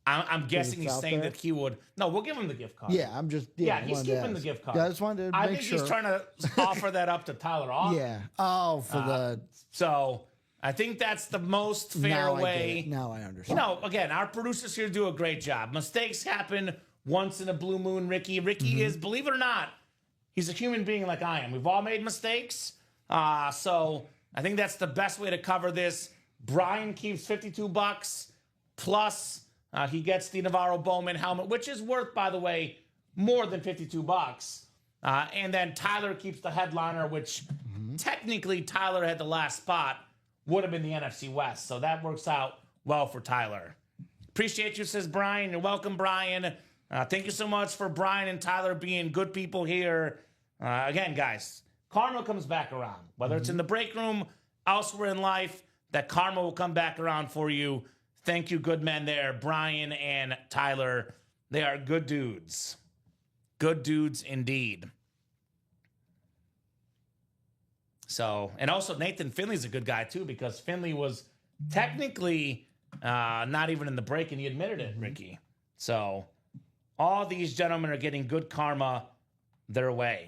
I'm guessing he's saying that he would. No, we'll give him the gift card. Yeah, I'm just. Yeah, he's keeping the gift card. Yeah, I just wanted to make sure. He's trying to offer that up to Tyler Otten. Yeah. Oh, for the. So I think that's the most fair way. Now I understand. Again, our producers here do a great job. Mistakes happen once in a blue moon, Ricky. Ricky is, believe it or not, he's a human being like I am. We've all made mistakes. So I think that's the best way to cover this. Brian keeps $52 plus. He gets the Navarro Bowman helmet, which is worth, by the way, more than $52. And then Tyler keeps the headliner, which technically Tyler had the last spot, would have been the NFC West. So that works out well for Tyler. Appreciate you, says Brian. You're welcome, Brian. Thank you so much for Brian and Tyler being good people here. Again, guys, karma comes back around. Whether it's in the break room, elsewhere in life, that karma will come back around for you. Thank you, good men there, Brian and Tyler. They are good dudes. Good dudes indeed. So, and also Nathan Finley's a good guy too, because Finley was technically not even in the break, and he admitted it, Ricky. So, all these gentlemen are getting good karma their way.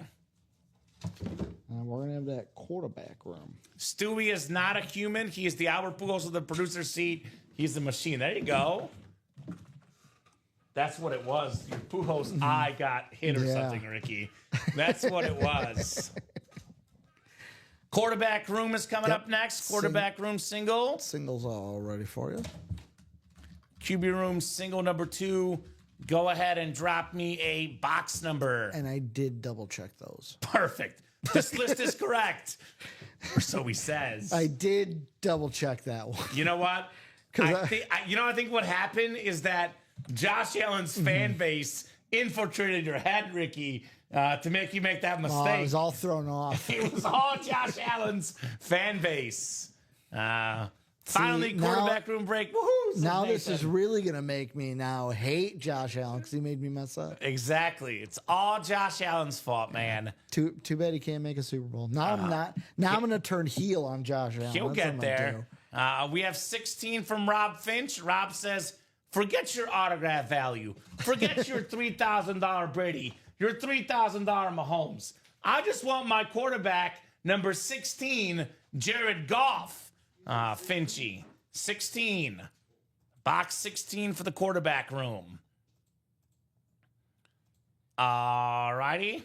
We're going to have that quarterback room. Stewie is not a human. He is the Albert Pujols of the producer's seat. He's the machine. There you go. That's what it was. Your Pujols eye got hit or something, Ricky. That's what it was. Quarterback room is coming up next. Quarterback room single. Singles all ready for you. QB room single number 2. Go ahead and drop me a box number. And I did double check those. Perfect. This list is correct. Or so he says. I did double check that one. You know what? I think what happened is that Josh Allen's fan base infiltrated your head, Ricky, to make you make that mistake. I was all thrown off. It was all Josh Allen's fan base. Finally, quarterback room break. Woohoo! Now this is really going to make me now hate Josh Allen because he made me mess up. Exactly. It's all Josh Allen's fault, man. Too bad he can't make a Super Bowl. Now I'm not. Now I'm going to turn heel on Josh Allen. He'll get there. We have 16 from Rob Finch. Rob says, forget your autograph value. Forget your $3,000 Brady. Your $3,000 Mahomes. I just want my quarterback, number 16, Jared Goff. Finchy. 16. Box 16 for the quarterback room. All righty.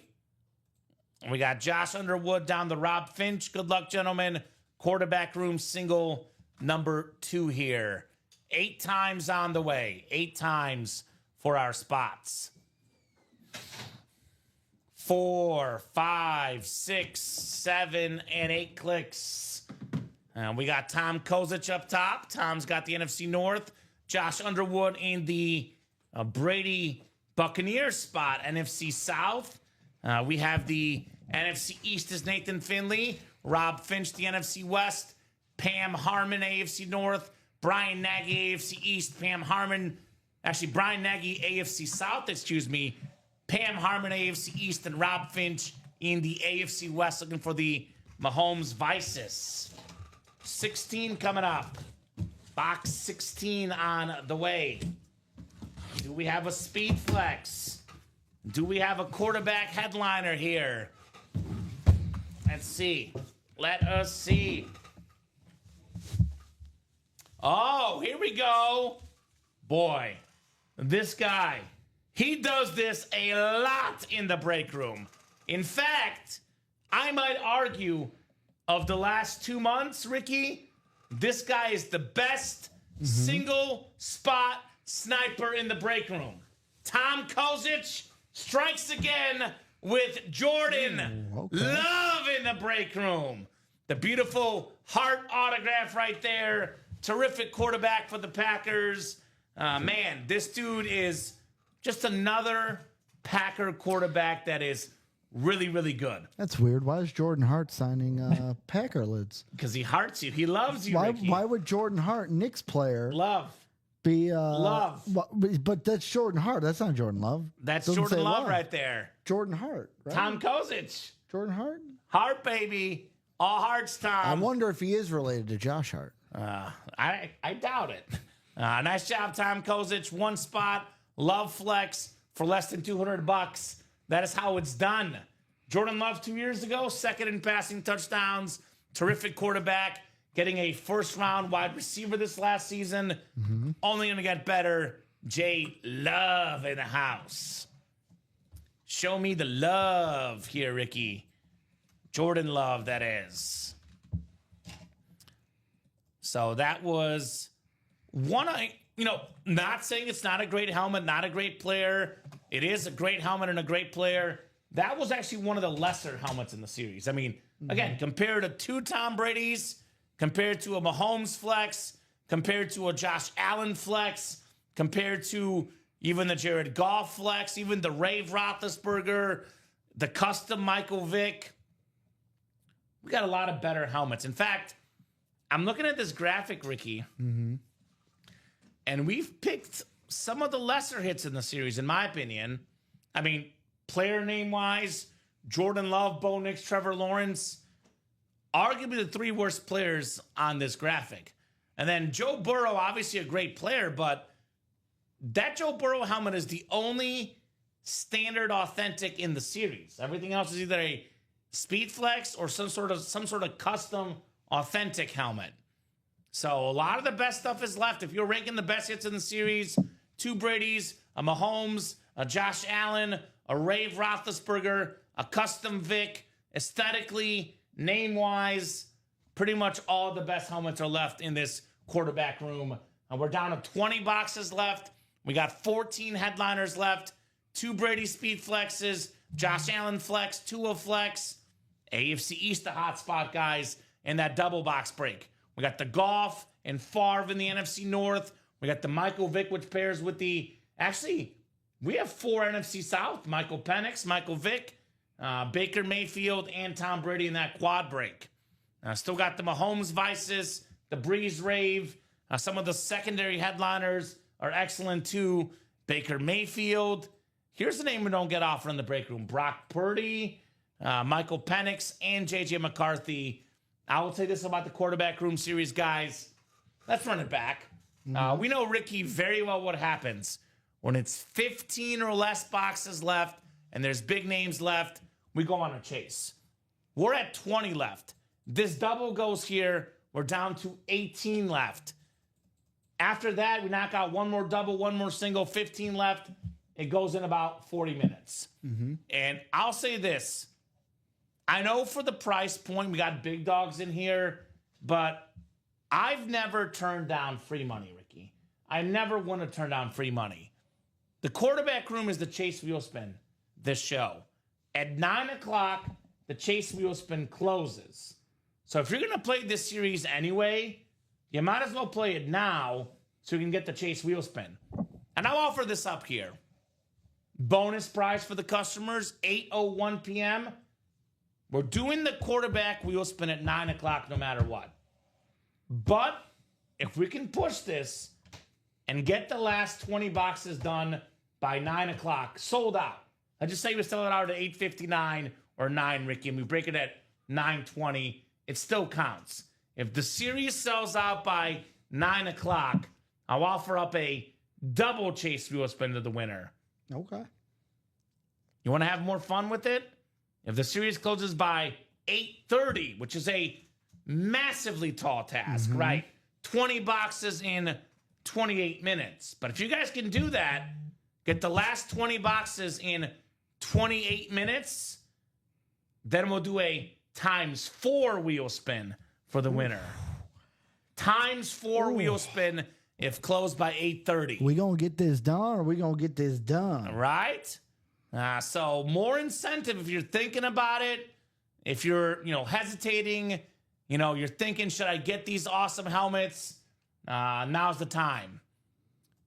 We got Josh Underwood down the Rob Finch. Good luck, gentlemen. Quarterback room single number 2 here. 8 times on the way. 8 times for our spots. 4, 5, 6, 7, and 8 clicks. We got Tom Kozic up top. Tom's got the NFC North. Josh Underwood in the Brady Buccaneers spot, NFC South. We have the NFC East is Nathan Finley. Rob Finch, the NFC West. Pam Harmon, AFC North. Brian Nagy, AFC East. Brian Nagy, AFC South, Pam Harmon, AFC East, and Rob Finch in the AFC West, looking for the Mahomes Vices. 16 coming up. Box 16 on the way. Do we have a speed flex? Do we have a quarterback headliner here? Let's see. Let us see. Oh, here we go. Boy, this guy, he does this a lot in the break room. In fact, I might argue of the last 2 months, Ricky, this guy is the best single spot sniper in the break room. Tom Kozic strikes again with Jordan Love in the break room. The beautiful heart autograph right there. Terrific quarterback for the Packers. Man, this dude is just another Packer quarterback that is really, really good. That's weird. Why is Jordan Hart signing Packer lids? Because he hearts you. He loves you, Ricky. Why would Jordan Hart, Knicks player, Love. be Love? But that's Jordan Hart. That's not Jordan Love. That's Doesn't Jordan say Love right there. Jordan Hart. Right? Tom Kozic. Jordan Hart. Hart, baby. All hearts, Tom. I wonder if he is related to Josh Hart. I doubt it. Nice job, Tom Kozic. One spot, Love flex for less than $200. That is how it's done. Jordan Love 2 years ago, second in passing touchdowns. Terrific quarterback. Getting a first-round wide receiver this last season. Only going to get better. J Love in the house. Show me the love here, Ricky. Jordan Love, that is. So that was one, not saying it's not a great helmet, not a great player. It is a great helmet and a great player. That was actually one of the lesser helmets in the series. I mean, again, compared to 2 Tom Brady's, compared to a Mahomes flex, compared to a Josh Allen flex, compared to even the Jared Goff flex, even the Rave Roethlisberger, the custom Michael Vick. We got a lot of better helmets. In fact, I'm looking at this graphic, Ricky, and we've picked some of the lesser hits in the series, in my opinion. I mean, player name-wise, Jordan Love, Bo Nix, Trevor Lawrence, arguably the 3 worst players on this graphic. And then Joe Burrow, obviously a great player, but that Joe Burrow helmet is the only standard authentic in the series. Everything else is either a speed flex or some sort of custom authentic helmet. So a lot of the best stuff is left. If you're ranking the best hits in the series, 2 Brady's, a Mahomes, a Josh Allen, a Rave Roethlisberger, a custom Vic, aesthetically, name-wise, pretty much all of the best helmets are left in this quarterback room. And we're down to 20 boxes left. We got 14 headliners left, 2 Brady speed flexes, Josh Allen flex, Tua flex, AFC East, the hot spot, guys, and that double box break. We got the Goff and Favre in the NFC North. We got the Michael Vick, which pairs with the... Actually, we have 4 NFC South. Michael Penix, Michael Vick, Baker Mayfield, and Tom Brady in that quad break. Still got the Mahomes Vices, the Breeze Rave. Some of the secondary headliners are excellent too. Baker Mayfield. Here's the name we don't get often in the break room. Brock Purdy, Michael Penix, and J.J. McCarthy. I will say this about the quarterback room series, guys. Let's run it back. We know, Ricky, very well what happens when it's 15 or less boxes left and there's big names left. We go on a chase. We're at 20 left. This double goes here. We're down to 18 left. After that, we knock out one more double, one more single, 15 left. It goes in about 40 minutes. And I'll say this. I know for the price point, we got big dogs in here, but I've never turned down free money, Ricky. I never want to turn down free money. The quarterback room is the Chase Wheel Spin, this show. At 9 o'clock, the chase wheel spin closes. So if you're going to play this series anyway, you might as well play it now so you can get the chase wheel spin. And I'll offer this up here. Bonus prize for the customers, 8:01 p.m. We're doing the quarterback wheel spin at 9 o'clock no matter what. But if we can push this and get the last 20 boxes done by 9 o'clock, sold out. I just say we sell it out at 8:59 or 9, Ricky, and we break it at 9:20. It still counts. If the series sells out by 9 o'clock, I'll offer up a double chase wheel spin to the winner. Okay. You want to have more fun with it? If the series closes by 8:30, which is a massively tall task, right? 20 boxes in 28 minutes. But if you guys can do that, get the last 20 boxes in 28 minutes, then we'll do a ×4 wheel spin for the winner. ×4 wheel spin if closed by 8:30. We gonna get this done, or we gonna get this done? Right? So more incentive if you're thinking about it. If you're, hesitating, you're thinking, should I get these awesome helmets? Now's the time.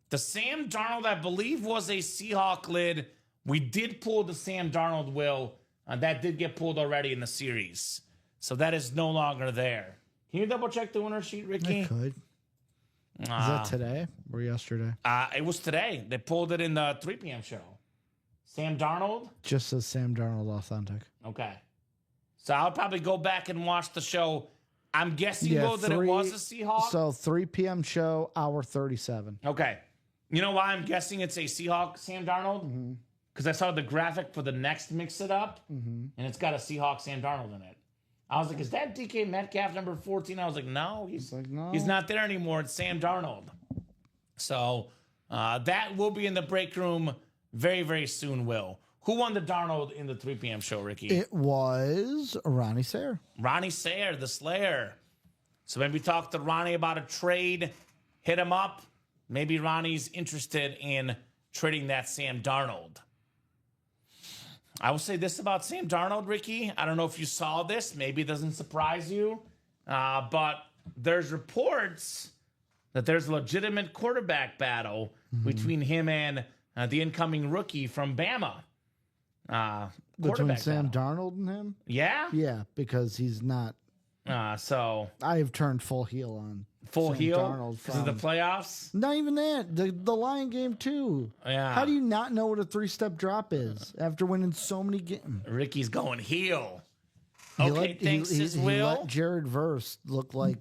The Sam Darnold, I believe, was a Seahawk lid. We did pull the Sam Darnold will. That did get pulled already in the series. So that is no longer there. Can you double check the winner sheet, Ricky? I could. Is that today or yesterday? It was today. They pulled it in the 3 p.m. show. Sam Darnold? Just says Sam Darnold authentic. Okay. So I'll probably go back and watch the show. I'm guessing, though, that it was a Seahawk. So 3 p.m. show, hour 37. Okay. You know why I'm guessing it's a Seahawk Sam Darnold? Because I saw the graphic for the next Mix It Up, and it's got a Seahawk Sam Darnold in it. I was like, is that DK Metcalf number 14? I was like, no, he's not there anymore. It's Sam Darnold. So that will be in the break room very, very soon, Will. Who won the Darnold in the 3 p.m. show, Ricky? It was Ronnie Sayre. Ronnie Sayre, the Slayer. So maybe talk to Ronnie about a trade. Hit him up. Maybe Ronnie's interested in trading that Sam Darnold. I will say this about Sam Darnold, Ricky. I don't know if you saw this. Maybe it doesn't surprise you. But there's reports that there's a legitimate quarterback battle between him and the incoming rookie from Bama. Between Sam Darnold and him? Yeah? Yeah, because he's not. So I have turned full heel on full Sam heel Darnold because of the playoffs? Not even that. The Lion game, too. Yeah. How do you not know what a 3-step drop is after winning so many games? Ricky's going heel. Okay, thanks, he Will. let Jared Verse look like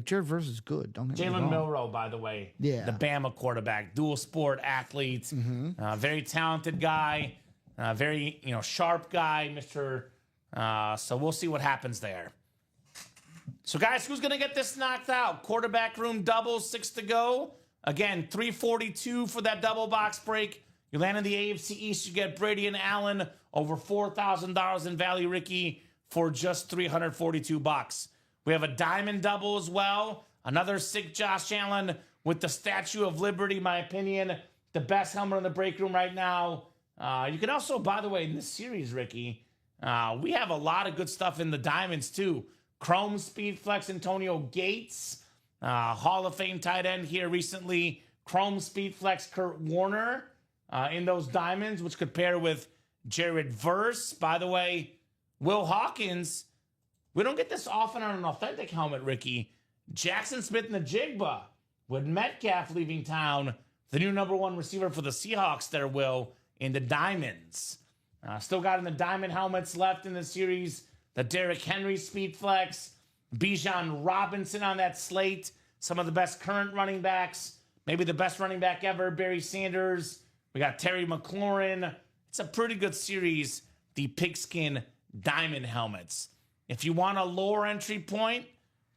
Jared Verse is good. Don't get me Jalen wrong. Milroe, by the way. Yeah. The Bama quarterback, dual sport athlete, very talented guy, very sharp guy, Mr. So we'll see what happens there. So guys, who's gonna get this knocked out? Quarterback room double, 6 to go. Again, 342 for that double box break. You land in the AFC East, you get Brady and Allen over $4,000 in value, Ricky, for just $342. We have a diamond double as well. Another sick Josh Allen with the Statue of Liberty, my opinion. The best helmet in the break room right now. You can also, by the way, in this series, Ricky, we have a lot of good stuff in the diamonds too. Chrome Speed Flex Antonio Gates, Hall of Fame tight end here recently. Chrome Speed Flex Kurt Warner in those diamonds, which could pair with Jared Verse. By the way, Will Hawkins. We don't get this often on an authentic helmet, Ricky. Jackson Smith and the Jigba with Metcalf leaving town. The new #1 receiver for the Seahawks there, Will, in the diamonds. Still got in the diamond helmets left in the series. The Derrick Henry Speed Flex. Bijan Robinson on that slate. Some of the best current running backs. Maybe the best running back ever, Barry Sanders. We got Terry McLaurin. It's a pretty good series, the pigskin diamond helmets. If you want a lower entry point,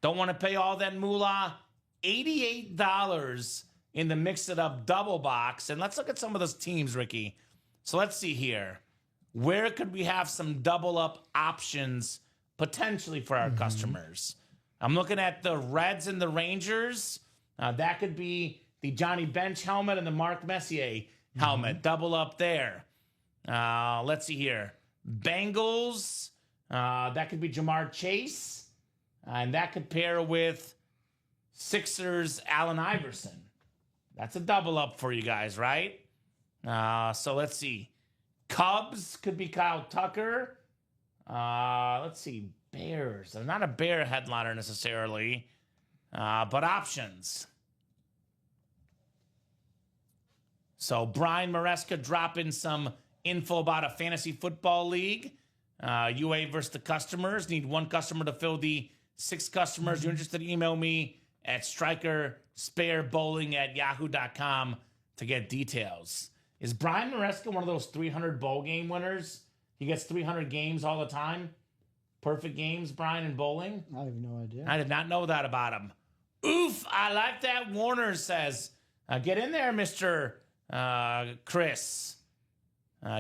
don't want to pay all that moolah, $88 in the Mix It Up double box. And let's look at some of those teams, Ricky. So let's see here. Where could we have some double up options potentially for our customers? I'm looking at the Reds and the Rangers. That could be the Johnny Bench helmet and the Mark Messier helmet. Double up there. Let's see here. Bengals. That could be Jamar Chase. And that could pair with Sixers Allen Iverson. That's a double up for you guys, right? So let's see. Cubs could be Kyle Tucker. Let's see. Bears. I'm not a Bear headliner necessarily, but options. So Brian Maresca dropping some info about a fantasy football league. UA versus the customers. Need one customer to fill the 6 customers. You're interested, email me at strikersparebowling@yahoo.com to get details. Is Brian Maresca one of those 300 bowl game winners? He gets 300 games all the time. Perfect games, Brian, in bowling? I have no idea. I did not know that about him. Oof, I like that. Warner says, get in there, Mr. Chris.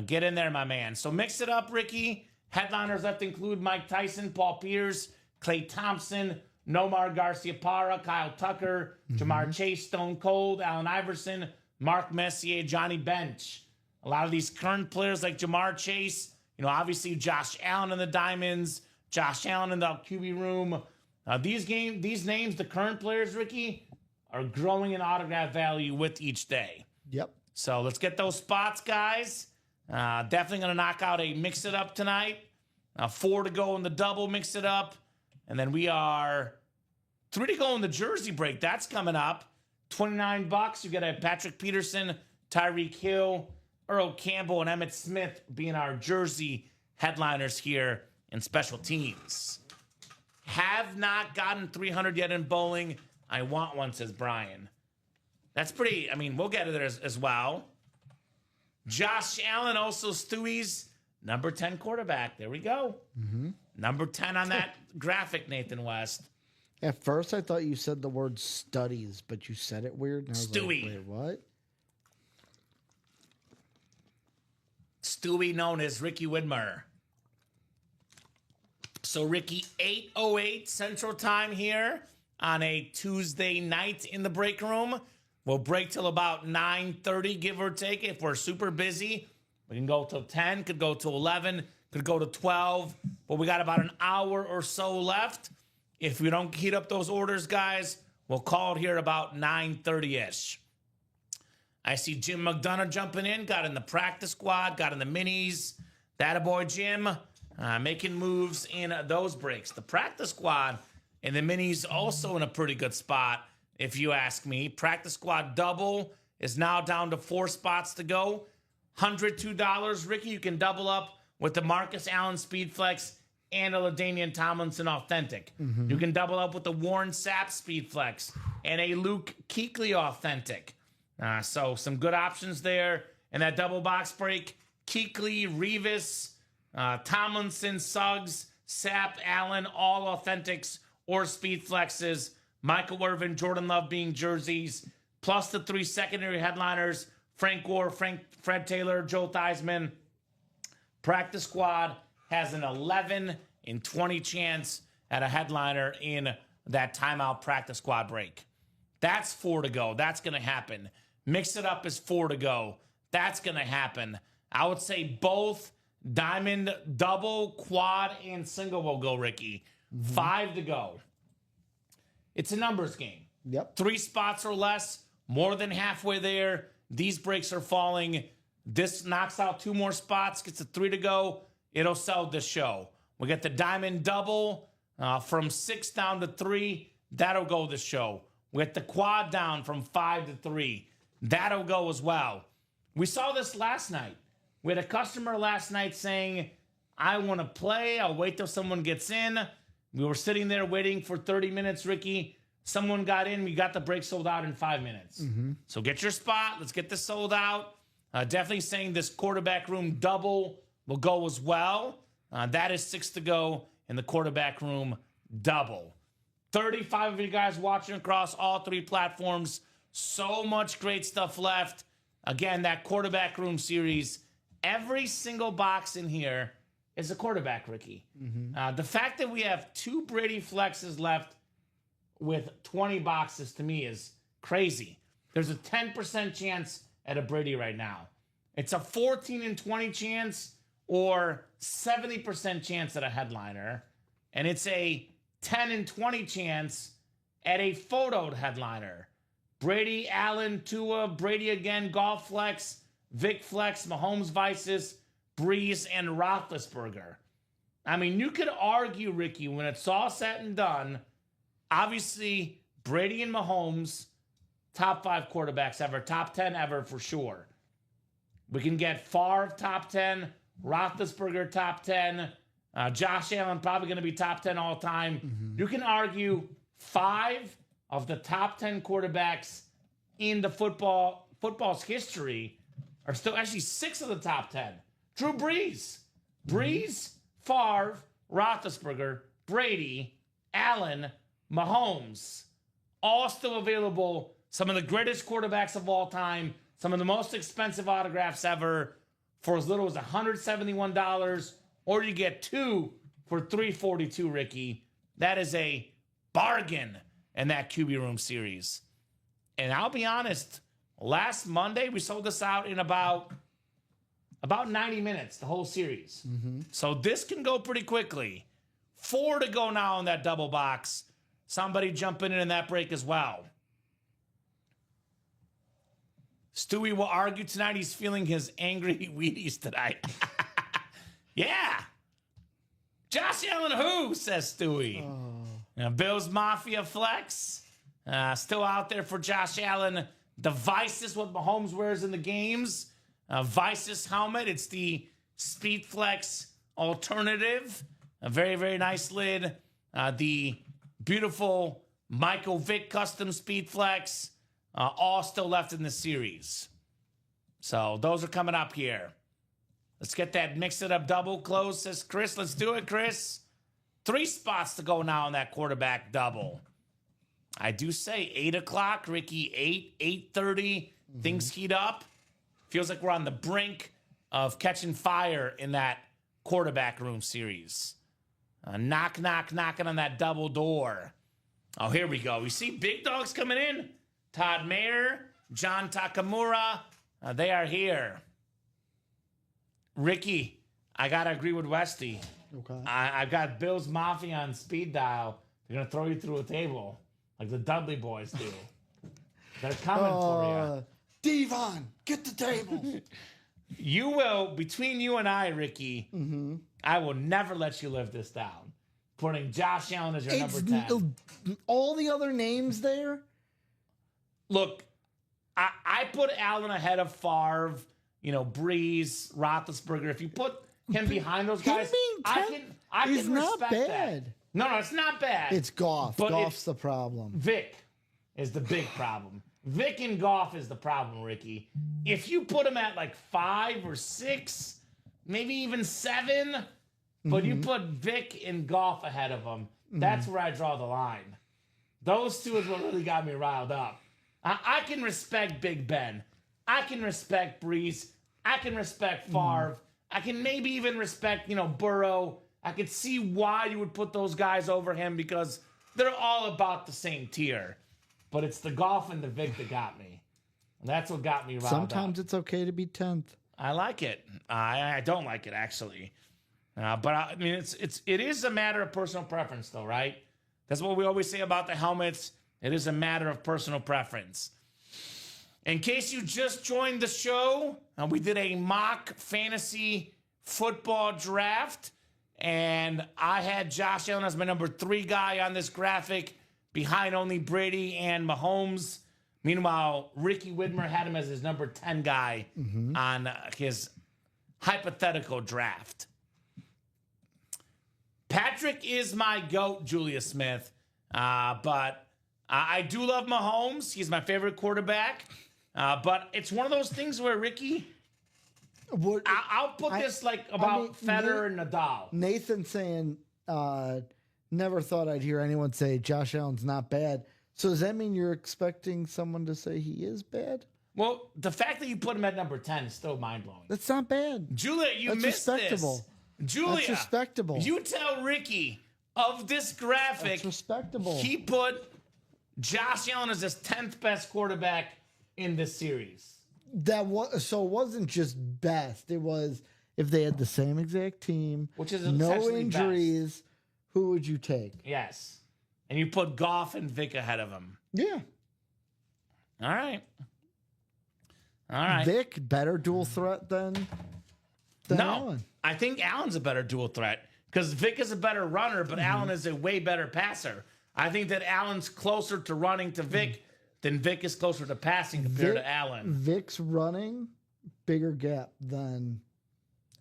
Get in there, my man. So mix it up, Ricky. Headliners left include Mike Tyson, Paul Pierce, Clay Thompson, Nomar Garciaparra, Kyle Tucker, Jamar Chase, Stone Cold, Allen Iverson, Mark Messier, Johnny Bench. A lot of these current players like Jamar Chase, obviously Josh Allen in the Diamonds, Josh Allen in the QB room. These names, the current players, Ricky, are growing in autograph value with each day. Yep. So let's get those spots, guys. Definitely going to knock out a mix it up tonight. 4 to go in the double mix it up. And then we are 3 to go in the jersey break. That's coming up. $29. You get a Patrick Peterson, Tyreek Hill, Earl Campbell, and Emmitt Smith being our jersey headliners here in special teams. Have not gotten 300 yet in bowling. I want one, says Brian. That's pretty, we'll get it there as well. Josh Allen, also Stewie's number 10 quarterback. There we go. Number 10 on that graphic, Nathan West. At first, I thought you said the word studies, but you said it weird. And I was Stewie. like, wait, what? Stewie, known as Ricky Widmer. So, Ricky, 8:08 Central Time here on a Tuesday night in the break room. We'll break till about 9:30, give or take. If we're super busy, we can go till 10, could go to 11, could go to 12. But we got about an hour or so left. If we don't heat up those orders, guys, we'll call it here about 9:30-ish. I see Jim McDonough jumping in, got in the practice squad, got in the minis. That boy Jim making moves in those breaks. The practice squad and the minis also in a pretty good spot, if you ask me. Practice squad double is now down to 4 spots to go. $102, Ricky. You can double up with the Marcus Allen Speed Flex and a LaDainian Tomlinson Authentic. You can double up with the Warren Sapp Speed Flex and a Luke Kuechly Authentic. So some good options there. And that double box break, Kuechly, Revis, Tomlinson, Suggs, Sapp, Allen, all Authentics or Speed Flexes. Michael Irvin, Jordan Love being jerseys, plus the 3 secondary headliners, Frank Gore, Fred Taylor, Joe Theismann. Practice squad has an 11 in 20 chance at a headliner in that timeout practice squad break. That's 4 to go. That's going to happen. Mix it up is 4 to go. That's going to happen. I would say both diamond, double, quad, and single will go, Ricky. 5 to go. It's a numbers game. Yep. 3 spots or less, more than halfway there. These breaks are falling. This knocks out 2 more spots, gets a 3 to go. It'll sell this show. We get the diamond double from 6 down to 3. That'll go this show. We get the quad down from 5 to 3. That'll go as well. We saw this last night. We had a customer last night saying, I want to play. I'll wait till someone gets in. We were sitting there waiting for 30 minutes, Ricky. Someone got in. We got the break sold out in 5 minutes. So get your spot. Let's get this sold out. Definitely saying this quarterback room double will go as well. That is 6 to go in the quarterback room double. 35 of you guys watching across all 3 platforms. So much great stuff left. Again, that quarterback room series. Every single box in here is a quarterback, Ricky. The fact that we have 2 Brady flexes left with 20 boxes to me is crazy. There's a 10% chance at a Brady right now. It's a 14 and 20 chance or 70% chance at a headliner, and it's a 10 and 20 chance at a photoed headliner. Brady, Allen, Tua, Brady again, Golf Flex, Vic Flex, Mahomes Vices, Breeze, and Roethlisberger. I mean, you could argue, Ricky, when it's all said and done, obviously Brady and Mahomes, top 5 quarterbacks ever, top 10 ever for sure. We can get Favre top 10, Roethlisberger top 10, Josh Allen probably going to be top 10 all time. You can argue 5 of the top 10 quarterbacks in the football's history are still actually 6 of the top 10. Drew Brees, Favre, Roethlisberger, Brady, Allen, Mahomes, all still available. Some of the greatest quarterbacks of all time, some of the most expensive autographs ever for as little as $171, or you get 2 for $342, Ricky. That is a bargain in that QB Room series. And I'll be honest, last Monday we sold this out in about 90 minutes, the whole series. So this can go pretty quickly. 4 to go now in that double box. Somebody jumping in that break as well. Stewie will argue tonight he's feeling his angry Wheaties tonight. Yeah. Josh Allen who, says Stewie. Now, Bills Mafia Flex. Still out there for Josh Allen. The Vices, what Mahomes wears in the games. Vices helmet. It's the Speed Flex alternative. A very, very nice lid. The beautiful Michael Vick custom Speed Flex. All still left in the series. So those are coming up here. Let's get that mix it up double close, says Chris. Let's do it, Chris. 3 spots to go now in that quarterback double. I do say 8 o'clock, Ricky, 8:30. Things heat up. Feels like we're on the brink of catching fire in that quarterback room series. Knock, knocking on that double door. Oh, here we go. We see big dogs coming in. Todd Mayer, John Takamura, they are here. Ricky, I got to agree with Westy. Okay. I've got Bills Mafia on speed dial. They're going to throw you through a table like the Dudley boys do. They're coming for you. Devon, get the table. You will, between you and I, Ricky, I will never let you live this down. Putting Josh Allen as your number 10. All the other names there? Look, I put Allen ahead of Favre, Breeze, Roethlisberger. If you put him behind those guys, I can respect not bad. that. No, it's not bad. It's Goff. But Goff's the problem. Vic is the big problem. Vic and Goff is the problem, Ricky. If you put him at like 5 or 6, maybe even 7, but you put Vic and Goff ahead of him, that's where I draw the line. Those two is what really got me riled up. I can respect Big Ben. I can respect Breeze. I can respect Favre. I can maybe even respect, Burrow. I could see why you would put those guys over him because they're all about the same tier. But it's the Goff and the Vic that got me. And that's what got me riled up. Sometimes it's okay to be 10th. I like it. I don't like it, actually. But I mean, it is a matter of personal preference, though, right? That's what we always say about the helmets. It is a matter of personal preference. In case you just joined the show, we did a mock fantasy football draft, and I had Josh Allen as my number 3 guy on this graphic, behind only Brady and Mahomes. Meanwhile, Ricky Widmer had him as his number 10 guy on his hypothetical draft. Patrick is my GOAT, Julia Smith, but I do love Mahomes. He's my favorite quarterback. But it's one of those things where, Ricky, I'll put this about Federer and Nadal. Nathan saying, never thought I'd hear anyone say Josh Allen's not bad. So does that mean you're expecting someone to say he is bad? Well, the fact that you put him at number 10 is still mind-blowing. That's not bad. Julia, you That's missed respectable. this. Julia, that's respectable. You tell Ricky of this graphic. That's respectable. He put Josh Allen as his 10th best quarterback in this series. So it wasn't just best. It was if they had the same exact team, Which is no essentially injuries, who would you take? Yes. And you put Goff and Vic ahead of him. Yeah. All right. All right. Vic, better dual threat than No, Allen. I think Allen's a better dual threat because Vic is a better runner, but Allen is a way better passer. I think that Allen's closer to running to Vic than Vic is closer to passing compared to Allen. Vic's running, bigger gap than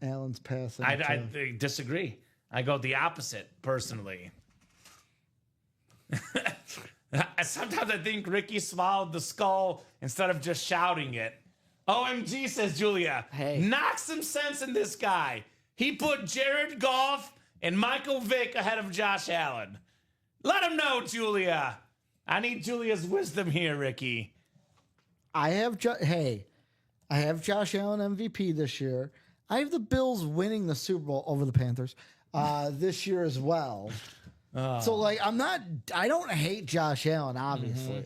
Allen's passing. I disagree. I go the opposite, personally. Sometimes I think Ricky swallowed the skull instead of just shouting it. OMG, says Julia. Hey. Knock some sense in this guy. He put Jared Goff and Michael Vick ahead of Josh Allen. Let him know, Julia. I need Julia's wisdom here, Ricky. I have Josh Allen MVP this year. I have the Bills winning the Super Bowl over the Panthers this year as well. So like I don't hate Josh Allen, obviously.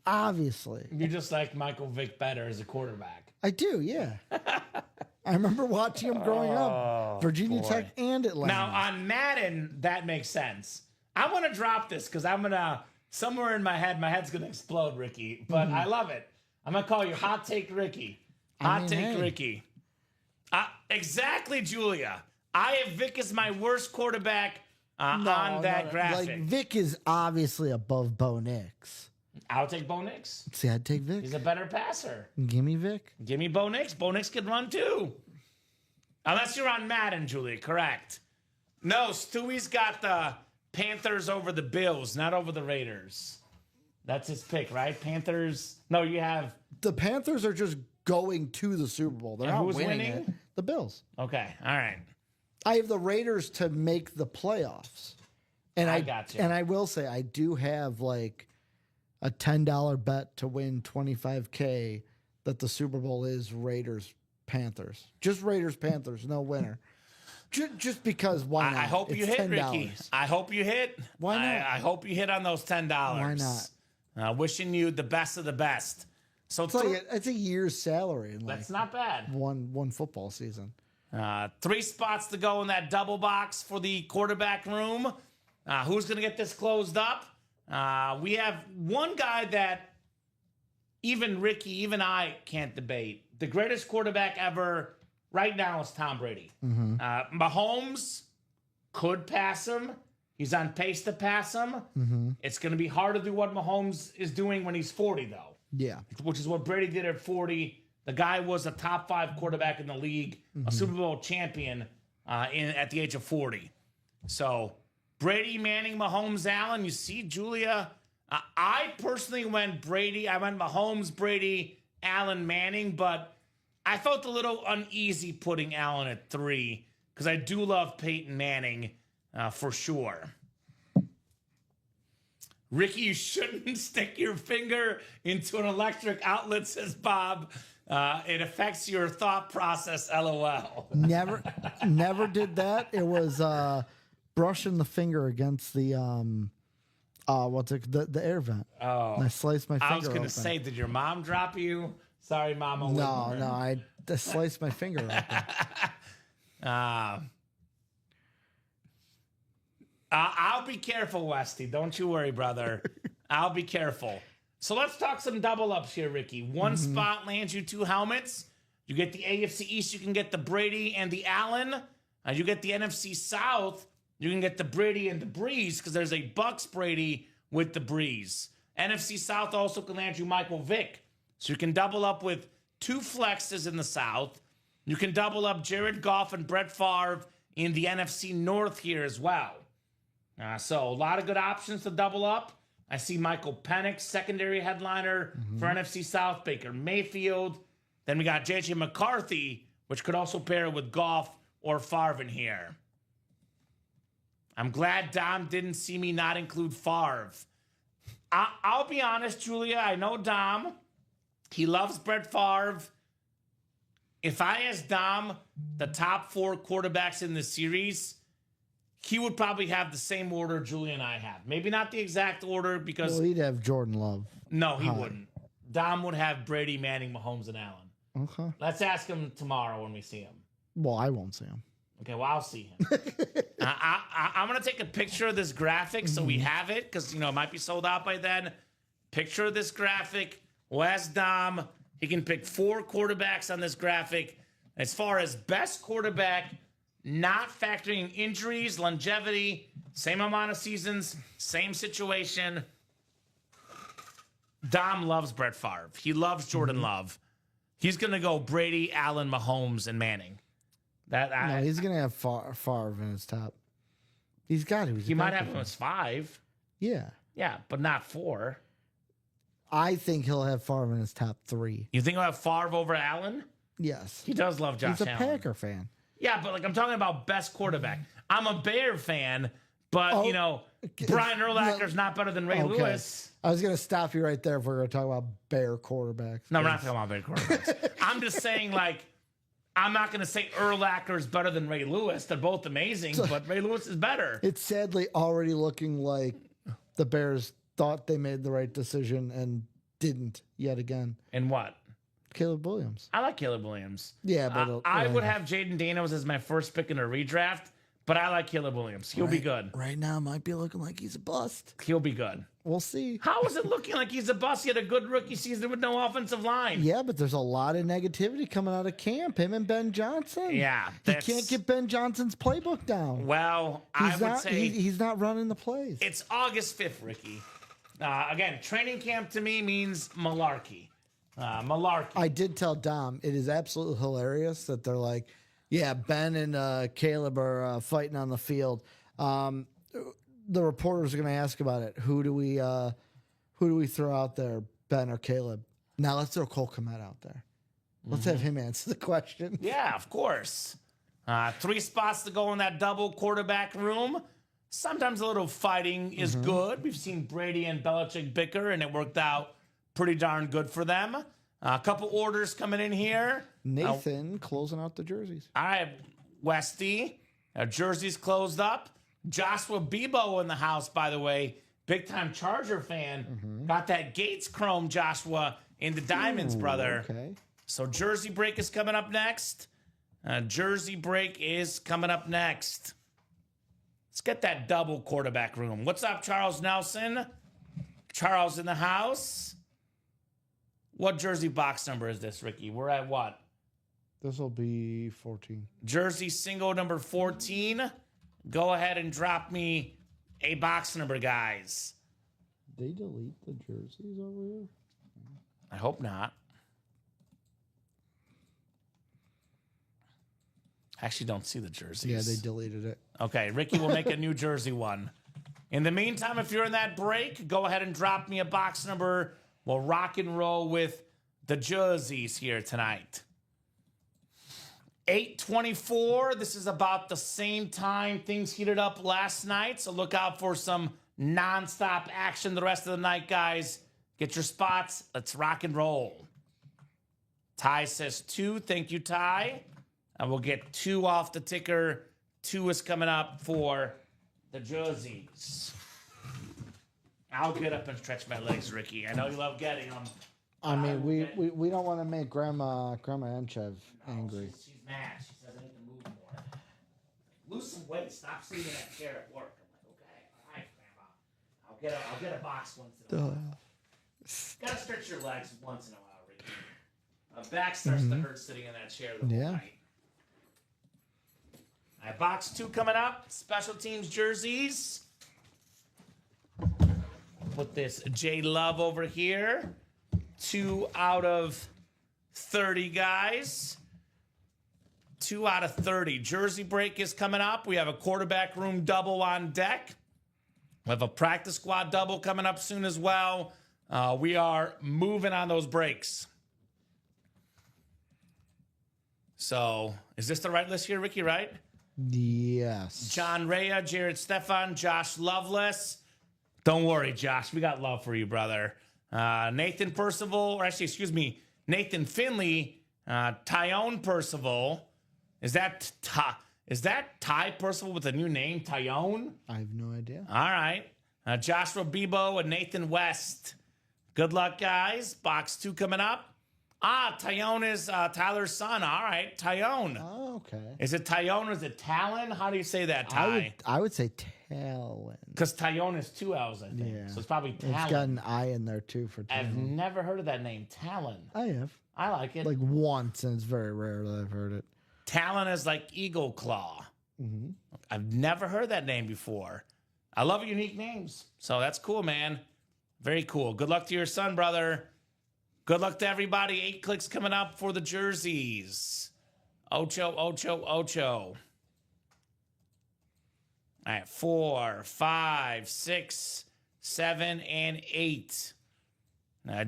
Obviously. You just like Michael Vick better as a quarterback. I do, yeah. I remember watching him growing up. Virginia Tech and Atlanta. Now on Madden, that makes sense. I want to drop this because I'm gonna somewhere in my head's gonna explode, Ricky. But I love it. I'm gonna call you Hot Take Ricky. Hot Take Ricky. Exactly, Julia. I have Vic as my worst quarterback on that graphic. Like Vic is obviously above Bo Nix. I'll take Bo Nix. See, I'd take Vic. He's a better passer. Give me Vic. Give me Bo Nix. Bo Nix can run too. Unless you're on Madden, Julie. Correct. No, Stewie's got the Panthers over the Bills, not over the Raiders. That's his pick, right? Panthers. No, you have. The Panthers are just going to the Super Bowl. They're not who's winning winning? it. The Bills. Okay. All right. I have the Raiders to make the playoffs. And I got you. And I will say I do have like a $10 bet to win $25K that the Super Bowl is Raiders Panthers. Just Raiders Panthers, no winner. Just because why not? I hope you hit, $10. Ricky. I hope you hit. Why not? I hope you hit on those $10. Why not? Wishing you the best of the best. So It's a year's salary in like that's not bad. one football season. 3 spots to go in that double box for the quarterback room. Who's going to get this closed up? We have one guy that even Ricky, even I can't debate. The greatest quarterback ever right now is Tom Brady. Mahomes could pass him. He's on pace to pass him. It's going to be hard to do what Mahomes is doing when he's 40, though. Yeah. Which is what Brady did at 40. The guy was a top 5 quarterback in the league, a Super Bowl champion at the age of 40. So Brady, Manning, Mahomes, Allen. You see, Julia, I personally went Brady. I went Mahomes, Brady, Allen, Manning, but I felt a little uneasy putting Allen at 3 because I do love Peyton Manning for sure. Ricky, you shouldn't stick your finger into an electric outlet, says Bob. It affects your thought process, LOL. Never did that. It was brushing the finger against the the air vent. Oh, and I sliced my finger. I was going open. to say, did your mom drop you? Sorry, Mama. No, I sliced my finger open. I'll be careful, Westy. Don't you worry, brother. I'll be careful. So let's talk some double ups here, Ricky. One spot lands you 2 helmets. You get the AFC East. You can get the Brady and the Allen. You get the NFC South. You can get the Brady and the Breeze because there's a Bucks Brady with the Breeze. NFC South also can land you Michael Vick. So you can double up with 2 flexes in the South. You can double up Jared Goff and Brett Favre in the NFC North here as well. So a lot of good options to double up. I see Michael Penix, secondary headliner for NFC South, Baker Mayfield. Then we got J.J. McCarthy, which could also pair with Goff or Favre in here. I'm glad Dom didn't see me not include Favre. I'll be honest, Julia. I know Dom. He loves Brett Favre. If I asked Dom the top 4 quarterbacks in the series, he would probably have the same order Julia and I have. Maybe not the exact order because... Well, he'd have Jordan Love. No, he wouldn't. Dom would have Brady, Manning, Mahomes, and Allen. Okay. Let's ask him tomorrow when we see him. Well, I won't see him. Okay, well, I'll see him. I'm going to take a picture of this graphic so we have it because, it might be sold out by then. Picture of this graphic. We'll ask Dom. He can pick 4 quarterbacks on this graphic. As far as best quarterback, not factoring injuries, longevity, same amount of seasons, same situation. Dom loves Brett Favre. He loves Jordan Love. He's going to go Brady, Allen, Mahomes, and Manning. No, he's going to have Favre in his top. He's got to. He might have him as 5. Yeah. Yeah, but not 4. I think he'll have Favre in his top 3. You think he'll have Favre over Allen? Yes. He does love Josh He's a Allen. Packer fan. Yeah, but I'm talking about best quarterback. I'm a Bear fan, but Brian Urlacher's not better than Ray Lewis. I was going to stop you right there if we're going to talk about Bear quarterbacks. No, we're not talking about Bear quarterbacks. I'm just saying, I'm not going to say Urlacher's better than Ray Lewis. They're both amazing, but Ray Lewis is better. It's sadly already looking like the Bears thought they made the right decision and didn't yet again. And what? Caleb Williams. I like Caleb Williams. Yeah, but I would have Jaden Daniels as my first pick in a redraft, but I like Caleb Williams. He'll be good. Right now, might be looking like he's a bust. He'll be good. We'll see. How is it looking like he's a bust? He had a good rookie season with no offensive line. Yeah, but there's a lot of negativity coming out of camp. Him and Ben Johnson. Yeah, he can't get Ben Johnson's playbook down. Well, I would say he's not running the plays. It's August 5th, Ricky. Again, training camp to me means malarkey. Malarkey. I did tell Dom it is absolutely hilarious that they're like, yeah, Ben and Caleb are fighting on the field. The reporters are going to ask about it. Who do we throw out there, Ben or Caleb? Now let's throw Cole Kmet out there. Let's have him answer the question. Yeah, of course. 3 spots to go in that double quarterback room. Sometimes a little fighting is good. We've seen Brady and Belichick bicker, and it worked out pretty darn good for them. A couple orders coming in here. Nathan closing out the jerseys. All right, Westy. Our jerseys closed up. Joshua Bebo in the house, by the way. Big-time Charger fan. Got that Gates Chrome, Joshua, in the Diamonds, brother. Okay. So jersey break is coming up next. Jersey break is coming up next. Let's get that double quarterback room. What's up, Charles Nelson? Charles in the house. What jersey box number is this, Ricky? We're at what? This will be 14. Jersey single number 14. Go ahead and drop me a box number, guys. They delete the jerseys over here? I hope not. I actually don't see the jerseys. Yeah, they deleted it. Okay, Ricky will make a new jersey one. In the meantime, if you're in that break, go ahead and drop me a box number. We'll rock and roll with the jerseys here tonight. 8:24. This is about the same time things heated up last night, so look out for some nonstop action the rest of the night, guys. Get your spots. Let's rock and roll. Ty says 2. Thank you, Ty. And we'll get 2 off the ticker. 2 is coming up for the jerseys. I'll get up and stretch my legs, Ricky. I know you love getting them. I mean, we don't want to make Grandma Entchev angry. She's mad. She says I need to move more. Lose some weight. Stop sitting in that chair at work. I'm like, okay, all right, Grandma. I'll get a box once in a while. Gotta stretch your legs once in a while, Ricky. My back starts to hurt sitting in that chair the whole night. All right, box 2 coming up. Special teams jerseys. Put this J Love over here. 2 out of 30, guys. 2 out of 30. Jersey break is coming up. We have a quarterback room double on deck. We have a practice squad double coming up soon as well. We are moving on those breaks. So, is this the right list here, Ricky, right? Yes. John Rea, Jared Stefan, Josh Loveless. Don't worry, Josh. We got love for you, brother. Nathan Percival, or actually, excuse me, Nathan Finley, Tyone Percival. Is that Ty Percival with a new name, Tyone? I have no idea. All right. Joshua Bebo and Nathan West. Good luck, guys. Box 2 coming up. Tyone is Tyler's son. All right, Tyone. Oh, okay. Is it Tyone or is it Talon? How do you say that, Ty? I would say Talon. Because Tyone is 2 L's, I think. Yeah. So it's probably Talon. It's got an I in there too for I've Talon. never heard of that name, Talon. I have. I like it. Like once, and it's very rare that I've heard it. Talon is like Eagle Claw. Mm-hmm. I've never heard that name before. I love unique names. So that's cool, man. Very cool. Good luck to your son, brother. Good luck to everybody. 8 clicks coming up for the jerseys. Ocho. All right, 4, 5, 6, 7, and 8.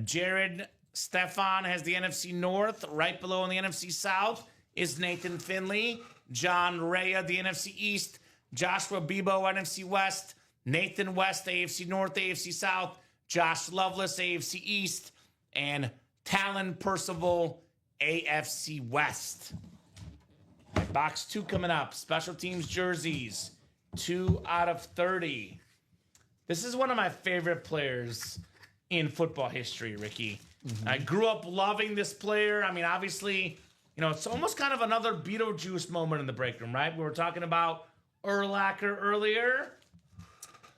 Jared Stefan has the NFC North. Right below in the NFC South is Nathan Finley. John Rea, the NFC East. Joshua Bebo, NFC West. Nathan West, AFC North, AFC South. Josh Lovelace, AFC East. And Talon Percival, AFC West. Box 2 coming up. Special teams jerseys. 2 out of 30. This is one of my favorite players in football history, Ricky. Mm-hmm. I grew up loving this player. I mean, obviously, you know, it's almost kind of another Beetlejuice moment in the break room, right? We were talking about Urlacher earlier.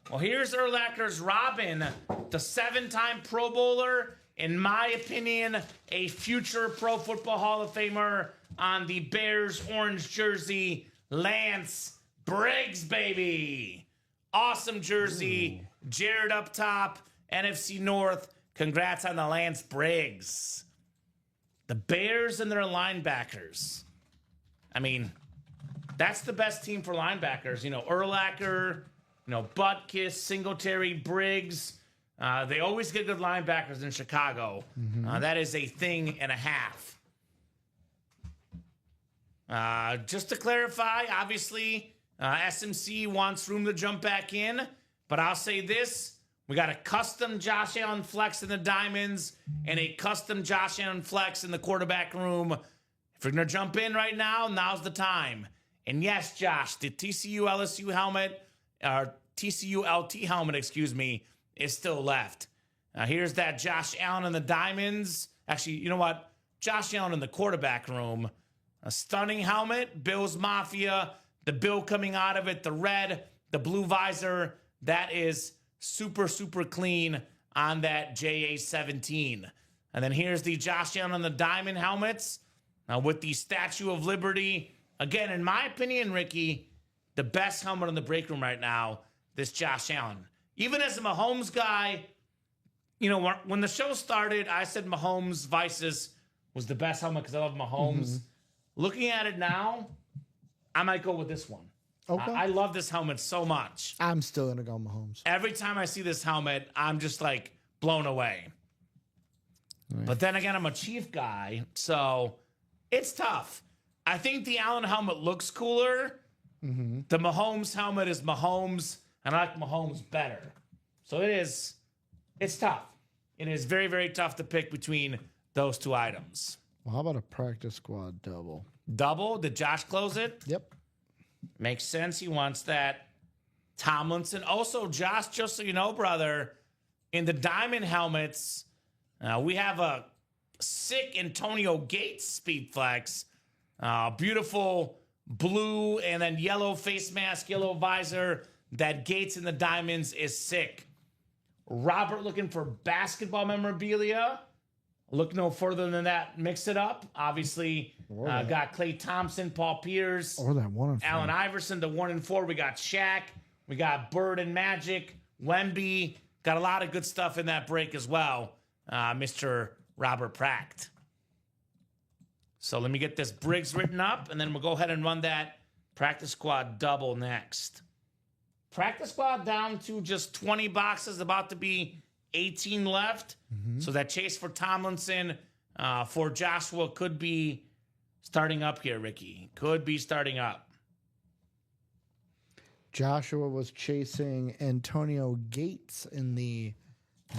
Well, here's Urlacher's Robin, the 7-time Pro Bowler. In my opinion, a future Pro Football Hall of Famer on the Bears orange jersey, Lance Briggs, baby. Awesome jersey. Ooh. Jared up top, NFC North. Congrats on the Lance Briggs. The Bears and their linebackers. I mean, that's the best team for linebackers. You know, Urlacher, you know, Butkus, Singletary, Briggs. They always get good linebackers in Chicago. Mm-hmm. That is a thing and a half. Just to clarify, obviously, SMC wants room to jump back in, but I'll say this. We got a custom Josh Allen flex in the diamonds and a custom Josh Allen flex in the quarterback room. If you're going to jump in right now, now's the time. And yes, Josh, the TCU LSU helmet, or TCU LT helmet, excuse me, is still left. Here's that Josh Allen in the diamonds. Actually, you know what? Josh Allen in the quarterback room. A stunning helmet, Bills Mafia, the bill coming out of it, the red, the blue visor. That is super, super clean on that JA-17. And then here's the Josh Allen on the diamond helmets with the Statue of Liberty. Again, in my opinion, Ricky, the best helmet in the break room right now, this Josh Allen. Even as a Mahomes guy, you know, when the show started, I said Mahomes Vices was the best helmet because I love Mahomes. Mm-hmm. Looking at it now, I might go with this one. Okay. I love this helmet so much. I'm still going to go Mahomes. Every time I see this helmet, I'm just like blown away. Right. But then again, I'm a Chief guy, so it's tough. I think the Allen helmet looks cooler. Mm-hmm. The Mahomes helmet is Mahomes, and I like Mahomes better. So it's tough. It is very, very tough to pick between those two items. Well, how about a practice squad double? Double? Did Josh close it? Yep. Makes sense. He wants that. Tomlinson. Also, Josh, just so you know, brother, in the diamond helmets, we have a sick Antonio Gates speed flex. Beautiful blue and then yellow face mask, yellow visor. That Gates in the diamonds is sick. Robert looking for basketball memorabilia. Look no further than that. Mix it up. Obviously, got Klay Thompson, Paul Pierce, or that 1 and 4. Allen Iverson, the 1 and 4. We got Shaq. We got Bird and Magic. Wemby. Got a lot of good stuff in that break as well, Mr. Robert Pracht. So let me get this Briggs written up, and then we'll go ahead and run that practice squad double next. Practice squad down to just 20 boxes, about to be 18 left. Mm-hmm. So that chase for Tomlinson, for Joshua could be starting up here, Ricky. Could be starting up. Joshua was chasing Antonio Gates in the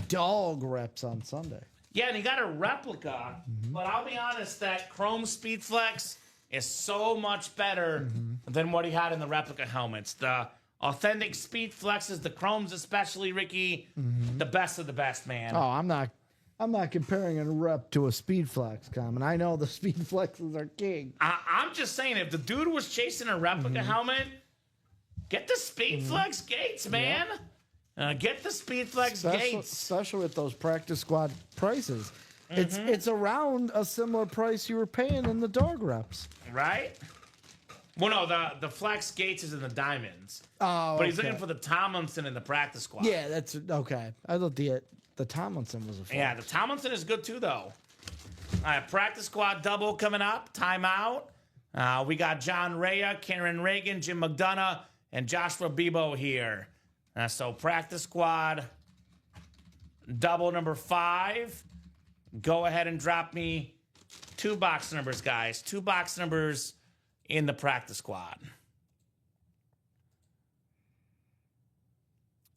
dog reps on Sunday. Yeah, and he got a replica, but I'll be honest, that Chrome Speed Flex is so much better than what he had in the replica helmets. The authentic Speed Flexes, the Chromes especially, Ricky, the best of the best, man. Oh, I'm not I'm not comparing a rep to a speed flex, Common. I know the speed flexes are king. I'm just saying, if the dude was chasing a replica helmet, get the speed flex gates, man. Get the speed flex gates. Especially with those practice squad prices. It's around a similar price you were paying in the dog reps. Right? Well, no, the flex gates is in the diamonds. Oh, but he's looking for the Tomlinson in the practice squad. Yeah, that's okay. I thought the Tomlinson was a flex. Yeah, the Tomlinson is good too, though. All right, practice squad double coming up. Timeout. We got John Rea, Karen Reagan, Jim McDonough, and Joshua Bebo here. So practice squad double number 5. Go ahead and drop me 2 box numbers, guys. 2 box numbers in the practice squad.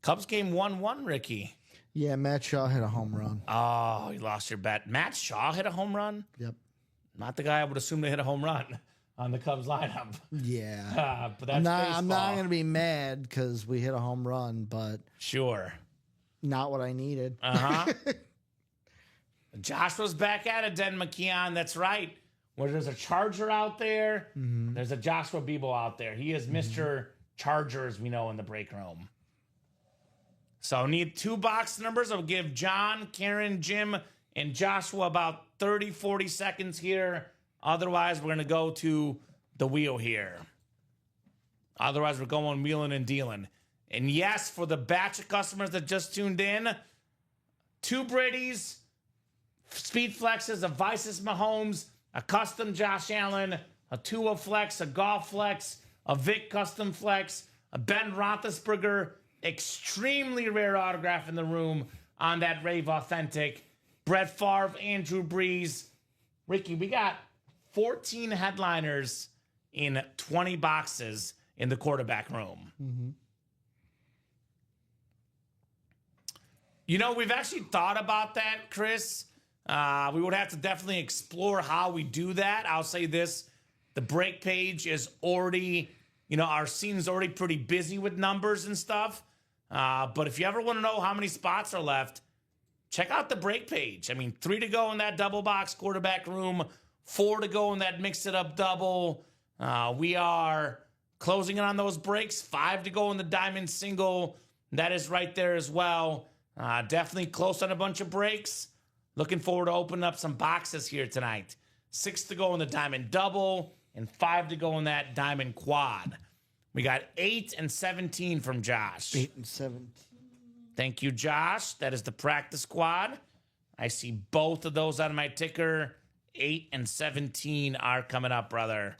Cubs game 1-1, Ricky. Yeah, Matt Shaw hit a home run. Oh, you lost your bet. Matt Shaw hit a home run? Yep. Not the guy I would assume to hit a home run on the Cubs lineup. Yeah. But that's I'm not going to be mad because we hit a home run, but sure. Not what I needed. Joshua's back at it, Den McKeon. That's right. Where there's a Charger out there, there's a Joshua Bebo out there. He is Mr. Charger, as we know, in the break room. So I need 2 box numbers. I'll give John, Karen, Jim, and Joshua about 30, 40 seconds here. Otherwise, we're going to go to the wheel here. Otherwise, we're going wheeling and dealing. And yes, for the batch of customers that just tuned in, 2 Brady's, speed flexes, a Vices Mahomes, a custom Josh Allen, a Tua flex, a Goff flex, a Vic custom flex, a Ben Roethlisberger, extremely rare autograph in the room on that Rave Authentic, Brett Favre, Andrew Brees. Ricky, we got 14 headliners in 20 boxes in the quarterback room. You know, we've actually thought about that, Chris. We would have to definitely explore how we do that. I'll say this. The break page is already, our scene's already pretty busy with numbers and stuff. But if you ever want to know how many spots are left, check out the break page. 3 to go in that double box quarterback room, 4 to go in that mix it up double. We are closing in on those breaks, 5 to go in the diamond single. That is right there as well. Definitely close on a bunch of breaks. Looking forward to opening up some boxes here tonight. 6 to go in the diamond double and 5 to go in that diamond quad. We got 8 and 17 from Josh. 8 and 17. Thank you, Josh. That is the practice squad. I see both of those on my ticker. 8 and 17 are coming up, brother.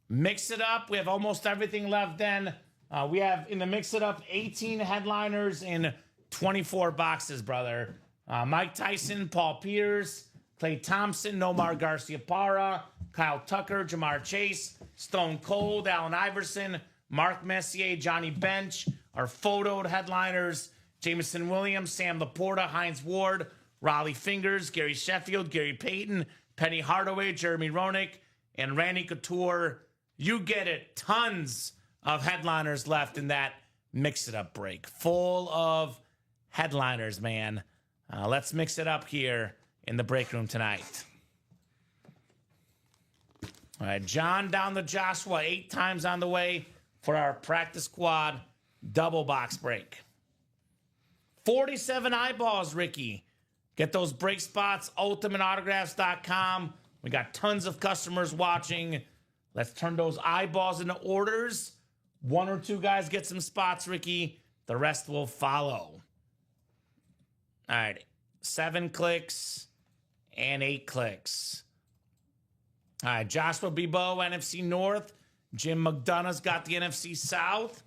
Mix it up. We have almost everything left then. We have in the mix it up 18 headliners in 24 boxes, brother. Mike Tyson, Paul Pierce, Klay Thompson, Nomar Garciaparra, Kyle Tucker, Jamar Chase, Stone Cold, Allen Iverson, Mark Messier, Johnny Bench, our photoed headliners, Jameson Williams, Sam Laporta, Hines Ward, Raleigh Fingers, Gary Sheffield, Gary Payton, Penny Hardaway, Jeremy Roenick, and Randy Couture. You get it. Tons of headliners left in that mix-it-up break. Full of headliners, man. Let's mix it up here in the break room tonight. All right, John down to Joshua 8 times on the way for our practice squad double box break. 47 eyeballs, Ricky. Get those break spots, ultimateautographs.com. We got tons of customers watching. Let's turn those eyeballs into orders. 1 or 2 guys get some spots, Ricky. The rest will follow. All right, 7 clicks and 8 clicks. All right, Joshua Bebo, NFC North. Jim McDonough's got the NFC South.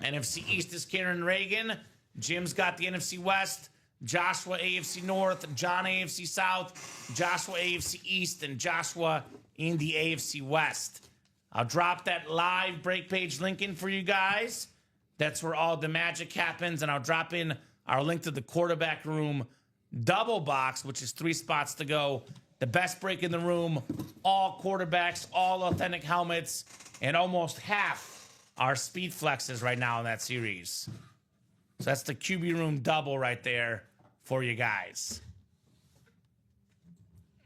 NFC East is Karen Reagan. Jim's got the NFC West. Joshua AFC North. John AFC South. Joshua AFC East. And Joshua in the AFC West. I'll drop that live break page link in for you guys. That's where all the magic happens. And I'll drop in our link to the quarterback room double box, which is 3 spots to go. The best break in the room, all quarterbacks, all authentic helmets, and almost half are speed flexes right now in that series. So that's the QB room double right there for you guys.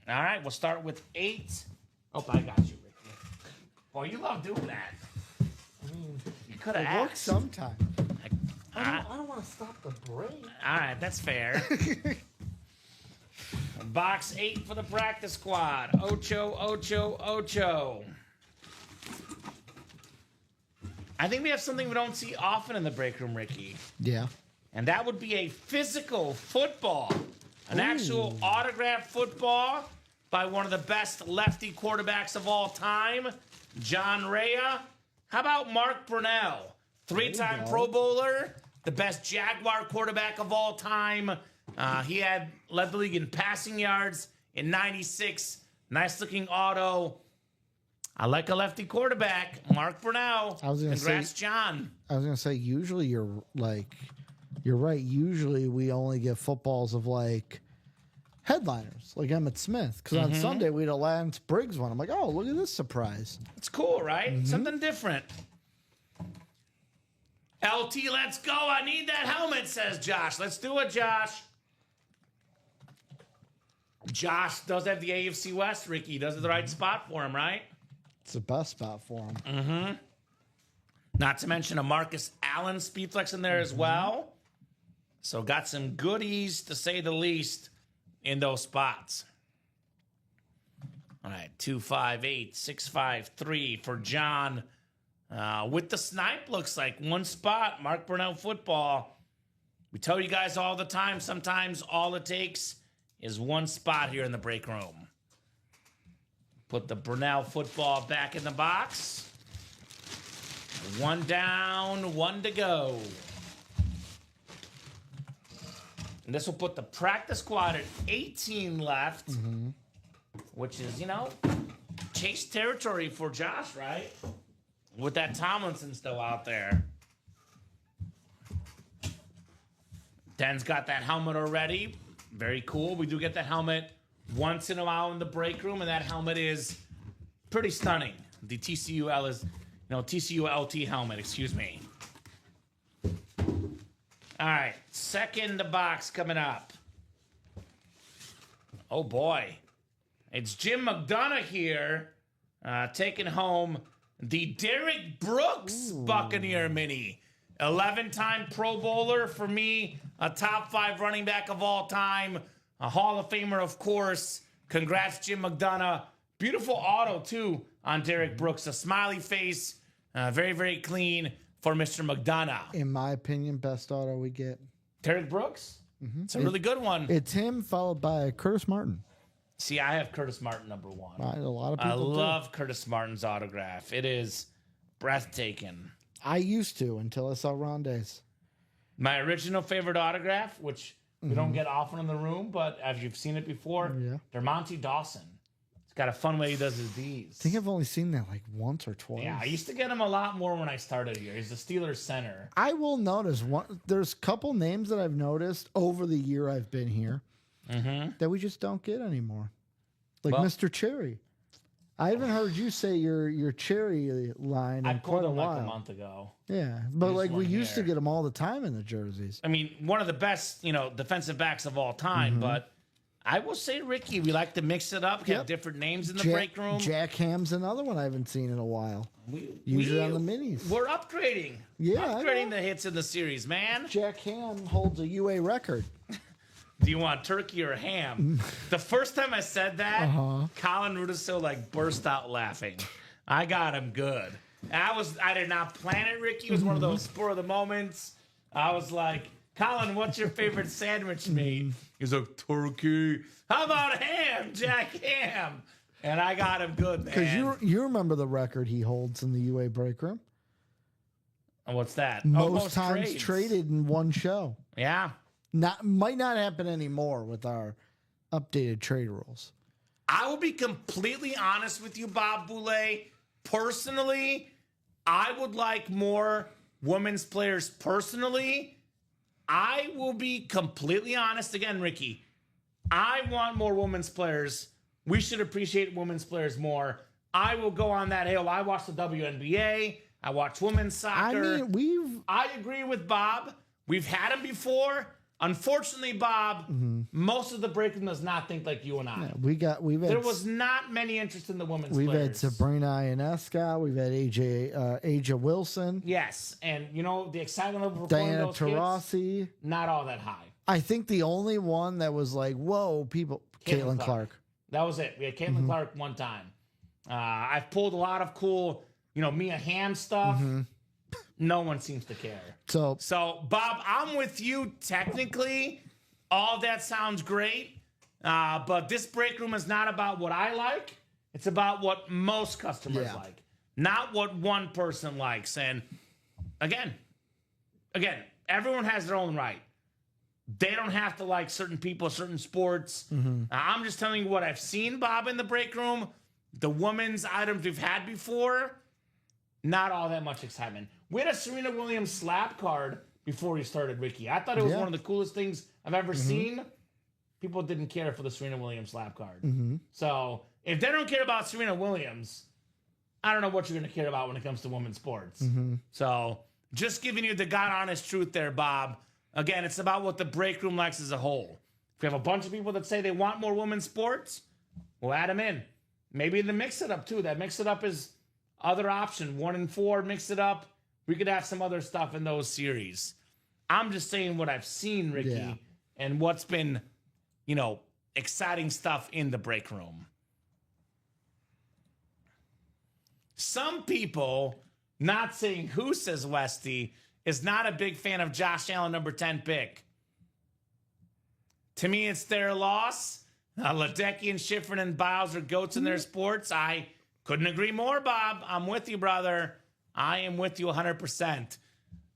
All right, we'll start with 8. Oh, I got you, Ricky. Boy, you love doing that. I mean, You could have it works asked. sometimes. All I don't want to stop the break. right, that's fair. Box 8 for the practice squad. Ocho, Ocho, Ocho. I think we have something we don't see often in the break room, Ricky. Yeah. And that would be a physical football. An actual autographed football by one of the best lefty quarterbacks of all time, John Rea. How about Mark Brunell? 3-time Pro Bowler, the best Jaguar quarterback of all time. He led the league in passing yards in 96. Nice looking auto. I like a lefty quarterback, Mark Brunell. Congrats, John. I was gonna say, usually you're right. Usually we only get footballs of like headliners, like Emmitt Smith. Because on Sunday we had a Lance Briggs one. I'm like, oh, look at this surprise. It's cool, right? Something different. LT, let's go. I need that helmet, says Josh. Let's do it, Josh. Josh does have the AFC West, Ricky. Does it the right spot for him, right? It's the best spot for him. Not to mention a Marcus Allen Speedflex in there as well. So got some goodies, to say the least, in those spots. All right, 258, 653 for John. With the snipe, looks like one spot, Mark Brunell football. We tell you guys all the time, sometimes all it takes is one spot here in the break room. Put the Brunell football back in the box. 1 down, 1 to go. And this will put the practice squad at 18 left, which is, chase territory for Josh, right? With that Tomlinson still out there. Den's got that helmet already. Very cool. We do get that helmet once in a while in the break room, and that helmet is pretty stunning. The TCU LT helmet, excuse me. All right, second box coming up. Oh boy, it's Jim McDonough here, taking home the Derek Brooks Buccaneer Mini. 11-time Pro Bowler for me, a top 5 running back of all time, a Hall of Famer, of course. Congrats, Jim McDonough. Beautiful auto, too, on Derek Brooks. A smiley face, very, very clean for Mr. McDonough. In my opinion, best auto we get. Derek Brooks? It's a really good one. It's him followed by Curtis Martin. See, I have Curtis Martin number 1. A lot of people I love Curtis Martin's autograph. It is breathtaking. I used to until I saw Rondé's. My original favorite autograph, which we don't get often in the room, but as you've seen it before, Dermonte Dawson. He's got a fun way he does his D's. I think I've only seen that like once or twice. Yeah, I used to get him a lot more when I started here. He's the Steelers center. I will notice there's a couple names that I've noticed over the year I've been here that we just don't get anymore. Like Mr. Cherry. I haven't heard you say your Cherry line in quite a while. Like a month ago. Yeah, but like we used to get them all the time in the jerseys. I mean, one of the best, defensive backs of all time. But I will say, Ricky, we like to mix it up, have different names in the break room. Jack Ham's another one I haven't seen in a while. Usually on the minis. We're upgrading. Yeah, upgrading the hits in the series, man. Jack Ham holds a UA record. Do you want turkey or ham? The first time I said that, Colin Rudisil burst out laughing. I got him good. I did not plan it, Ricky. It was one of those spur of the moments. I was like, Colin, what's your favorite sandwich meat? He's like, turkey. How about ham, Jack Ham? And I got him good, man. Because you remember the record he holds in the UA break room? What's that? Most times traded in one show. Yeah. Might not happen anymore with our updated trade rules. I will be completely honest with you, Bob Boulay. Personally, I would like more women's players personally. I will be completely honest again, Ricky. I want more women's players. We should appreciate women's players more. I will go on that hill. I watch the WNBA. I watch women's soccer. I mean, I agree with Bob. We've had them before. Unfortunately, Bob, most of the break room does not think like you and I. Yeah, There was not many interest in the women's We've players. had Sabrina Ionescu. We've had Aja Wilson. Yes, and the excitement level for Diana those kids, Taurasi. not all that high. I think the only one that was like, whoa, people, Caitlin Clark. That was it. We had Caitlin Clark one time. I've pulled a lot of cool, Mia Hamm stuff. No one seems to care. So, Bob, I'm with you. Technically, all that sounds great. But this break room is not about what I like. It's about what most customers like, not what one person likes. And again, everyone has their own right. They don't have to like certain people, certain sports. I'm just telling you what I've seen, Bob, in the break room. The women's items we've had before, not all that much excitement. We had a Serena Williams slap card before we started, Ricky. I thought it was one of the coolest things I've ever seen. People didn't care for the Serena Williams slap card. So if they don't care about Serena Williams, I don't know what you're going to care about when it comes to women's sports. So just giving you the God honest truth there, Bob. Again, it's about what the break room likes as a whole. If we have a bunch of people that say they want more women's sports, we'll add them in. Maybe the mix it up too. That mix it up is other option. 1 and 4, mix it up. We could have some other stuff in those series. I'm just saying what I've seen, Ricky, and what's been, exciting stuff in the break room. Some people, not saying who, says Westy, is not a big fan of Josh Allen, number 10 pick. To me, it's their loss. Ledecky and Schifrin and Biles are goats in their sports. I couldn't agree more, Bob. I'm with you, brother. I am with you 100%.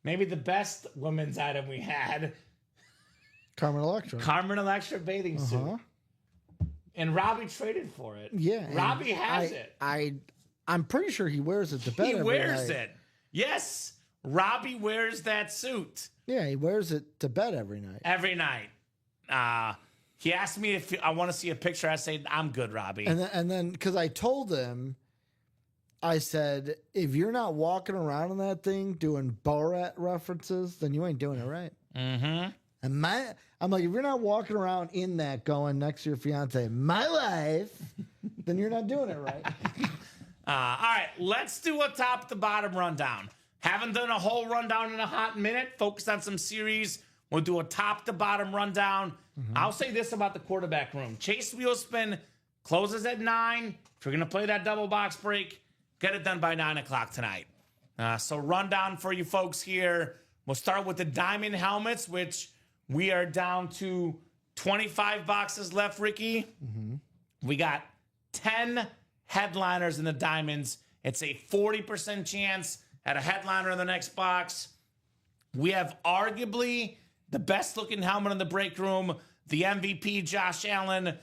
Maybe the best women's item we had. Carmen Electra bathing suit. And Robbie traded for it. Yeah. Robbie has it. I'm pretty sure he wears it to bed every night. He wears it. Yes. Robbie wears that suit. Yeah, he wears it to bed every night. Every night. He asked me if I want to see a picture. I said, I'm good, Robbie. And then, because I told him, I said, if you're not walking around in that thing doing Borat references, then you ain't doing it right. And I'm like, if you're not walking around in that going next to your fiance, my life, then you're not doing it right. All right, let's do a top to bottom rundown. Haven't done a whole rundown in a hot minute. Focused on some series. We'll do a top to bottom rundown. I'll say this about the quarterback room. Chase Wheelspin closes at 9. If you're going to play that double box break, get it done by 9 o'clock tonight. So rundown for you folks here. We'll start with the diamond helmets, which we are down to 25 boxes left, Ricky. We got 10 headliners in the diamonds. It's a 40% chance at a headliner in the next box. We have arguably the best looking helmet in the break room, the MVP Josh Allen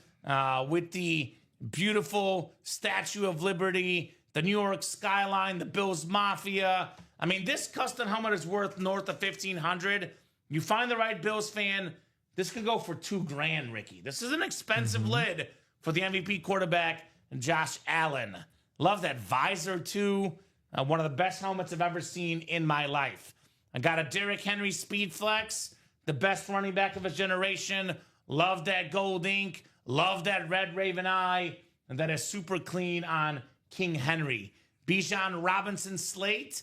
with the beautiful Statue of Liberty, the New York skyline, the Bills Mafia. I mean, this custom helmet is worth north of $1,500. You find the right Bills fan, this could go for $2,000, Ricky. This is an expensive lid for the MVP quarterback, Josh Allen. Love that visor too. One of the best helmets I've ever seen in my life. I got a Derrick Henry Speed Flex, the best running back of his generation. Love that gold ink. Love that red Raven eye. And that is super clean on King Henry. Bijan Robinson Slate,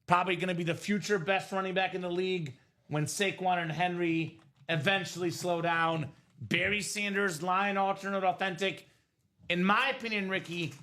probably going to be the future best running back in the league when Saquon and Henry eventually slow down. Barry Sanders, Lion Alternate Authentic. In my opinion, Ricky,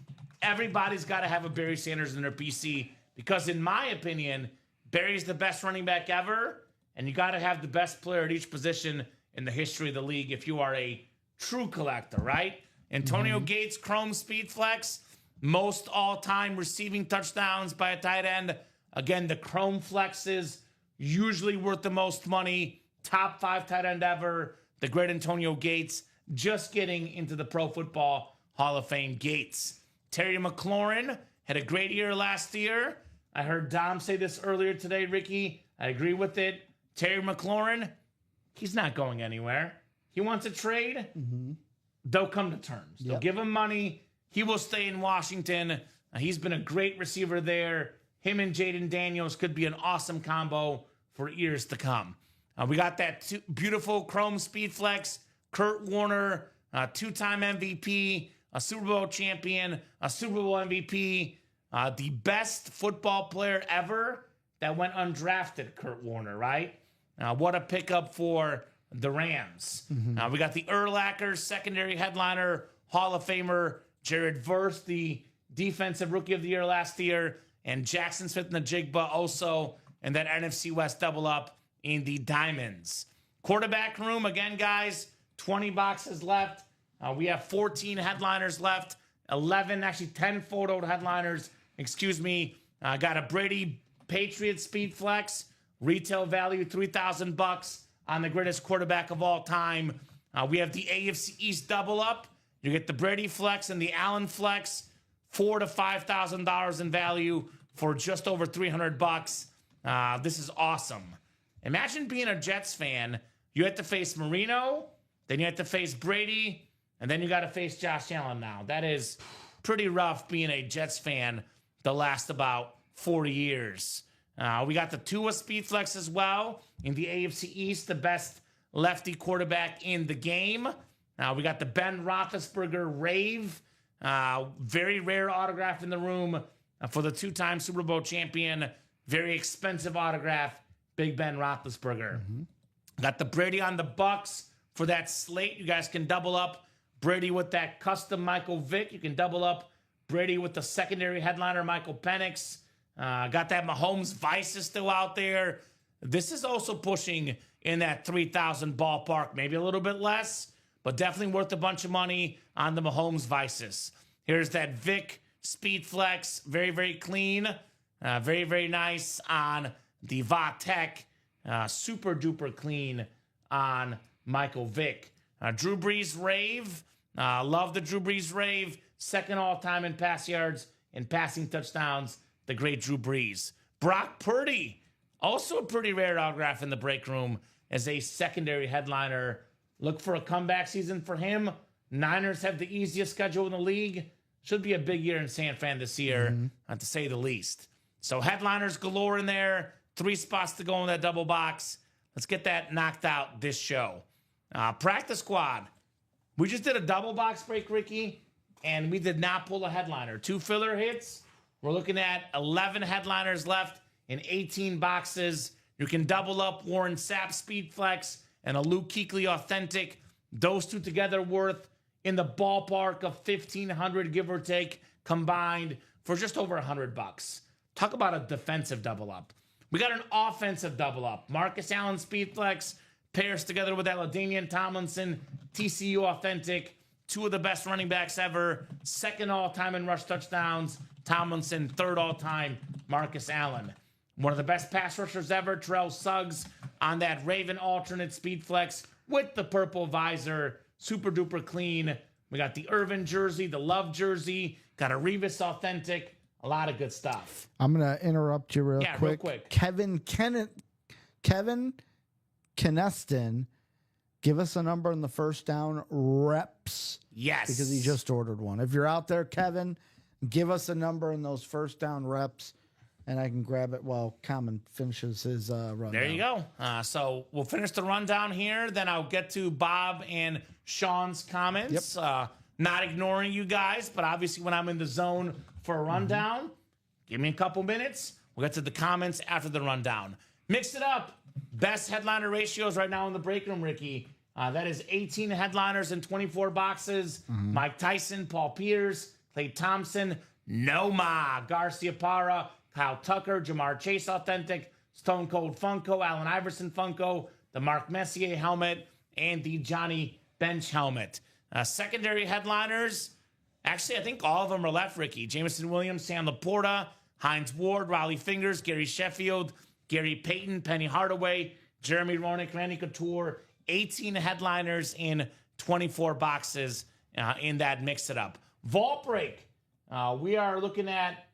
everybody's got to have a Barry Sanders in their PC because in my opinion, Barry's the best running back ever, and you got to have the best player at each position in the history of the league if you are a true collector, right? Antonio Gates, Chrome Speed Flex, most all-time receiving touchdowns by a tight end. Again, the Chrome Flex is usually worth the most money. Top 5 tight end ever. The great Antonio Gates, just getting into the Pro Football Hall of Fame. Gates. Terry McLaurin had a great year last year. I heard Dom say this earlier today, Ricky. I agree with it. Terry McLaurin, he's not going anywhere. He wants a trade. They'll come to terms. They'll give him money. He will stay in Washington. He's been a great receiver there. Him and Jaden Daniels could be an awesome combo for years to come. We got that beautiful chrome speed flex, Kurt Warner, two-time MVP, a Super Bowl champion, a Super Bowl MVP, the best football player ever that went undrafted, Kurt Warner, right? What a pickup for the Rams. We got the Urlacher secondary headliner, Hall of Famer Jared Verse, the defensive rookie of the year last year, and Jackson Smith and the Jigba also, and that NFC West double up in the diamonds. Quarterback room, again, guys, 20 boxes left. We have 14 headliners left, 10 photoed headliners, got a Brady Patriots Speed Flex, retail value $3,000 on the greatest quarterback of all time. We have the AFC East double up. You get the Brady Flex and the Allen Flex, $4,000 to $5,000 in value for just over $300. This is awesome. Imagine being a Jets fan. You have to face Marino, then you have to face Brady, and then you got to face Josh Allen now. That is pretty rough being a Jets fan the last about 40 years. We got the Tua Speed Flex as well in the AFC East, the best lefty quarterback in the game. We got the Ben Roethlisberger Rave, very rare autograph in the room for the two-time Super Bowl champion. Very expensive autograph, Big Ben Roethlisberger. Got the Brady on the Bucks for that slate. You guys can double up Brady with that custom Michael Vick. You can double up Brady with the secondary headliner Michael Penix. Got that Mahomes Vice is still out there. This is also pushing in that 3,000 ballpark, maybe a little bit less, but definitely worth a bunch of money on the Mahomes Vices. Here's that Vic Speed Flex, very, very clean, very, very nice on the Vatek, super duper clean on Michael Vick. Drew Brees Rave, love the Drew Brees Rave, second all-time in pass yards and passing touchdowns, the great Drew Brees. Brock Purdy, also a pretty rare autograph in the break room as a secondary headliner. Look for a comeback season for him. Niners have the easiest schedule in the league. Should be a big year in San Fran this year, to say the least. So headliners galore in there. 3 spots to go in that double box. Let's get that knocked out this show. Practice squad. We just did a double box break, Ricky, and we did not pull a headliner. 2 filler hits. We're looking at 11 headliners left in 18 boxes. You can double up Warren Sapp Speed Flex and a Luke Kuechly Authentic. Those two together worth in the ballpark of $1,500, give or take, combined for just over $100. Talk about a defensive double up. We got an offensive double up. Marcus Allen Speed Flex pairs together with that LaDainian Tomlinson TCU Authentic. 2 of the best running backs ever. Second all-time in rush touchdowns. Tomlinson, third all-time, Marcus Allen. One of the best pass rushers ever, Terrell Suggs, on that Raven alternate Speed Flex with the purple visor. Super duper clean. We got the Irvin jersey, the Love jersey, got a Revis Authentic. A lot of good stuff. I'm going to interrupt you real quick. Real quick. Kevin Keneston, give us a number in the first down reps. Yes. Because he just ordered one. If you're out there, Kevin, give us a number in those first down reps, and I can grab it while Kamen finishes his rundown. There you go. So we'll finish the rundown here. Then I'll get to Bob and Sean's comments. Yep. Not ignoring you guys, but obviously when I'm in the zone for a rundown, give me a couple minutes. We'll get to the comments after the rundown. Mix it up. Best headliner ratios right now in the break room, Ricky. That is 18 headliners in 24 boxes. Mike Tyson, Paul Pierce, Clay Thompson, Noma, Garcia Parra, Kyle Tucker, Jamar Chase Authentic, Stone Cold Funko, Allen Iverson Funko, the Mark Messier helmet, and the Johnny Bench helmet. Secondary headliners, actually, I think all of them are left, Ricky. Jameson Williams, Sam Laporta, Hines Ward, Raleigh Fingers, Gary Sheffield, Gary Payton, Penny Hardaway, Jeremy Roenick, Randy Couture. 18 headliners in 24 boxes in that Mix It Up. Vault break. We are looking at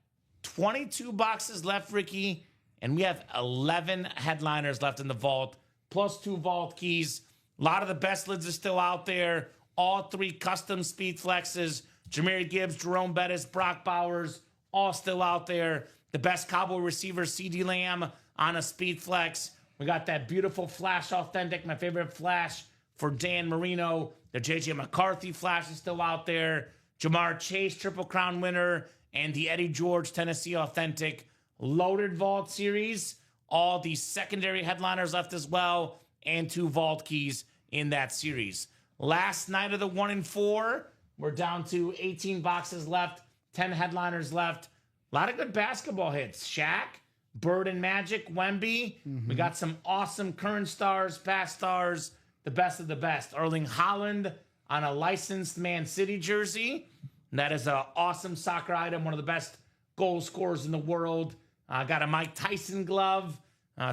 22 boxes left, Ricky, and we have 11 headliners left in the vault, plus 2 vault keys. A lot of the best lids are still out there. All 3 custom Speed Flexes. Jahmyr Gibbs, Jerome Bettis, Brock Bowers, all still out there. The best Cowboy receiver, CeeDee Lamb, on a Speed Flex. We got that beautiful Flash Authentic, my favorite Flash for Dan Marino. The JJ McCarthy Flash is still out there. Jamar Chase, Triple Crown winner, and the Eddie George Tennessee Authentic Loaded Vault Series. All the secondary headliners left as well, and 2 vault keys in that series. Last night of the 1 and 4, we're down to 18 boxes left, 10 headliners left. A lot of good basketball hits. Shaq, Bird and Magic, Wemby. We got some awesome current stars, past stars, the best of the best. Erling Haaland on a licensed Man City jersey. That is an awesome soccer item, one of the best goal scorers in the world. Got a Mike Tyson glove.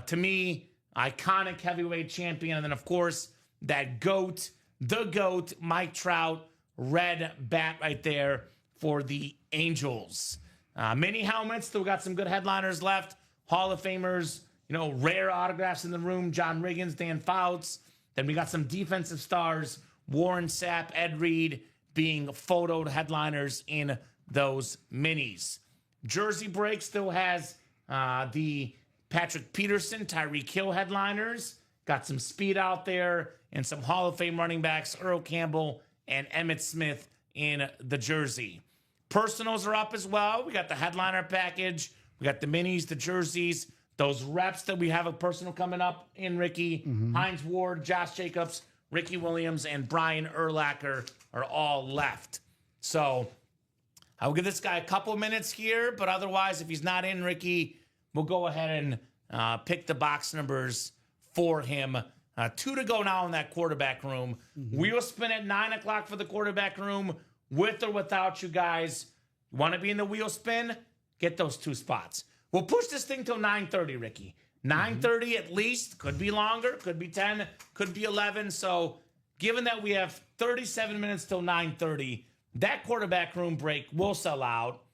To me, iconic heavyweight champion. And then, of course, that GOAT, the GOAT, Mike Trout, red bat right there for the Angels. Mini helmets, still got some good headliners left. Hall of Famers, rare autographs in the room. John Riggins, Dan Fouts. Then we got some defensive stars. Warren Sapp, Ed Reed being photoed headliners in those minis. Jersey Break still has the Patrick Peterson, Tyreek Hill headliners. Got some speed out there and some Hall of Fame running backs, Earl Campbell and Emmitt Smith in the jersey. Personals are up as well. We got the headliner package. We got the minis, the jerseys, those reps that we have a personal coming up in Ricky. Hines Ward, Josh Jacobs, Ricky Williams, and Brian Urlacher are all left. So I will give this guy a couple minutes here, but otherwise, if he's not in, Ricky, we'll go ahead and pick the box numbers for him. 2 to go now in that quarterback room. Wheel spin at 9 o'clock for the quarterback room, with or without you guys. You want to be in the wheel spin? Get those 2 spots. We'll push this thing till 9:30, Ricky. 9:30 at least. Could be longer. Could be 10. Could be 11. So given that we have 37 minutes till 9:30, that quarterback room break will sell out.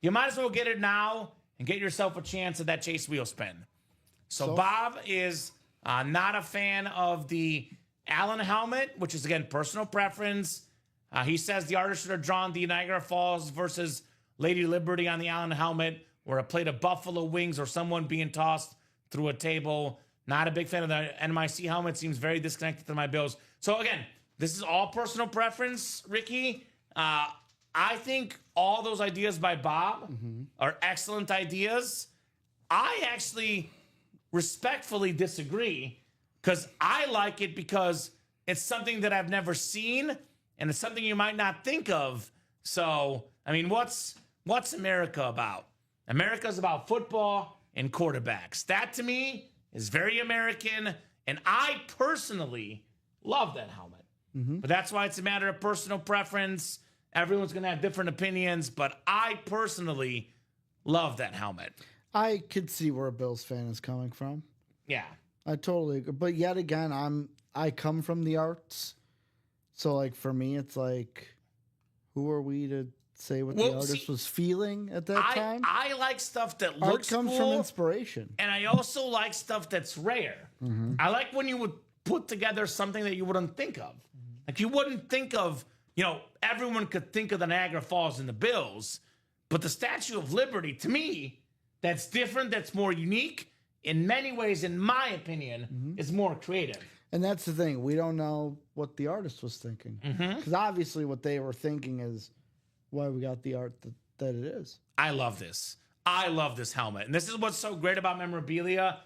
You might as well get it now and get yourself a chance at that Chase wheel spin. So Bob is not a fan of the Allen helmet, which is, again, personal preference. He says the artist should have drawn the Niagara Falls versus Lady Liberty on the Allen helmet, or a plate of buffalo wings or someone being tossed through a table. Not a big fan of the NYC helmet. Seems very disconnected to my Bills. So, again, this is all personal preference, Ricky. I think all those ideas by Bob are excellent ideas. I actually respectfully disagree, because I like it because it's something that I've never seen, and it's something you might not think of. So, I mean, what's America about? America's about football and quarterbacks. That, to me, is very American, and I personally love that helmet. But that's why it's a matter of personal preference. Everyone's going to have different opinions, but I personally love that helmet. I could see where a Bills fan is coming from. Yeah. I totally agree. But yet again, I come from the arts. So, like, for me, it's like, who are we to say what the artist was feeling at that time? I like stuff that Art looks comes cool, from inspiration. and I also like stuff that's rare. I like when you would put together something that you wouldn't think of. Like, you wouldn't think of, everyone could think of the Niagara Falls and the Bills, but the Statue of Liberty, to me, that's different, that's more unique. In many ways, in my opinion, is more creative. And that's the thing. We don't know what the artist was thinking. Because obviously what they were thinking is why we got the art that it is. I love this. I love this helmet. And this is what's so great about memorabilia.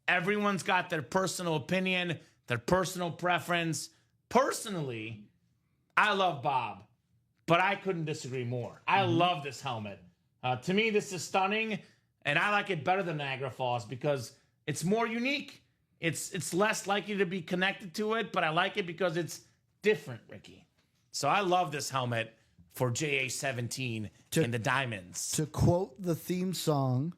Everyone's got their personal opinion, their personal preference. Personally, I love Bob, but I couldn't disagree more. I love this helmet. To me, this is stunning, and I like it better than Niagara Falls because it's more unique. It's less likely to be connected to it, but I like it because it's different, Ricky. So I love this helmet for JA17 and the Diamonds. To quote the theme song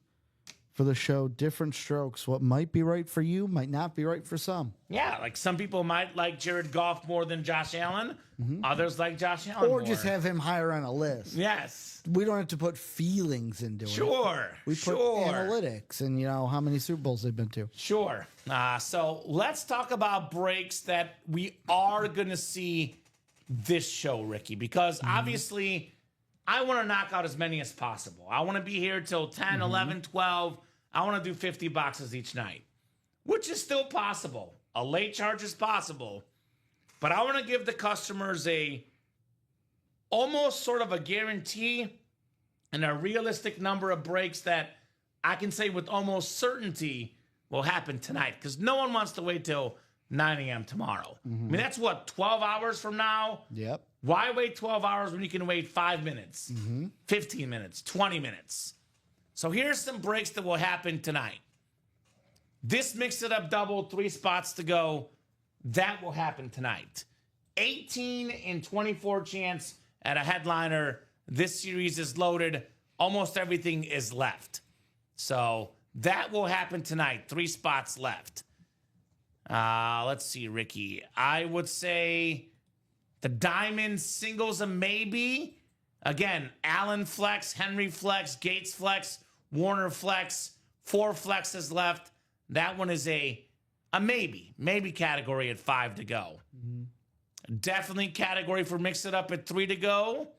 for the show, Different Strokes, what might be right for you might not be right for some. Yeah, like some people might like Jared Goff more than Josh Allen. Others like Josh Allen Or more. just have him higher on a list. Yes. We don't have to put feelings into it. Sure. We put analytics and, how many Super Bowls they've been to. Sure. So let's talk about breaks that we are going to see this show, Ricky, because obviously I want to knock out as many as possible. I want to be here till 10, 11, 12. I want to do 50 boxes each night. which is still possible. A late charge is possible. But I want to give the customers a almost sort of a guarantee and a realistic number of breaks that I can say with almost certainty will happen tonight, because no one wants to wait till 9 a.m. tomorrow. I mean, that's what, 12 hours from now? Yep. Why wait 12 hours when you can wait 5 minutes, 15 minutes, 20 minutes? So here's some breaks that will happen tonight. This Mix It Up double, 3 spots to go. That will happen tonight. 18 and 24 chance at a headliner. This series is loaded. Almost everything is left. So that will happen tonight. 3 spots left. Let's see, Ricky. I would say the Diamond singles a maybe. Again, Allen flex, Henry flex, Gates flex, Warner flex. 4 flexes left. That one is a maybe category at 5 to go. Definitely category for Mix It Up at 3 to go.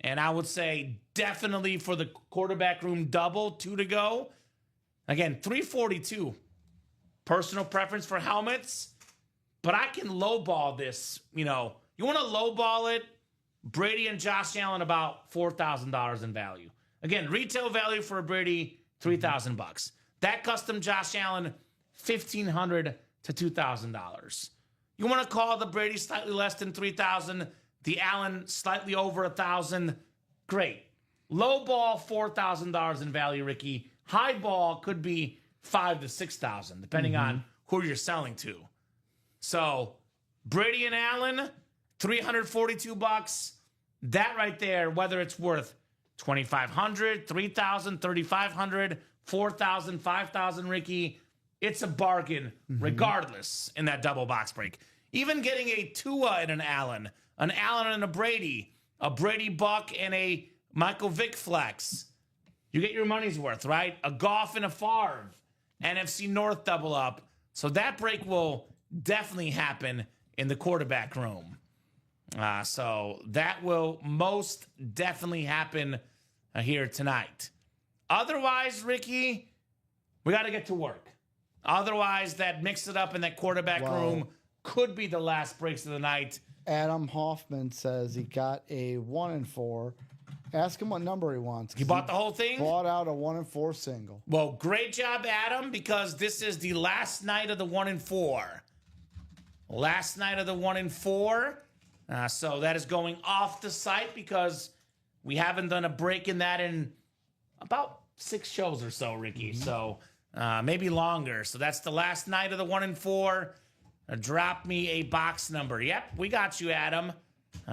And I would say definitely for the quarterback room double, 2 to go. Again, 342. Personal preference for helmets. But I can lowball this. You know, you want to lowball it? Brady and Josh Allen about $4,000 in value. Again, retail value for a Brady, $3,000. That custom Josh Allen, $1,500 to $2,000. You want to call the Brady slightly less than $3,000, the Allen slightly over $1,000. Great. Low ball, $4,000 in value, Ricky. High ball could be $5,000 to $6,000, depending on who you're selling to. So Brady and Allen, $342. That right there, whether it's worth $2,500, $3,000, $3,500, $4,000, $5,000, Ricky, it's a bargain regardless in that double box break. Even getting a Tua and an Allen and a Brady Buck and a Michael Vick flex, you get your money's worth, right? A Goff and a Favre, NFC North double up. So that break will definitely happen in the quarterback room. So that will most definitely happen here tonight. Otherwise, Ricky, we got to get to work. Otherwise, that Mix It Up in that quarterback room could be the last breaks of the night. Adam Hoffman says he got a 1 and 4. Ask him what number he wants. He bought the whole thing? Bought out a 1 and 4 single. Well, great job, Adam, because this is the last night of the 1 and 4. Last night of the 1 and 4. So that is going off the site because we haven't done a break in that in about 6 shows or so, Ricky. So maybe longer. So that's the last night of the 1 and 4. Drop me a box number. Yep, we got you, Adam.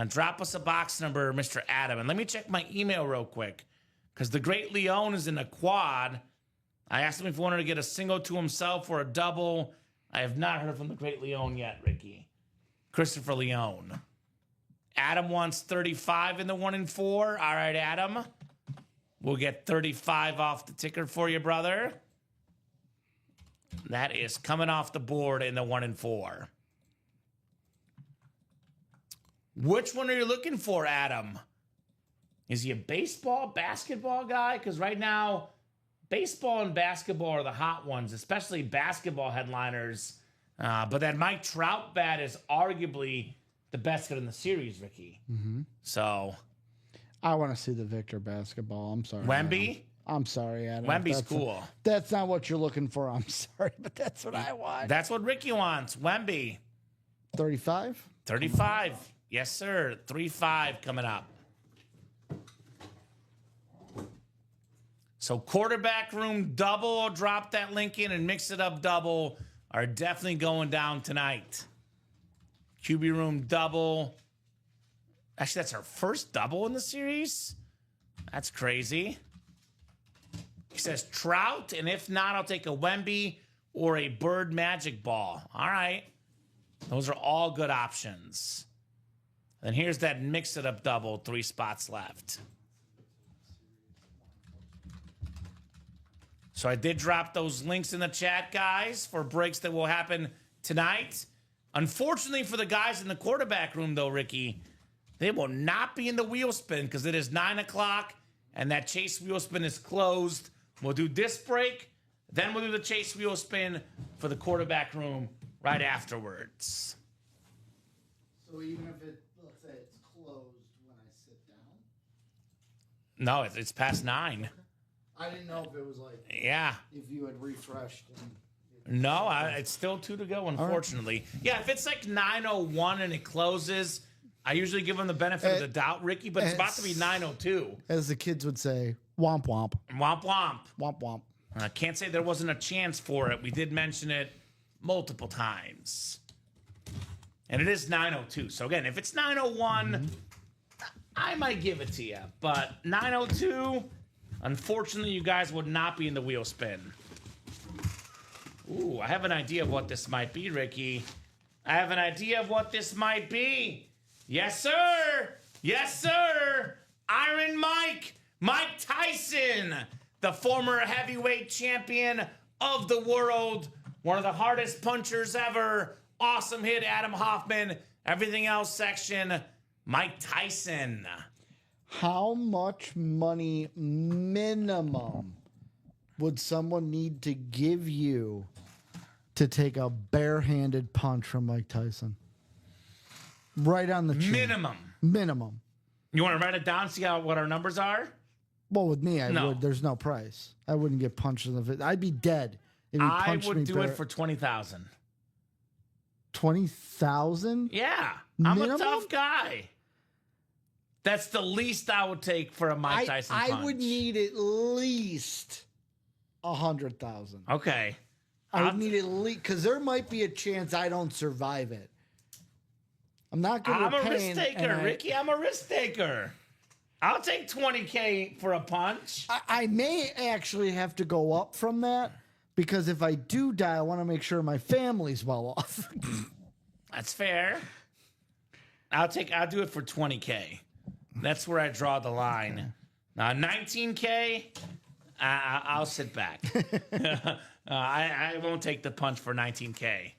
Drop us a box number, Mr. Adam. And let me check my email real quick, because the great Leon is in a quad. I asked him if he wanted to get a single to himself or a double. I have not heard from the great Leon yet, Ricky. Christopher Leon. Adam wants 35 in the 1 and 4. All right, Adam. We'll get 35 off the ticker for you, brother. That is coming off the board in the 1 and 4. Which one are you looking for, Adam? Is he a baseball, basketball guy? Because right now, baseball and basketball are the hot ones, especially basketball headliners. But that Mike Trout bat is arguably the best hit in the series, Ricky. So I want to see the Victor basketball. I'm sorry. Wemby? Adam. I'm sorry, Adam. Wemby's cool. That's not what you're looking for. I'm sorry, but that's what I want. That's what Ricky wants. Wemby. 35? 35. Yes, sir. 3-5 coming up. So quarterback room double, drop that link in and Mix It Up double are definitely going down tonight. QB room double. Actually, that's our first double in the series. That's crazy. He says Trout, and if not, I'll take a Wemby or a Bird Magic Ball. All right. Those are all good options. And here's that Mix It Up double, 3 spots left. So I did drop those links in the chat, guys, for breaks that will happen tonight. Unfortunately for the guys in the quarterback room, though, Ricky, they will not be in the wheel spin because it is 9 o'clock and that Chase wheel spin is closed. We'll do this break, Then we'll do the chase wheel spin for the quarterback room right afterwards. So even if let's say it's closed when I sit down? No, it's past 9. I didn't know if it was like, Yeah. if you had refreshed. No, it's still 2 to go, unfortunately. Yeah, if it's like 9:01 and it closes, I usually give them the benefit of the doubt, Ricky, but it's about to be 9:02. As the kids would say, womp womp. Womp womp. Womp womp. I can't say there wasn't a chance for it. We did mention it multiple times. And it is 9:02. So again, if it's 9:01, I might give it to you. But 9:02, unfortunately, you guys would not be in the wheel spin. Ooh, I have an idea of what this might be, Ricky. I have an idea of what this might be. Yes, sir. Yes, sir. Iron Mike. Mike Tyson, the former heavyweight champion of the world. One of the hardest punchers ever. Awesome hit, Adam Hoffman. Everything else section, Mike Tyson. How much money minimum would someone need to give you to take a barehanded punch from Mike Tyson? Right on the chin. Minimum. You want to write it down, see what our numbers are? Well, with me, I No. would. There's no price. I wouldn't get punched in the face. I'd be dead if he I punched me. would do it for 20,000. 20,000. Yeah, I'm Minimum? a tough guy. That's the least I would take for a Mike Tyson punch. I would need at least 100,000. Okay. I would need at least because there might be a chance I don't survive it. I'm not good I'm with a pain. risk taker, Ricky. I'm a risk taker. I'll take 20K for a punch. I may actually have to go up from that because if I do die, I want to make sure my family's well off. That's fair. I'll do it for 20K. That's where I draw the line. 19K, I'll sit back. I won't take the punch for 19K.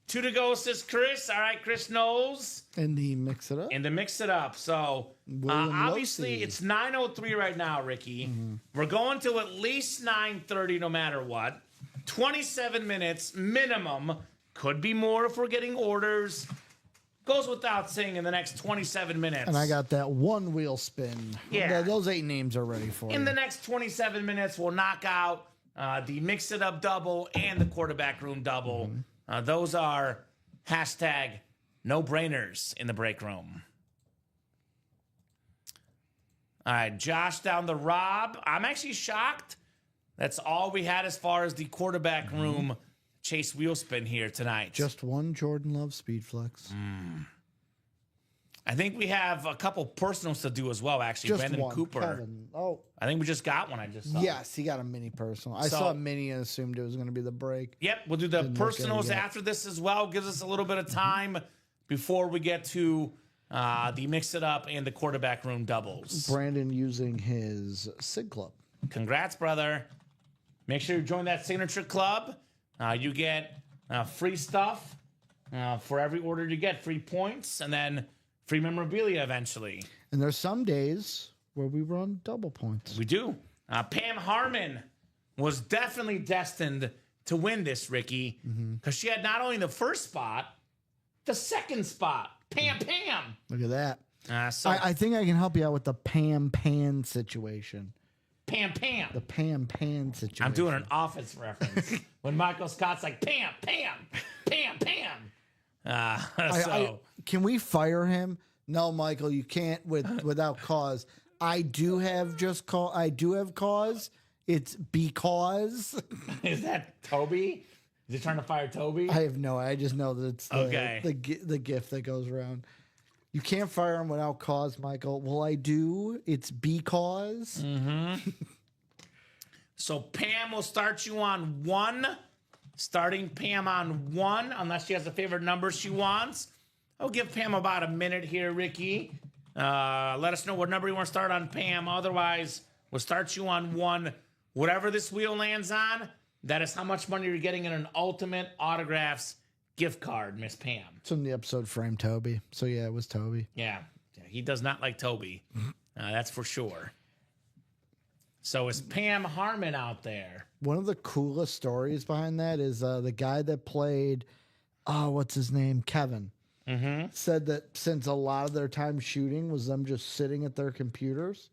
2 to go, says Chris. All right, Chris knows. And the mix it up. And to mix it up. So, obviously, Losey. it's 9:03 right now, Ricky. We're going to at least 9:30 no matter what. 27 minutes minimum. Could be more if we're getting orders. Goes without saying in the next 27 minutes. And I got that one wheel spin. Yeah. Those 8 names are ready for In you. the next 27 minutes, we'll knock out the mix it up double and the quarterback room double. Those are hashtag no brainers in the break room. All right, Josh down the Rob. I'm actually shocked. That's all we had as far as the quarterback room chase wheel spin here tonight. Just one Jordan Love speed flex. I think we have a couple personals to do as well, actually. Just Brandon one. Cooper. Kevin. Oh, I think we just got one. I just saw. yes, he got a mini personal. I saw a mini and assumed it was going to be the break. Yep, we'll do the Didn't look at it personals yet. after this as well. Gives us a little bit of time before we get to the mix it up and the quarterback room doubles. Brandon using his SIG club. Congrats, brother. Make sure you join that signature club. You get free stuff for every order you get, free points, and then free memorabilia eventually. And there's some days where we run double points. We do. Pam Harmon was definitely destined to win this, Ricky, because she had not only the first spot, the second spot. Pam. Look at that. So I think I can help you out with the Pam Pan situation. Pam. The Pam Pan situation. I'm doing an Office reference when Michael Scott's like Pam. Can we fire him? No, Michael, you can't without cause. I do have cause. It's because Is that Toby? Is he trying to fire Toby? I have no. I just know that it's Okay. the gift that goes around. You can't fire him without cause, Michael. Well, I do. It's because. So Pam will start you on 1. Starting Pam on 1, unless she has a favorite number she wants. I'll give Pam about a minute here, Ricky. Let us know what number you want to start on Pam. Otherwise, we'll start you on 1. Whatever this wheel lands on, that is how much money you're getting in an Ultimate Autographs gift card, Miss Pam. It's in the episode frame Toby. So yeah, it was Toby. Yeah, he does not like Toby. That's for sure. So is Pam Harmon out there? One of the coolest stories behind that is the guy that played, what's his name? Kevin. Mm-hmm. Said that since a lot of their time shooting was them just sitting at their computers,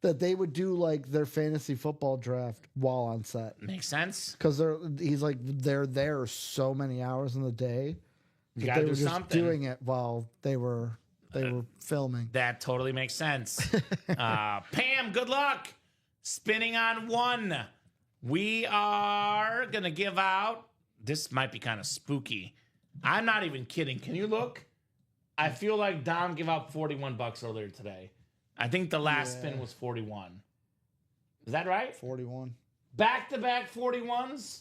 that they would do like their fantasy football draft while on set. Makes sense. Because he's like, they're there so many hours in the day. You that gotta they do were just something. doing it while they were filming. That totally makes sense. Pam, good luck. Spinning on 1. We are going to give out. This might be kind of spooky. I'm not even kidding. Can you look? I feel like Dom gave out $41 earlier today. I think the last spin was 41. Is that right? 41. Back-to-back 41s?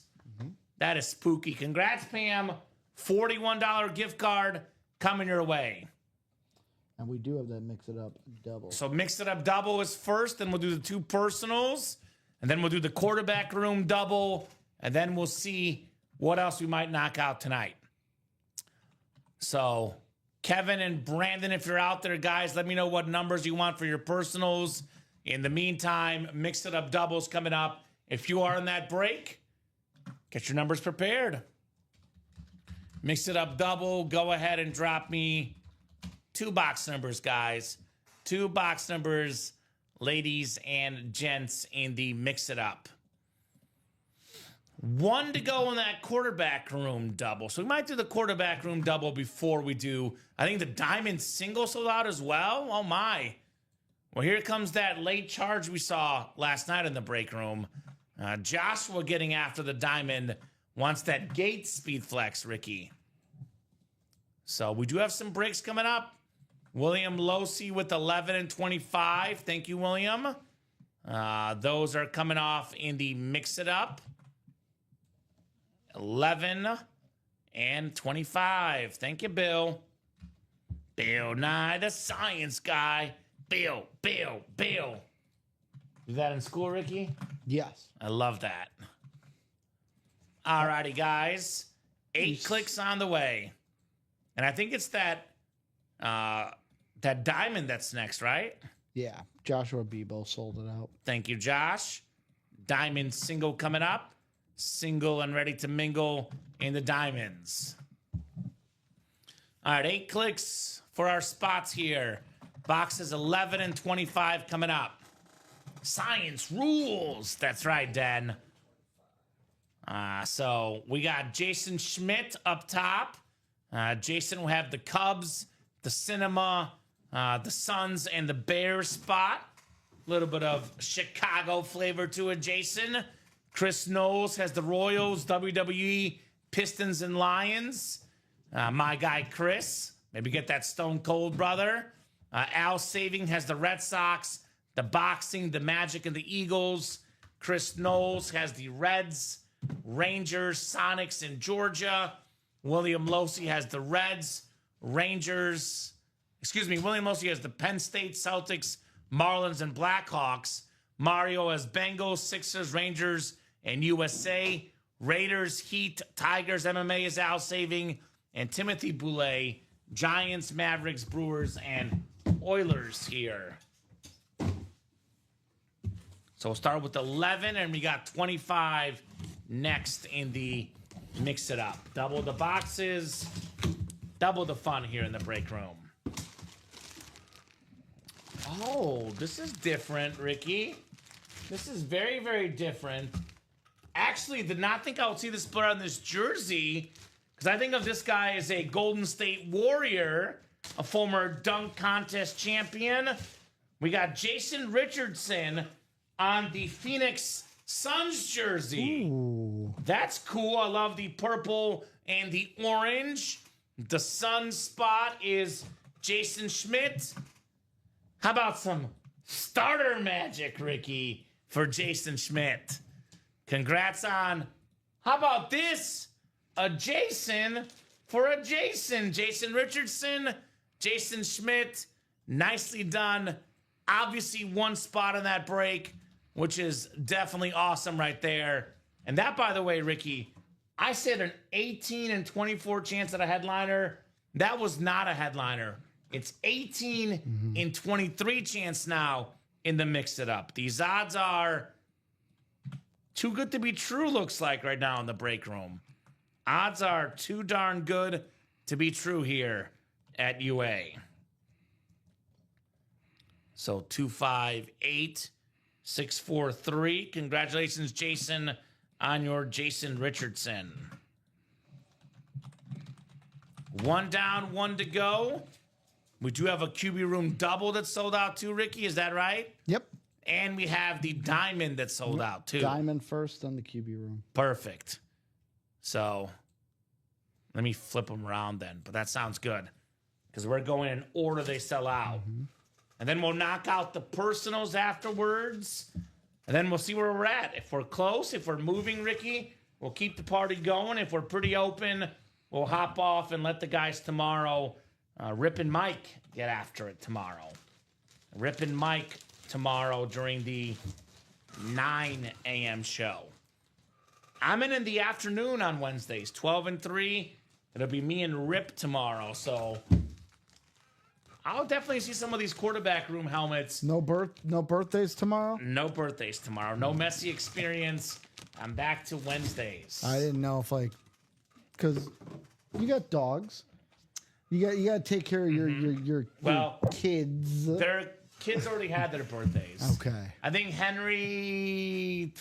That is spooky. Congrats, Pam. $41 gift card coming your way. And we do have that mix it up double. So mix it up double is first, then we'll do the 2 personals, and then we'll do the quarterback room double, and then we'll see what else we might knock out tonight. So Kevin and Brandon, if you're out there, guys, let me know what numbers you want for your personals. In the meantime, mix it up doubles coming up. If you are in that break, get your numbers prepared. Mix it up double. Go ahead and drop me 2 box numbers, guys. 2 box numbers, ladies and gents, in the mix it up. 1 to go in that quarterback room double. So we might do the quarterback room double before we do. I think the diamond single sold out as well. Oh my. Well, here comes that late charge we saw last night in the break room. Joshua getting after the diamond. Wants that gate speed flex, Ricky. So we do have some breaks coming up. William Losey with 11 and 25. Thank you, William. Those are coming off in the mix it up. 11 and 25. Thank you, Bill. Bill Nye, the science guy. Bill. Do that in school, Ricky? Yes. I love that. All righty, guys. 8 clicks on the way. And I think it's that diamond that's next, right? Yeah. Joshua Bebo sold it out. Thank you, Josh. Diamond single coming up. Single and ready to mingle in the diamonds. All right, 8 clicks for our spots here. Boxes 11 and 25 coming up. Science rules. That's right, Dan. So we got Jason Schmidt up top. Jason will have the Cubs, the Cinema, the Suns, and the Bears spot. A little bit of Chicago flavor to it, Jason. Chris Knowles has the Royals, WWE, Pistons, and Lions. My guy, Chris. Maybe get that Stone Cold brother. Al Saving has the Red Sox, the Boxing, the Magic, and the Eagles. Chris Knowles has the Reds, Rangers, Sonics, and Georgia. William Losey has the Reds, Rangers. William Losey has the Penn State, Celtics, Marlins, and Blackhawks. Mario has Bengals, Sixers, Rangers, and USA. Raiders, Heat, Tigers, MMA is Al Saving, and Timothy Boulay, Giants, Mavericks, Brewers, and Oilers here. So we'll start with 11, and we got 25 next in the mix it up. Double the boxes, double the fun here in the break room. Oh, this is different, Ricky. This is very, very different. Actually, did not think I would see this player on this jersey, because I think of this guy as a Golden State Warrior, a former dunk contest champion. We got Jason Richardson on the Phoenix Suns jersey. Ooh. That's cool. I love the purple and the orange. The Suns spot is Jason Schmidt. How about some starter magic, Ricky, for Jason Schmidt? Congrats on, how about this? A Jason for a Jason. Jason Richardson, Jason Schmidt. Nicely done. Obviously, 1 spot on that break, which is definitely awesome right there. And that, by the way, Ricky, I said an 18 and 24 chance at a headliner. That was not a headliner. It's 18 in 23 chance now in the Mix It Up. These odds are too good to be true, looks like right now in the break room. Odds are too darn good to be true here at UA. So 258 643. Congratulations, Jason, on your Jason Richardson. One down, one to go. We do have a QB room double that sold out too, Ricky. Is that right? Yep. And we have the diamond that sold out too. Diamond first, then the QB room. Perfect. So let me flip them around then. But that sounds good because we're going in order they sell out. Mm-hmm. And then we'll knock out the personals afterwards. And then we'll see where we're at. If we're close, if we're moving, Ricky, we'll keep the party going. If we're pretty open, we'll hop off and let the guys tomorrow, Rip and Mike, get after it tomorrow. Rip and Mike tomorrow during the 9 a.m. show. I'm in the afternoon on Wednesdays, 12 and 3. It'll be me and Rip tomorrow, so I'll definitely see some of these quarterback room helmets. No birthdays tomorrow? No birthdays tomorrow. No messy experience. I'm back to Wednesdays. I didn't know if because you got dogs. You got to take care of your kids. Their kids already had their birthdays. Okay. I think Henry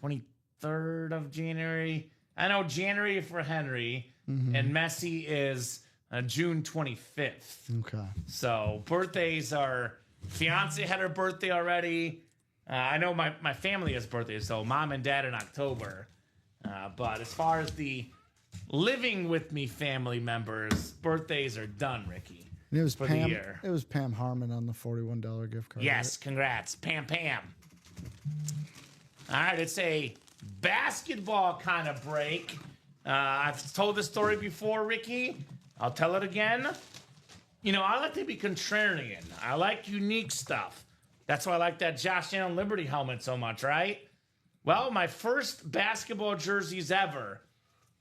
23rd of January. I know January for Henry, and Messi is June 25th. Okay. So birthdays are, fiance had her birthday already. I know my family has birthdays, so mom and dad in October. But as far as the living with me family members, birthdays are done, Ricky. And it was for Pam. The year. It was Pam Harmon on the $41 gift card. Yes, congrats, Pam. All right, it's a basketball kind of break. I've told this story before, Ricky. I'll tell it again. You know, I like to be contrarian. I like unique stuff. That's why I like that Josh Allen Liberty helmet so much, right? Well, my first basketball jerseys ever,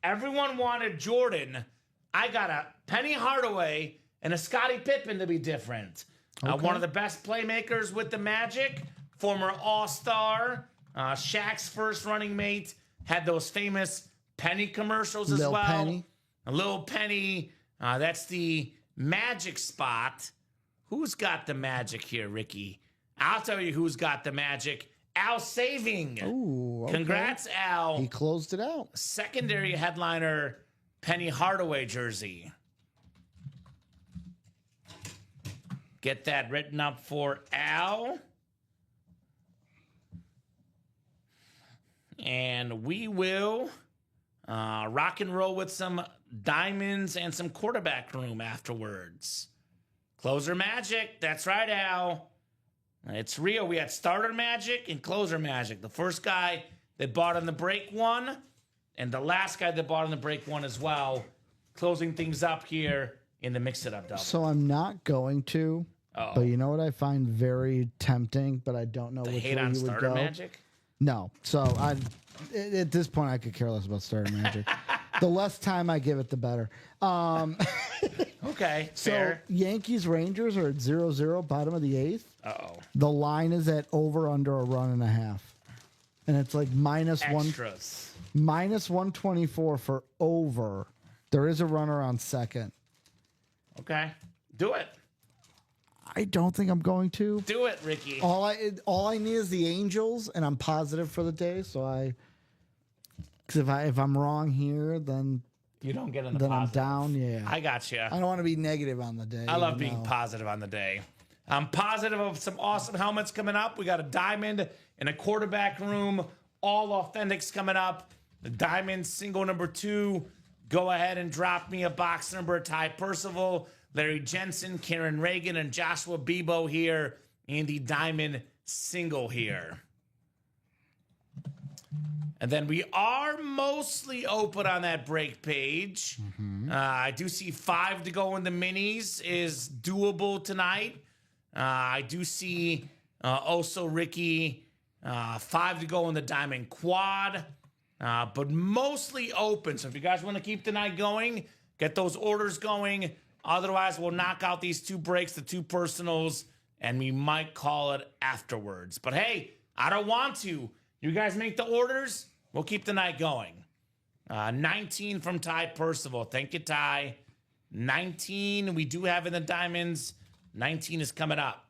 everyone wanted Jordan. I got a Penny Hardaway and a Scottie Pippen to be different. Okay. One of the best playmakers with the Magic, former All-Star, Shaq's first running mate, had those famous Penny commercials as Lil well. Penny. A Lil Penny. That's the Magic spot. Who's got the Magic here, Ricky? I'll tell you who's got the Magic. Al Saving. Ooh, okay. Congrats, Al. He closed it out. Secondary headliner, Penny Hardaway jersey. Get that written up for Al. And we will rock and roll with some diamonds and some quarterback room afterwards. Closer Magic. That's right, Al. It's real. We had starter Magic and closer Magic. The first guy that bought on the break won, and the last guy that bought on the break won as well. Closing things up here in the Mix It Up double. So I'm not going to, but you know what I find very tempting, but I don't know which way you would starter go. Magic? No. So at this point, I could care less about starter Magic. The less time I give it, the better. Okay, So fair. Yankees Rangers are at 0-0, bottom of the eighth. Uh-oh. The line is at over under a run and a half. And it's like Extras. minus 124 for over. There is a runner on second. Okay. Do it. I don't think I'm going to. Do it, Ricky. All I need is the Angels, and I'm positive for the day. So because if I'm wrong here, then You don't get in the then I'm positive. down. Yeah, I got you. I don't want to be negative on the day. I love you being know. positive on the day. I'm positive of some awesome helmets coming up. We got a diamond in a quarterback room. All authentics coming up. The diamond single number 2. Go ahead and drop me a box number. Ty Percival, Larry Jensen, Karen Reagan, and Joshua Bebo here. And the diamond single here. And then we are mostly open on that break page. I do see 5 to go in the minis is doable tonight. I do see also Ricky 5 to go in the diamond quad, but mostly open. So if you guys want to keep the night going, get those orders going. Otherwise, we'll knock out these 2 breaks, the 2 personals, and we might call it afterwards. But hey, I don't want to. You guys make the orders, we'll keep the night going. 19 from Ty Percival. Thank you, Ty. 19 we do have in the diamonds. 19 is coming up.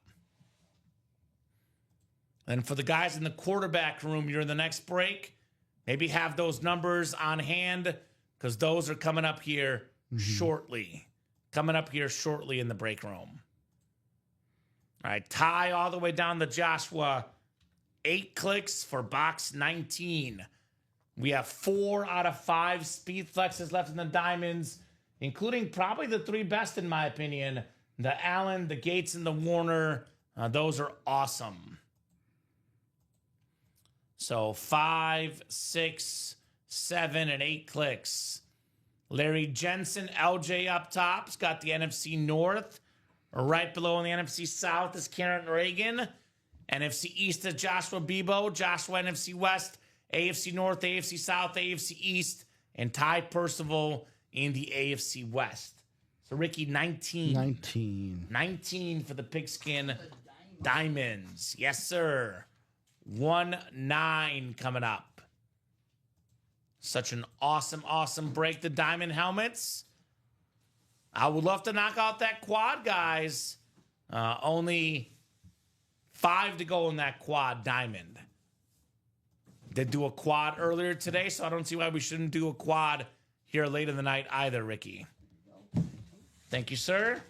And for the guys in the quarterback room, you're in the next break. Maybe have those numbers on hand because those are coming up here shortly. Coming up here shortly in the break room. All right, Ty all the way down to Joshua. 8 clicks for box 19. We have 4 out of 5 speed flexes left in the diamonds, including probably the 3 best in my opinion. The Allen, the Gates, and the Warner. Those are awesome. So 5, 6, 7, and 8 clicks. Larry Jensen, LJ up top. He's got the NFC North. Right below in the NFC South is Karen Reagan. NFC East is Joshua Bebo. Joshua NFC West. AFC North, AFC South, AFC East. And Ty Percival in the AFC West. So Ricky, 19. 19 for the Pigskin Diamonds. Yes, sir. 1-9 coming up. Such an awesome break. The diamond helmets. I would love to knock out that quad, guys. Only 5 to go in that quad diamond. Did do a quad earlier today, so I don't see why we shouldn't do a quad here late in the night either, Ricky. Thank you, sir.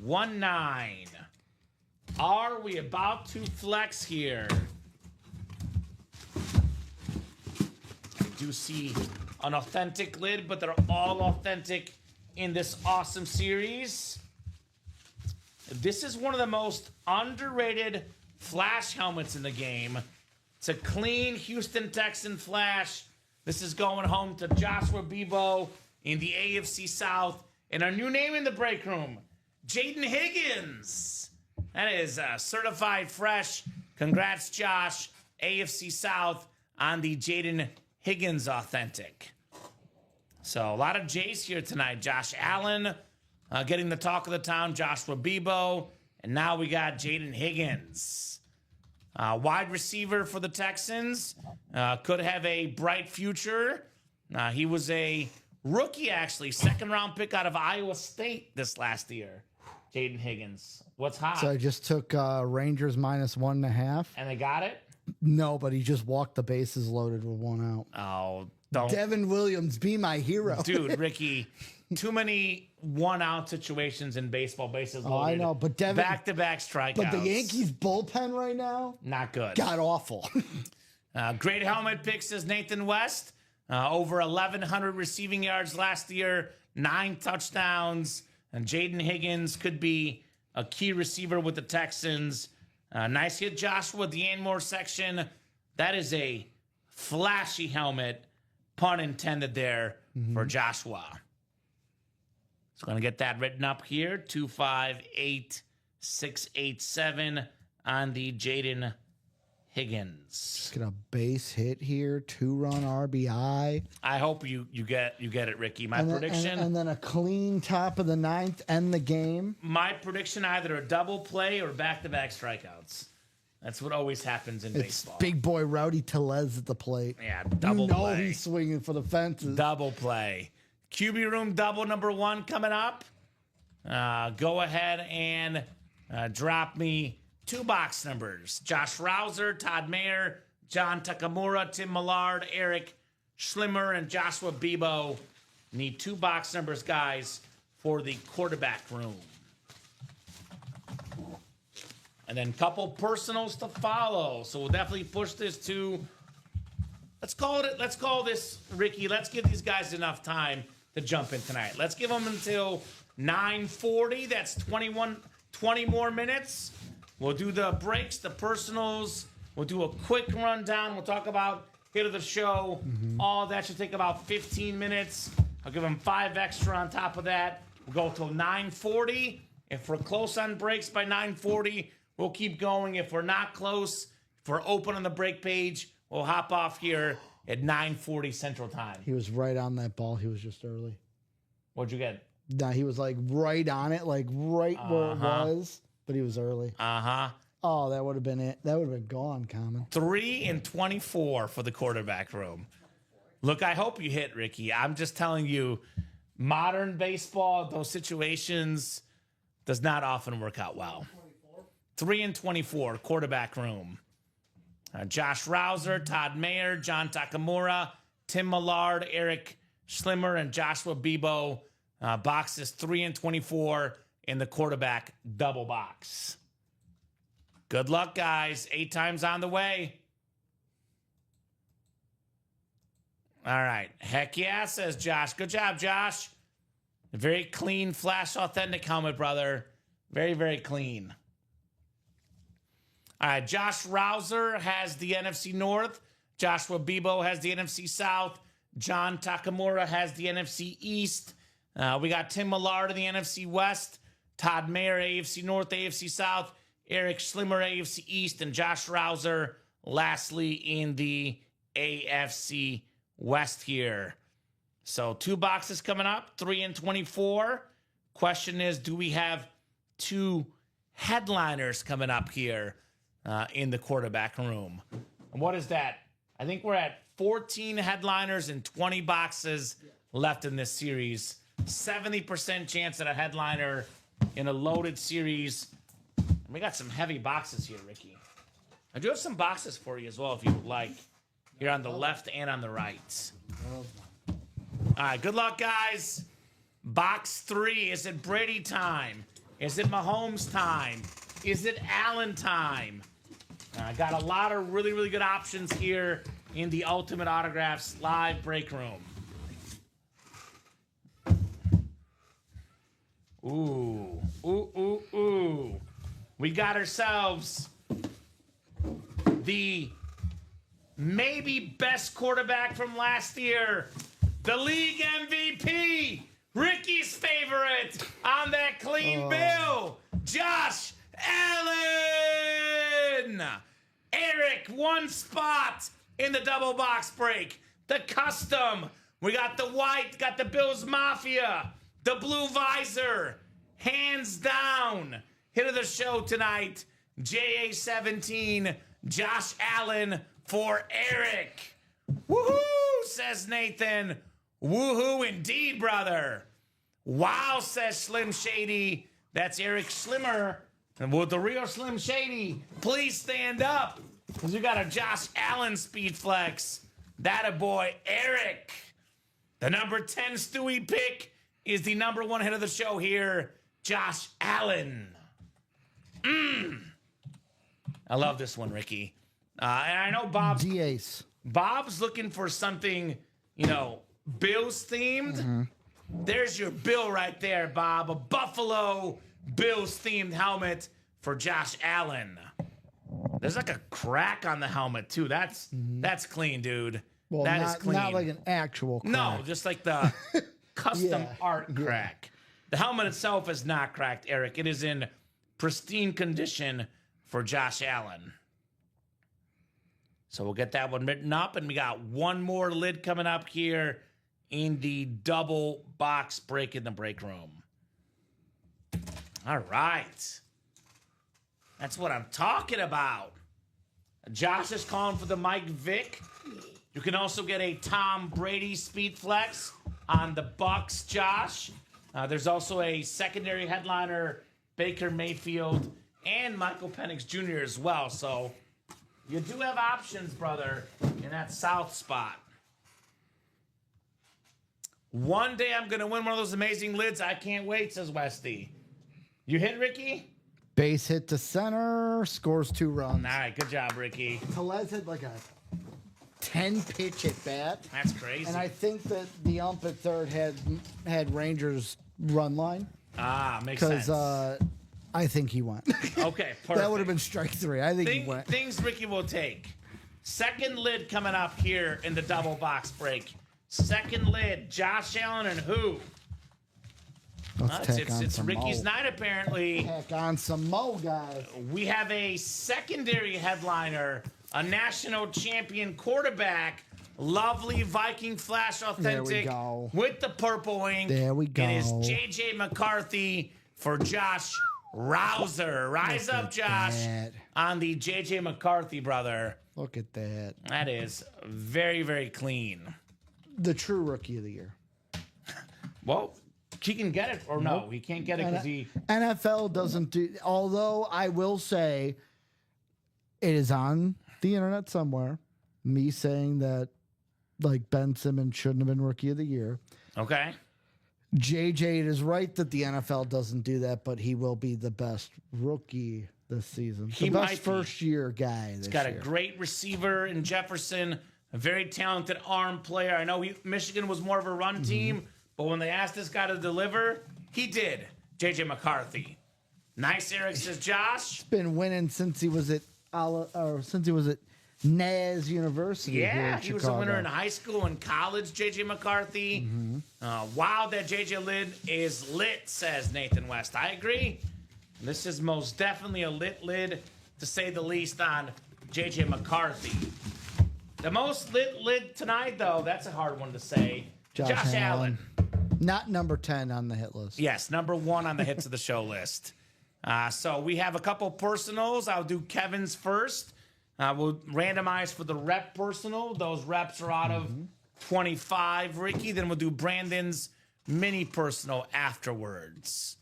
1-9. Are we about to flex here? I do see an authentic lid, but they're all authentic in this awesome series. This is one of the most underrated flash helmets in the game. It's a clean Houston Texan flash. This is going home to Joshua Bebo in the AFC South. And our new name in the break room, Jaden Higgins. That is certified fresh. Congrats, Josh. AFC South on the Jaden Higgins authentic. So a lot of J's here tonight. Josh Allen getting the talk of the town. Joshua Bebo. And now we got Jaden Higgins. Wide receiver for the Texans. Could have a bright future. He was a rookie, actually. 2nd-round pick out of Iowa State this last year. Jaden Higgins. What's hot? So I just took Rangers -1.5. And they got it? No, but he just walked the bases loaded with 1 out. Oh, don't. Devin Williams, be my hero. Dude, Ricky, too many 1-out situations in baseball, bases loaded. Oh, I know, but Devin... Back-to-back strikeouts. But the Yankees bullpen right now? Not good. God awful. Great helmet pick, says Nathan West. Over 1,100 receiving yards last year, 9 touchdowns. And Jaden Higgins could be a key receiver with the Texans. Nice hit, Joshua, the Anmore section. That is a flashy helmet, pun intended there, for Joshua. So going to get that written up here. 258687 on the Jaden Higgins. Just get a base hit here, 2-run RBI. I hope you get it, Ricky. My prediction. And then a clean top of the 9th, end the game. My prediction, either a double play or back-to-back strikeouts. That's what always happens in baseball. Big boy Rowdy Tellez at the plate. Yeah, double play. He's swinging for the fences. Double play. QB room double number 1 coming up. Go ahead and drop me 2 box numbers. Josh Rouser, Todd Mayer, John Takamura, Tim Millard, Eric Schlimmer, and Joshua Bebo. Need 2 box numbers, guys, for the quarterback room. And then a couple personals to follow. So we'll definitely push this to, let's call this, Ricky, let's give these guys enough time to jump in tonight. Let's give them until 9:40. That's 20 more minutes. We'll do the breaks, the personals. We'll do a quick rundown. We'll talk about hit of the show. All that should take about 15 minutes. I'll give them 5 extra on top of that. We'll go till 9:40. If we're close on breaks by 9:40, we'll keep going. If we're not close, if we're open on the break page, we'll hop off here at 9:40 Central Time. He was right on that ball. He was just early. What'd you get? Nah, he was like right on it, like right where it was, but he was early. Oh, that would have been it. That would have been gone, Kamen. 3-24 for the quarterback room. Look, I hope you hit, Ricky. I'm just telling you, modern baseball, those situations does not often work out well. 3-24 quarterback room. Josh Rouser, Todd Mayer, John Takamura, Tim Millard, Eric Schlimmer, and Joshua Bebo. Boxes 3-24 in the quarterback double box. Good luck, guys. 8 times on the way. All right. Heck yeah, says Josh. Good job, Josh. A very clean Flash Authentic helmet, brother. Very, very clean. All right. Josh Rouser has the NFC North. Joshua Bebo has the NFC South. John Takamura has the NFC East. We got Tim Millard in the NFC West. Todd Mayer, AFC North, AFC South. Eric Schlimmer, AFC East. And Josh Rouser, lastly, in the AFC West here. So 2 boxes coming up, 3-24. Question is, do we have 2 headliners coming up here in the quarterback room? And what is that? I think we're at 14 headliners and 20 boxes left in this series. 70% chance at a headliner in a loaded series. And we got some heavy boxes here, Ricky. I do have some boxes for you as well, if you would like. Here on the left and on the right. All right, good luck, guys. Box 3. Is it Brady time? Is it Mahomes time? Is it Allen time? I got a lot of really, really good options here in the Ultimate Autographs live break room. Ooh, ooh, ooh, ooh. We got ourselves the maybe best quarterback from last year, the league MVP, Ricky's favorite on that clean bill, Josh Allen. Eric, 1 spot in the double box break. The custom. We got the white, got the Bills Mafia, the blue visor. Hands down. Hit of the show tonight, JA17, Josh Allen for Eric. Woohoo, says Nathan. Woohoo indeed, brother. Wow, says Slim Shady. That's Eric Schlimmer. And with the real Slim Shady, please stand up. Because we got a Josh Allen speed flex. That a boy, Eric. The number 10 Stewie pick is the number 1 hit of the show here, Josh Allen. I love this one, Ricky. And I know Bob's looking for something, Bills themed. Mm-hmm. There's your Bill right there, Bob. A Buffalo Bills themed helmet for Josh Allen. There's like a crack on the helmet too. That's clean, dude. Well, that is clean. Not like an actual crack. No, just like the custom art crack. The helmet itself is not cracked, Eric. It is in pristine condition for Josh Allen. So we'll get that one written up, and we got one more lid coming up here in the double box break in the break room. All right. That's what I'm talking about. Josh is calling for the Mike Vick. You can also get a Tom Brady speed flex on the Bucks, Josh. There's also a secondary headliner, Baker Mayfield, and Michael Penix Jr. as well. So you do have options, brother, in that south spot. One day I'm going to win one of those amazing lids. I can't wait, says Westy. You hit, Ricky? Base hit to center, scores 2 runs. All right, good job, Ricky. Tellez had like a 10-pitch at bat. That's crazy. And I think that the ump at third had Rangers run line. Makes sense. Because I think he went. Okay, perfect. That would have been strike 3. I think he went. Things Ricky will take. Second lid coming up here in the double box break. Second lid, Josh Allen and who? It's Ricky's night, apparently. Tack on some mo, guys. We have a secondary headliner, a national champion quarterback lovely Viking Flash Authentic go. with the purple ink. There we go. It is J.J. McCarthy for Josh Rouser. Rise up, Josh, that. on the J.J. McCarthy, brother. Look at that. That is very, very clean. The true rookie of the year. Well, he can get it or no? He can't get it because he... NFL doesn't do... Although I will say it is on the internet somewhere, me saying that like Ben Simmons shouldn't have been rookie of the year. Okay. JJ, it is right that the NFL doesn't do that, but he will be the best rookie this season. He the might best be. first-year guy this He's got year. a great receiver in Jefferson, a very talented arm player. I know Michigan was more of a run team, but when they asked this guy to deliver, he did. J.J. McCarthy. Nice, Eric says Josh. Been winning since he was at Naz University. here Yeah, in he was a Chicago. winner in high school and college, J.J. McCarthy. Wow, that J.J. lid is lit, says Nathan West. I agree. This is most definitely a lit lid, to say the least, on J.J. McCarthy. The most lit lid tonight, though, that's a hard one to say. Josh Allen. Not number 10 on the hit list. Yes, number 1 on the hits of the show list. So we have a couple personals. I'll do Kevin's first. We'll randomize for the rep personal. Those reps are out of 25, Ricky. Then we'll do Brandon's mini personal afterwards.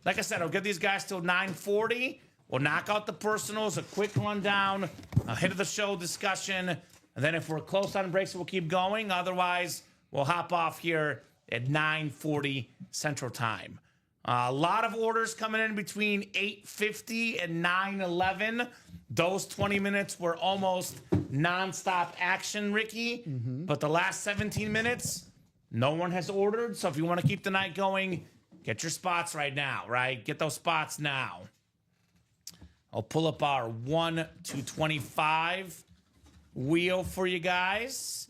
Like I said, I'll give these guys till 9:40. We'll knock out the personals, a quick rundown, a hit of the show discussion. And then if we're close on breaks, we'll keep going. Otherwise, we'll hop off here at 9:40 Central Time. A lot of orders coming in between 8:50 and 9:11. Those 20 minutes were almost nonstop action, Ricky. But the last 17 minutes, no one has ordered. So if you want to keep the night going, get your spots right now, right? Get those spots now. I'll pull up our 1 to 25 wheel for you guys.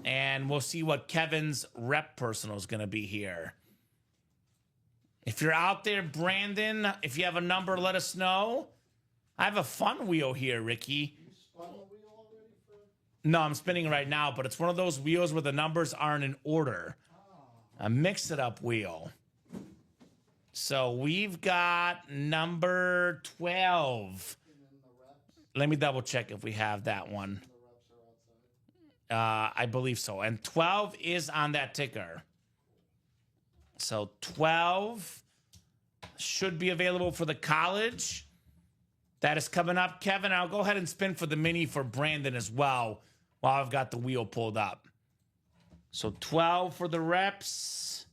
And we'll see what Kevin's rep personal is going to be here. If you're out there, Brandon, if you have a number, let us know. I have a fun wheel here, Ricky. No, I'm spinning right now, but it's one of those wheels where the numbers aren't in order. A mix-it-up wheel. So we've got number 12. Let me double check if we have that one. I believe so. And 12 is on that ticker. So 12 should be available for the college. That is coming up, Kevin. I'll go ahead and spin for the mini for Brandon as well while I've got the wheel pulled up. So 12 for the reps.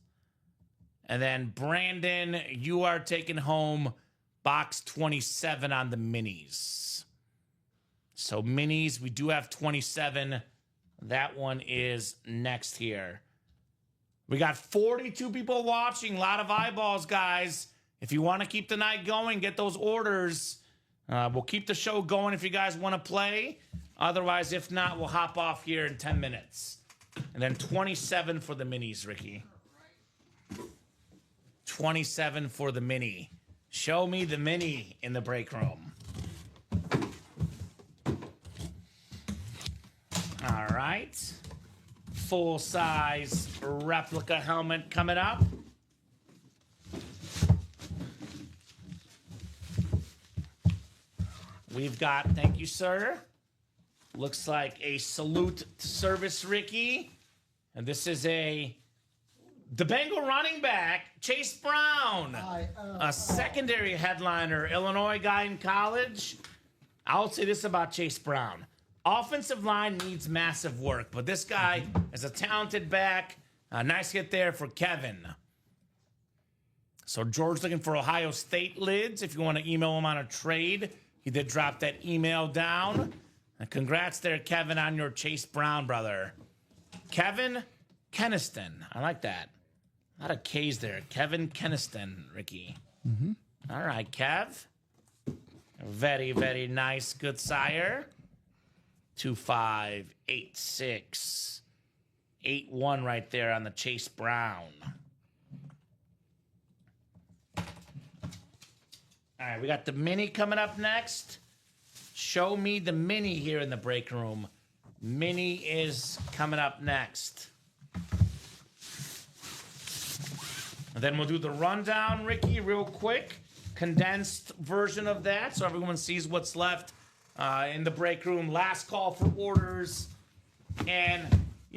And then Brandon, you are taking home box 27 on the minis. So minis, we do have 27. That one is next here. We got 42 people watching. A lot of eyeballs, guys. If you want to keep the night going, get those orders. We'll keep the show going if you guys want to play. Otherwise, if not, we'll hop off here in 10 minutes. And then 27 for the minis, Ricky. 27 for the mini. Show me the mini in the break room. All right. Full-size replica helmet coming up. We've got, thank you, sir. Looks like a salute to service, Ricky. And this is the Bengal running back, Chase Brown. A secondary headliner, Illinois guy in college. I'll say this about Chase Brown. Offensive line needs massive work, but this guy is a talented back. A nice hit there for Kevin. So George looking for Ohio State lids. If you want to email him on a trade, he did drop that email down. And congrats there, Kevin, on your Chase Brown, brother. Kevin Keniston. I like that. A lot of K's there. Kevin Keniston, Ricky. All right, Kev. Very, very nice. Good sire. 258681 right there on the Chase Brown. All right, we got the mini coming up next. Show me the mini here in the break room. Mini is coming up next. And then we'll do the rundown, Ricky, real quick. Condensed version of that so everyone sees what's left in the break room. Last call for orders. And,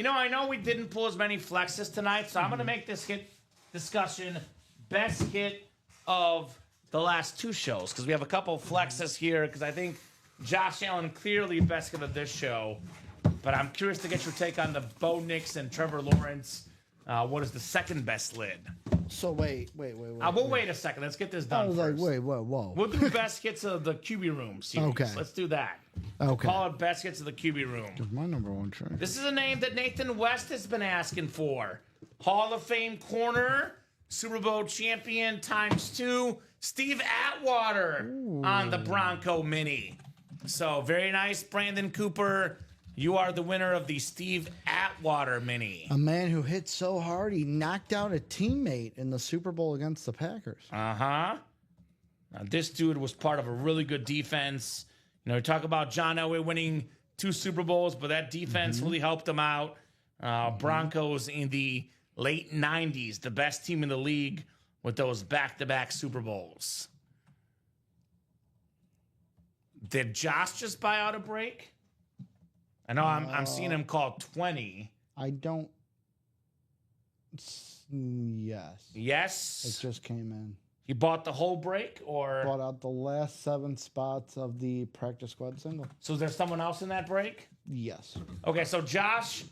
I know we didn't pull as many flexes tonight, so I'm going to make this hit discussion best hit of the last 2 shows because we have a couple of flexes here because I think Josh Allen clearly best hit of this show. But I'm curious to get your take on the Bo Nix and Trevor Lawrence. What is the second best lid? So wait. We'll wait a second. Let's get this done I was first. like, whoa. We'll do best hits of the QB room series. Okay. Let's do that. Okay. Call it best hits of the QB room. My number one choice. This is a name that Nathan West has been asking for. Hall of Fame corner, Super Bowl champion ×2, Steve Atwater on the Bronco Mini. So very nice, Brandon Cooper. You are the winner of the Steve Atwater Mini. A man who hit so hard he knocked out a teammate in the Super Bowl against the Packers. Now, this dude was part of a really good defense. We talk about John Elway winning 2 Super Bowls, but that defense really helped him out. Broncos in the late 90s, the best team in the league with those back-to-back Super Bowls. Did Josh just buy out a break? I know I'm seeing him call 20. I don't. Yes. Yes? It just came in. He bought the whole break, or? Bought out the last 7 spots of the practice squad single. So is there someone else in that break? Yes. Okay, so Josh,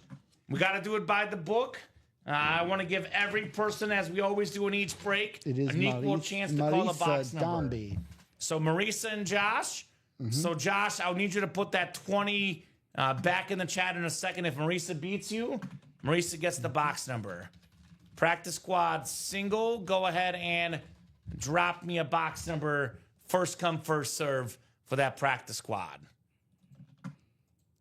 we got to do it by the book. I want to give every person, as we always do in each break, an equal chance to call a box number. Domby. So Marisa and Josh. So Josh, I'll need you to put that 20 back in the chat in a second. If Marisa beats you, Marisa gets the box number. Practice squad single, go ahead and drop me a box number. First come, first serve for that practice squad.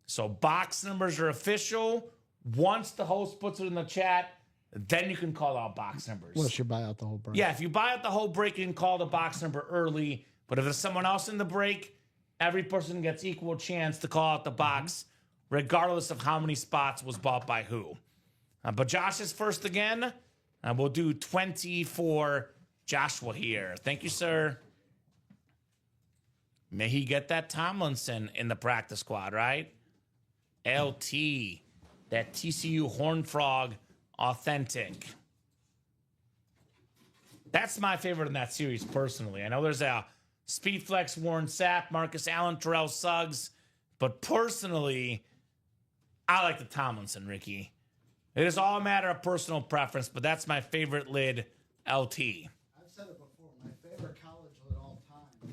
So box numbers are official. Once the host puts it in the chat, then you can call out box numbers. Unless you buy out the whole break. Yeah, if you buy out the whole break, you can call the box number early. But if there's someone else in the break, every person gets equal chance to call out the box, regardless of how many spots was bought by who. But Josh is first again. We'll do 20 for Joshua here. Thank you, sir. May he get that Tomlinson in the practice squad, right? LT, that TCU Horned Frog authentic. That's my favorite in that series, personally. I know there's a Speedflex, Warren Sapp, Marcus Allen, Terrell Suggs, but personally, I like the Tomlinson, Ricky. It is all a matter of personal preference, but that's my favorite lid, LT. I've said it before. My favorite college lid all time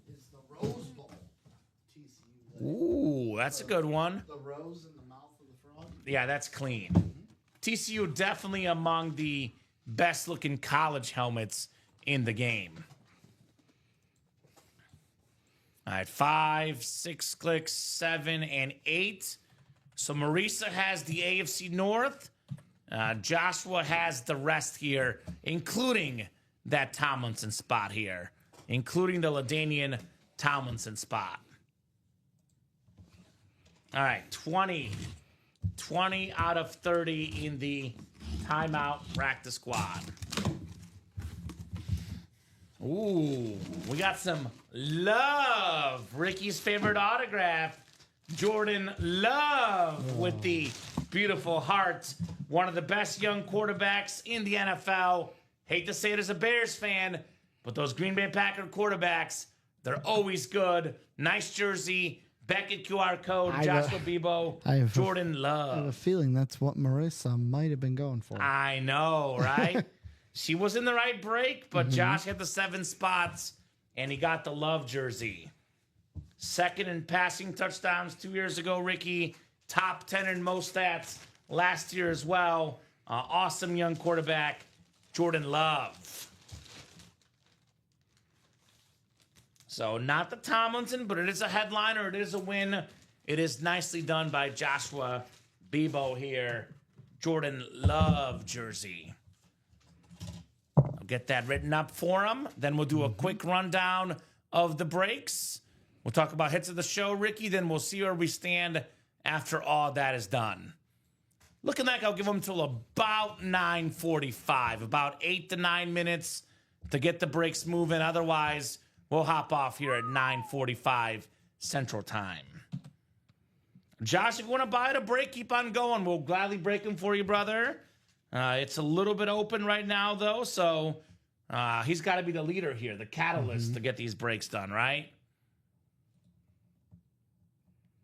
is the Rose Bowl TCU lid. Ooh, that's a good one. The rose in the mouth of the frog. Yeah, that's clean. TCU definitely among the best-looking college helmets in the game. All right, 5, 6 clicks, 7, and 8. So Marisa has the AFC North. Joshua has the rest here, including that Tomlinson spot here, including the LaDainian Tomlinson spot. All right, 20 out of 30 in the timeout practice squad. Ooh, we got some love. Ricky's favorite autograph, Jordan Love with the beautiful heart. One of the best young quarterbacks in the NFL. Hate to say it as a Bears fan, but those Green Bay Packer quarterbacks, they're always good. Nice jersey, Beckett QR code, Joshua Bebo, Jordan Love. I have a feeling that's what Marissa might have been going for. I know, right? She was in the right break, but Josh had the 7 spots, and he got the Love jersey. Second in passing touchdowns 2 years ago, Ricky. Top 10 in most stats last year as well. Awesome young quarterback, Jordan Love. So not the Tomlinson, but it is a headliner. It is a win. It is nicely done by Joshua Bebo here. Jordan Love jersey. I'll get that written up for him. Then we'll do a quick rundown of the breaks. We'll talk about hits of the show, Ricky. Then we'll see where we stand after all that is done. Looking like I'll give them till about 9:45, about 8 to 9 minutes to get the breaks moving. Otherwise, we'll hop off here at 9:45 Central Time. Josh, if you want to buy it a break, keep on going. We'll gladly break them for you, brother. It's a little bit open right now, though, so he's got to be the leader here, the catalyst to get these breaks done, right?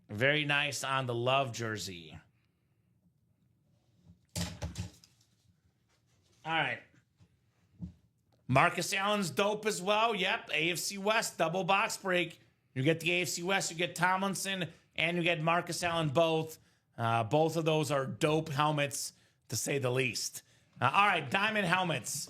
Very nice on the Love jersey. All right. Marcus Allen's dope as well. Yep, AFC West, double box break. You get the AFC West, you get Tomlinson, and you get Marcus Allen both. Both of those are dope helmets, to say the least. All right, diamond helmets.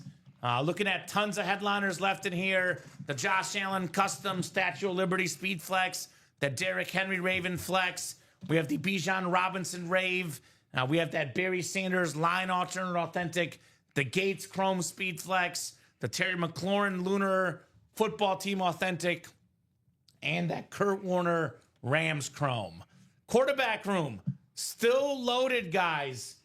Looking at tons of headliners left in here. The Josh Allen Custom Statue of Liberty Speed Flex. The Derrick Henry Raven Flex. We have the Bijan Robinson Rave. We have that Barry Sanders Line Alternate Authentic. The Gates Chrome Speed Flex. The Terry McLaurin Lunar Football Team Authentic. And that Kurt Warner Rams Chrome. Quarterback room. Still loaded, guys.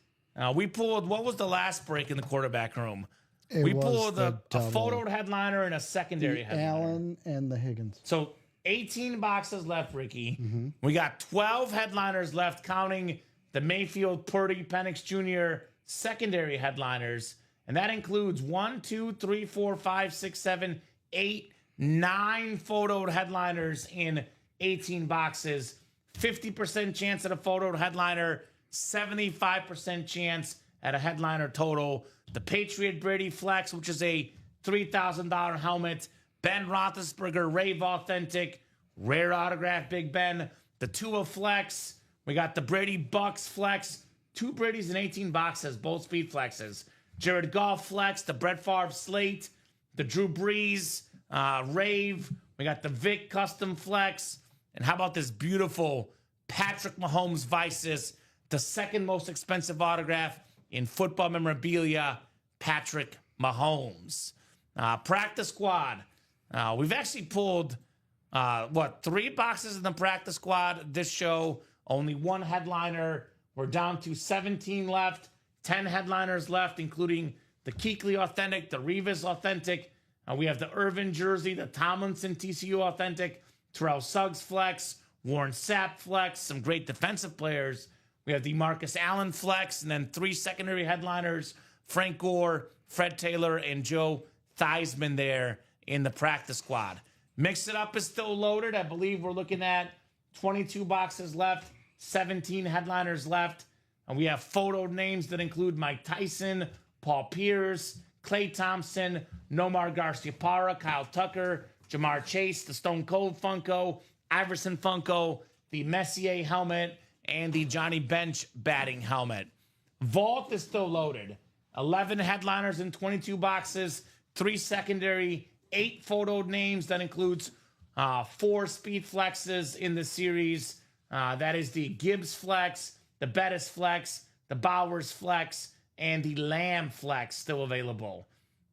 We pulled, what was the last break in the quarterback room? We pulled a photoed headliner and a secondary headliner. Allen and the Higgins. So 18 boxes left, Ricky. We got 12 headliners left, counting the Mayfield, Purdy, Penix Jr. secondary headliners. And that includes 1, 2, 3, 4, 5, 6, 7, 8, 9 photoed headliners in 18 boxes. 50% chance at a photoed headliner, 75% chance at a headliner total. The Patriot Brady Flex, which is a $3,000 helmet. Ben Roethlisberger Rave Authentic, rare autograph Big Ben. The Tua Flex. We got the Brady Bucks Flex. 2 Brady's in 18 boxes, both speed flexes. Jared Goff Flex, the Brett Favre Slate, the Drew Brees Rave. We got the Vic Custom Flex. And how about this beautiful Patrick Mahomes Vices, the second most expensive autograph in football memorabilia, Patrick Mahomes. Practice squad. We've actually pulled, 3 boxes in the practice squad this show. Only 1 headliner. We're down to 17 left. 10 headliners left, including the Kuechly Authentic, the Revis Authentic. We have the Irvin jersey, the Tomlinson TCU Authentic, Terrell Suggs Flex, Warren Sapp Flex, some great defensive players. We have the Marcus Allen Flex, and then 3 secondary headliners, Frank Gore, Fred Taylor, and Joe Theismann there in the practice squad. Mix It Up is still loaded. I believe we're looking at 22 boxes left, 17 headliners left. And we have photoed names that include Mike Tyson, Paul Pierce, Klay Thompson, Nomar Garciaparra, Kyle Tucker, Jamar Chase, the Stone Cold Funko, Iverson Funko, the Messier helmet, and the Johnny Bench batting helmet. Vault is still loaded. 11 headliners in 22 boxes, 3 secondary, 8 photoed names. That includes 4 speed flexes in the series. That is the Gibbs Flex, the Bettis Flex, the Bowers Flex, and the Lamb Flex still available.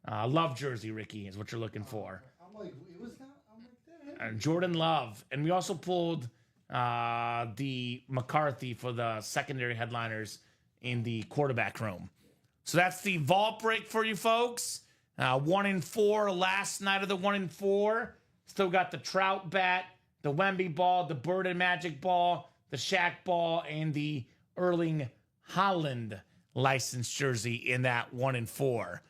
Love jersey, Ricky, is what you're looking for. I'm like, it was not. I'm like that. Jordan Love. And we also pulled the McCarthy for the secondary headliners in the quarterback room. So that's the vault break for you folks. 1 in 4 last night of the 1 in 4. Still got the Trout bat, the Wemby ball, the Bird and Magic ball, the Shaq ball, and the Erling Haaland licensed jersey in that 1 in 4.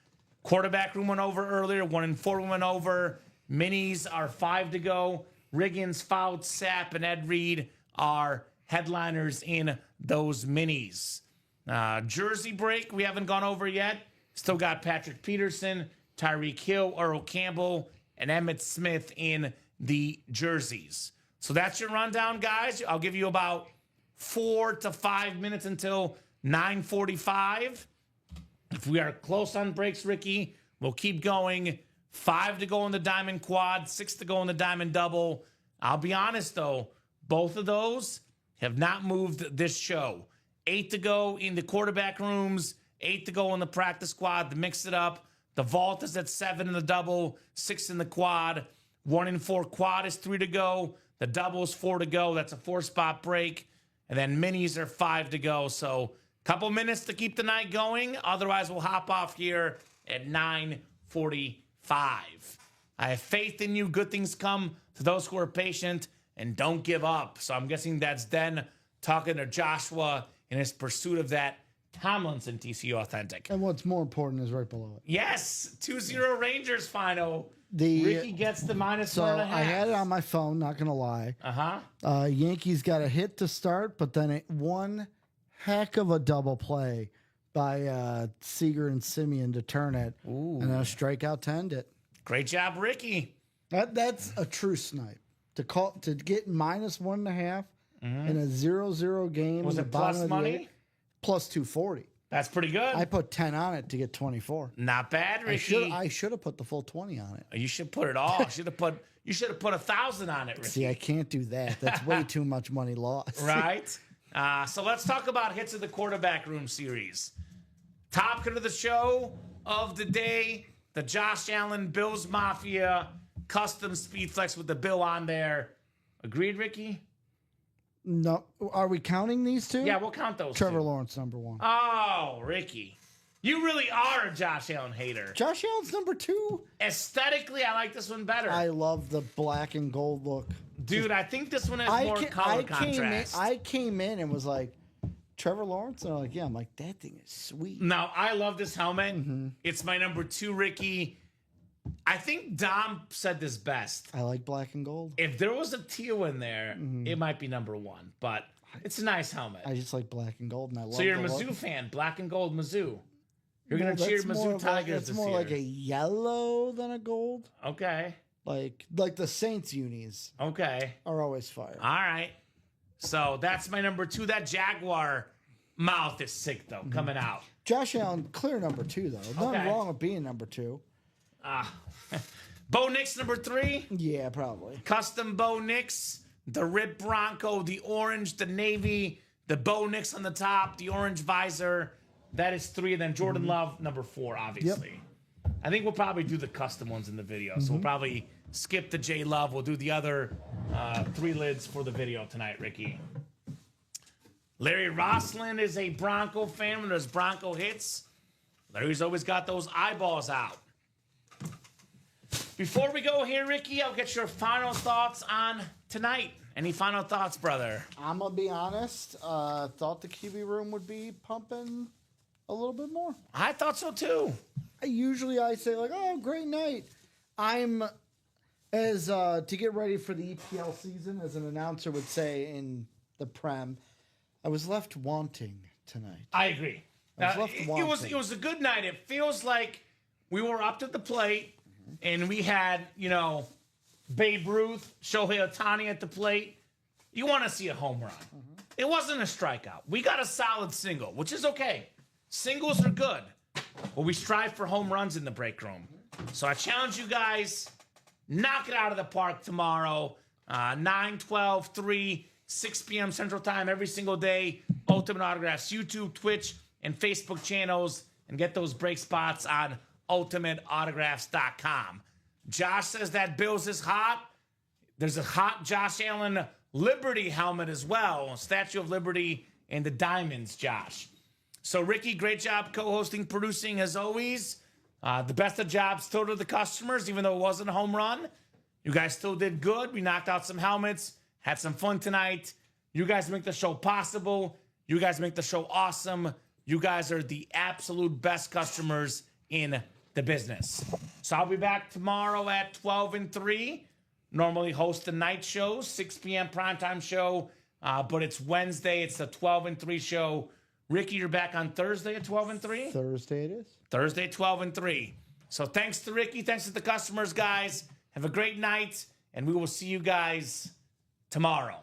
Quarterback room went over earlier. 1 in 4 went over. Minis are 5 to go. Riggins, Fouts, Sapp, and Ed Reed are headliners in those minis. Jersey break, we haven't gone over yet. Still got Patrick Peterson, Tyreek Hill, Earl Campbell, and Emmitt Smith in the jerseys. So that's your rundown, guys. I'll give you about 4 to 5 minutes until 9:45. If we are close on breaks, Ricky, we'll keep going. 5 to go in the Diamond Quad, 6 to go in the Diamond Double. I'll be honest, though, both of those have not moved this show. 8 to go in the quarterback rooms, 8 to go in the practice squad to mix it up. The vault is at 7 in the double, 6 in the quad. 1 in 4 quad is 3 to go. The double is 4 to go. That's a 4-spot break. And then minis are 5 to go. So a couple minutes to keep the night going. Otherwise, we'll hop off here at 9:45. I have faith in you. Good things come to those who are patient and don't give up. So I'm guessing that's Den talking to Joshua in his pursuit of that Tomlinson TCU Authentic. And what's more important is right below it. Yes, 2-0 Rangers final. The Ricky gets the minus so 1.5. I had it on my phone, not gonna lie. Yankees got a hit to start, but then one heck of a double play by Seager and Simeon to turn it, and a strikeout to end it. Great job, Ricky. That's a true snipe to get minus 1.5 in a 0-0 game. Was in it the bottom plus of the money? eighth, plus 240. That's pretty good. I put 10 on it to get 24. Not bad, Ricky. I should have put the full 20 on it. You should put it all. You should have put 1,000 on it, Ricky. See, I can't do that. That's way too much money lost. Right? So let's talk about hits of the quarterback room series. Top hit of the show of the day, the Josh Allen Bills Mafia custom speed flex with the bill on there. Agreed, Ricky? No, are we counting these two? Yeah, we'll count those Trevor two. Lawrence, number 1. Oh, Ricky. You really are a Josh Allen hater. Josh Allen's number 2. Aesthetically, I like this one better. I love the black and gold look. Dude, I think this one has more color contrast. I came in and was like, Trevor Lawrence? And I'm like, yeah. I'm like, that thing is sweet. No, I love this helmet. It's my number 2, Ricky. I think Dom said this best. I like black and gold. If there was a teal in there, it might be number 1. But it's a nice helmet. I just like black and gold, and I love. So you're a the Mizzou look. fan, black and gold Mizzou. You're No, gonna cheer that's more Mizzou of Tigers It's this more year. like a yellow than a gold. Okay. Like the Saints unis Okay. are always fire. All right. So that's my number 2. That Jaguar mouth is sick though, coming out. Josh Allen, clear number 2 though. Nothing Okay. wrong with being number 2. Bo Nix number 3. Yeah, probably. Custom Bo Nix, the Rip Bronco, the orange, the navy, the Bo Nix on the top, the orange visor. That is 3. And then Jordan Love, number 4, obviously. I think we'll probably do the custom ones in the video. So we'll probably skip the J Love. We'll do the other 3 lids for the video tonight, Ricky. Larry Roslin is a Bronco fan. When there's Bronco hits, Larry's always got those eyeballs out. Before we go here, Ricky, I'll get your final thoughts on tonight. Any final thoughts, brother? I'm gonna be honest. Thought the QB room would be pumping a little bit more. I thought so too. I say like, oh, great night. I'm as to get ready for the EPL season, as an announcer would say in the Prem. I was left wanting tonight. I agree. It was a good night. It feels like we were up to the plate, and we had Babe Ruth, Shohei Ohtani at the plate. You want to see a home run. It wasn't a strikeout. We got a solid single, which is okay. Singles are good, but we strive for home runs in the break room. So I challenge you guys, knock it out of the park tomorrow, 9, 12, 3, 6 p.m. Central Time every single day. Ultimate Autographs, YouTube, Twitch, and Facebook channels, and get those break spots on ultimateautographs.com. Josh says that Bills is hot. There's a hot Josh Allen Liberty helmet as well, Statue of Liberty and the diamonds, Josh. So, Ricky, great job co-hosting, producing as always. The best of jobs still to the customers, even though it wasn't a home run. You guys still did good. We knocked out some helmets, had some fun tonight. You guys make the show possible. You guys make the show awesome. You guys are the absolute best customers in the business. So I'll be back tomorrow at 12 and 3. Normally host the night shows, 6 p.m. primetime show, but it's Wednesday. It's the 12 and 3 show. Ricky, you're back on Thursday at 12 and 3? Thursday it is. Thursday, 12 and 3. So thanks to Ricky. Thanks to the customers, guys. Have a great night, and we will see you guys tomorrow.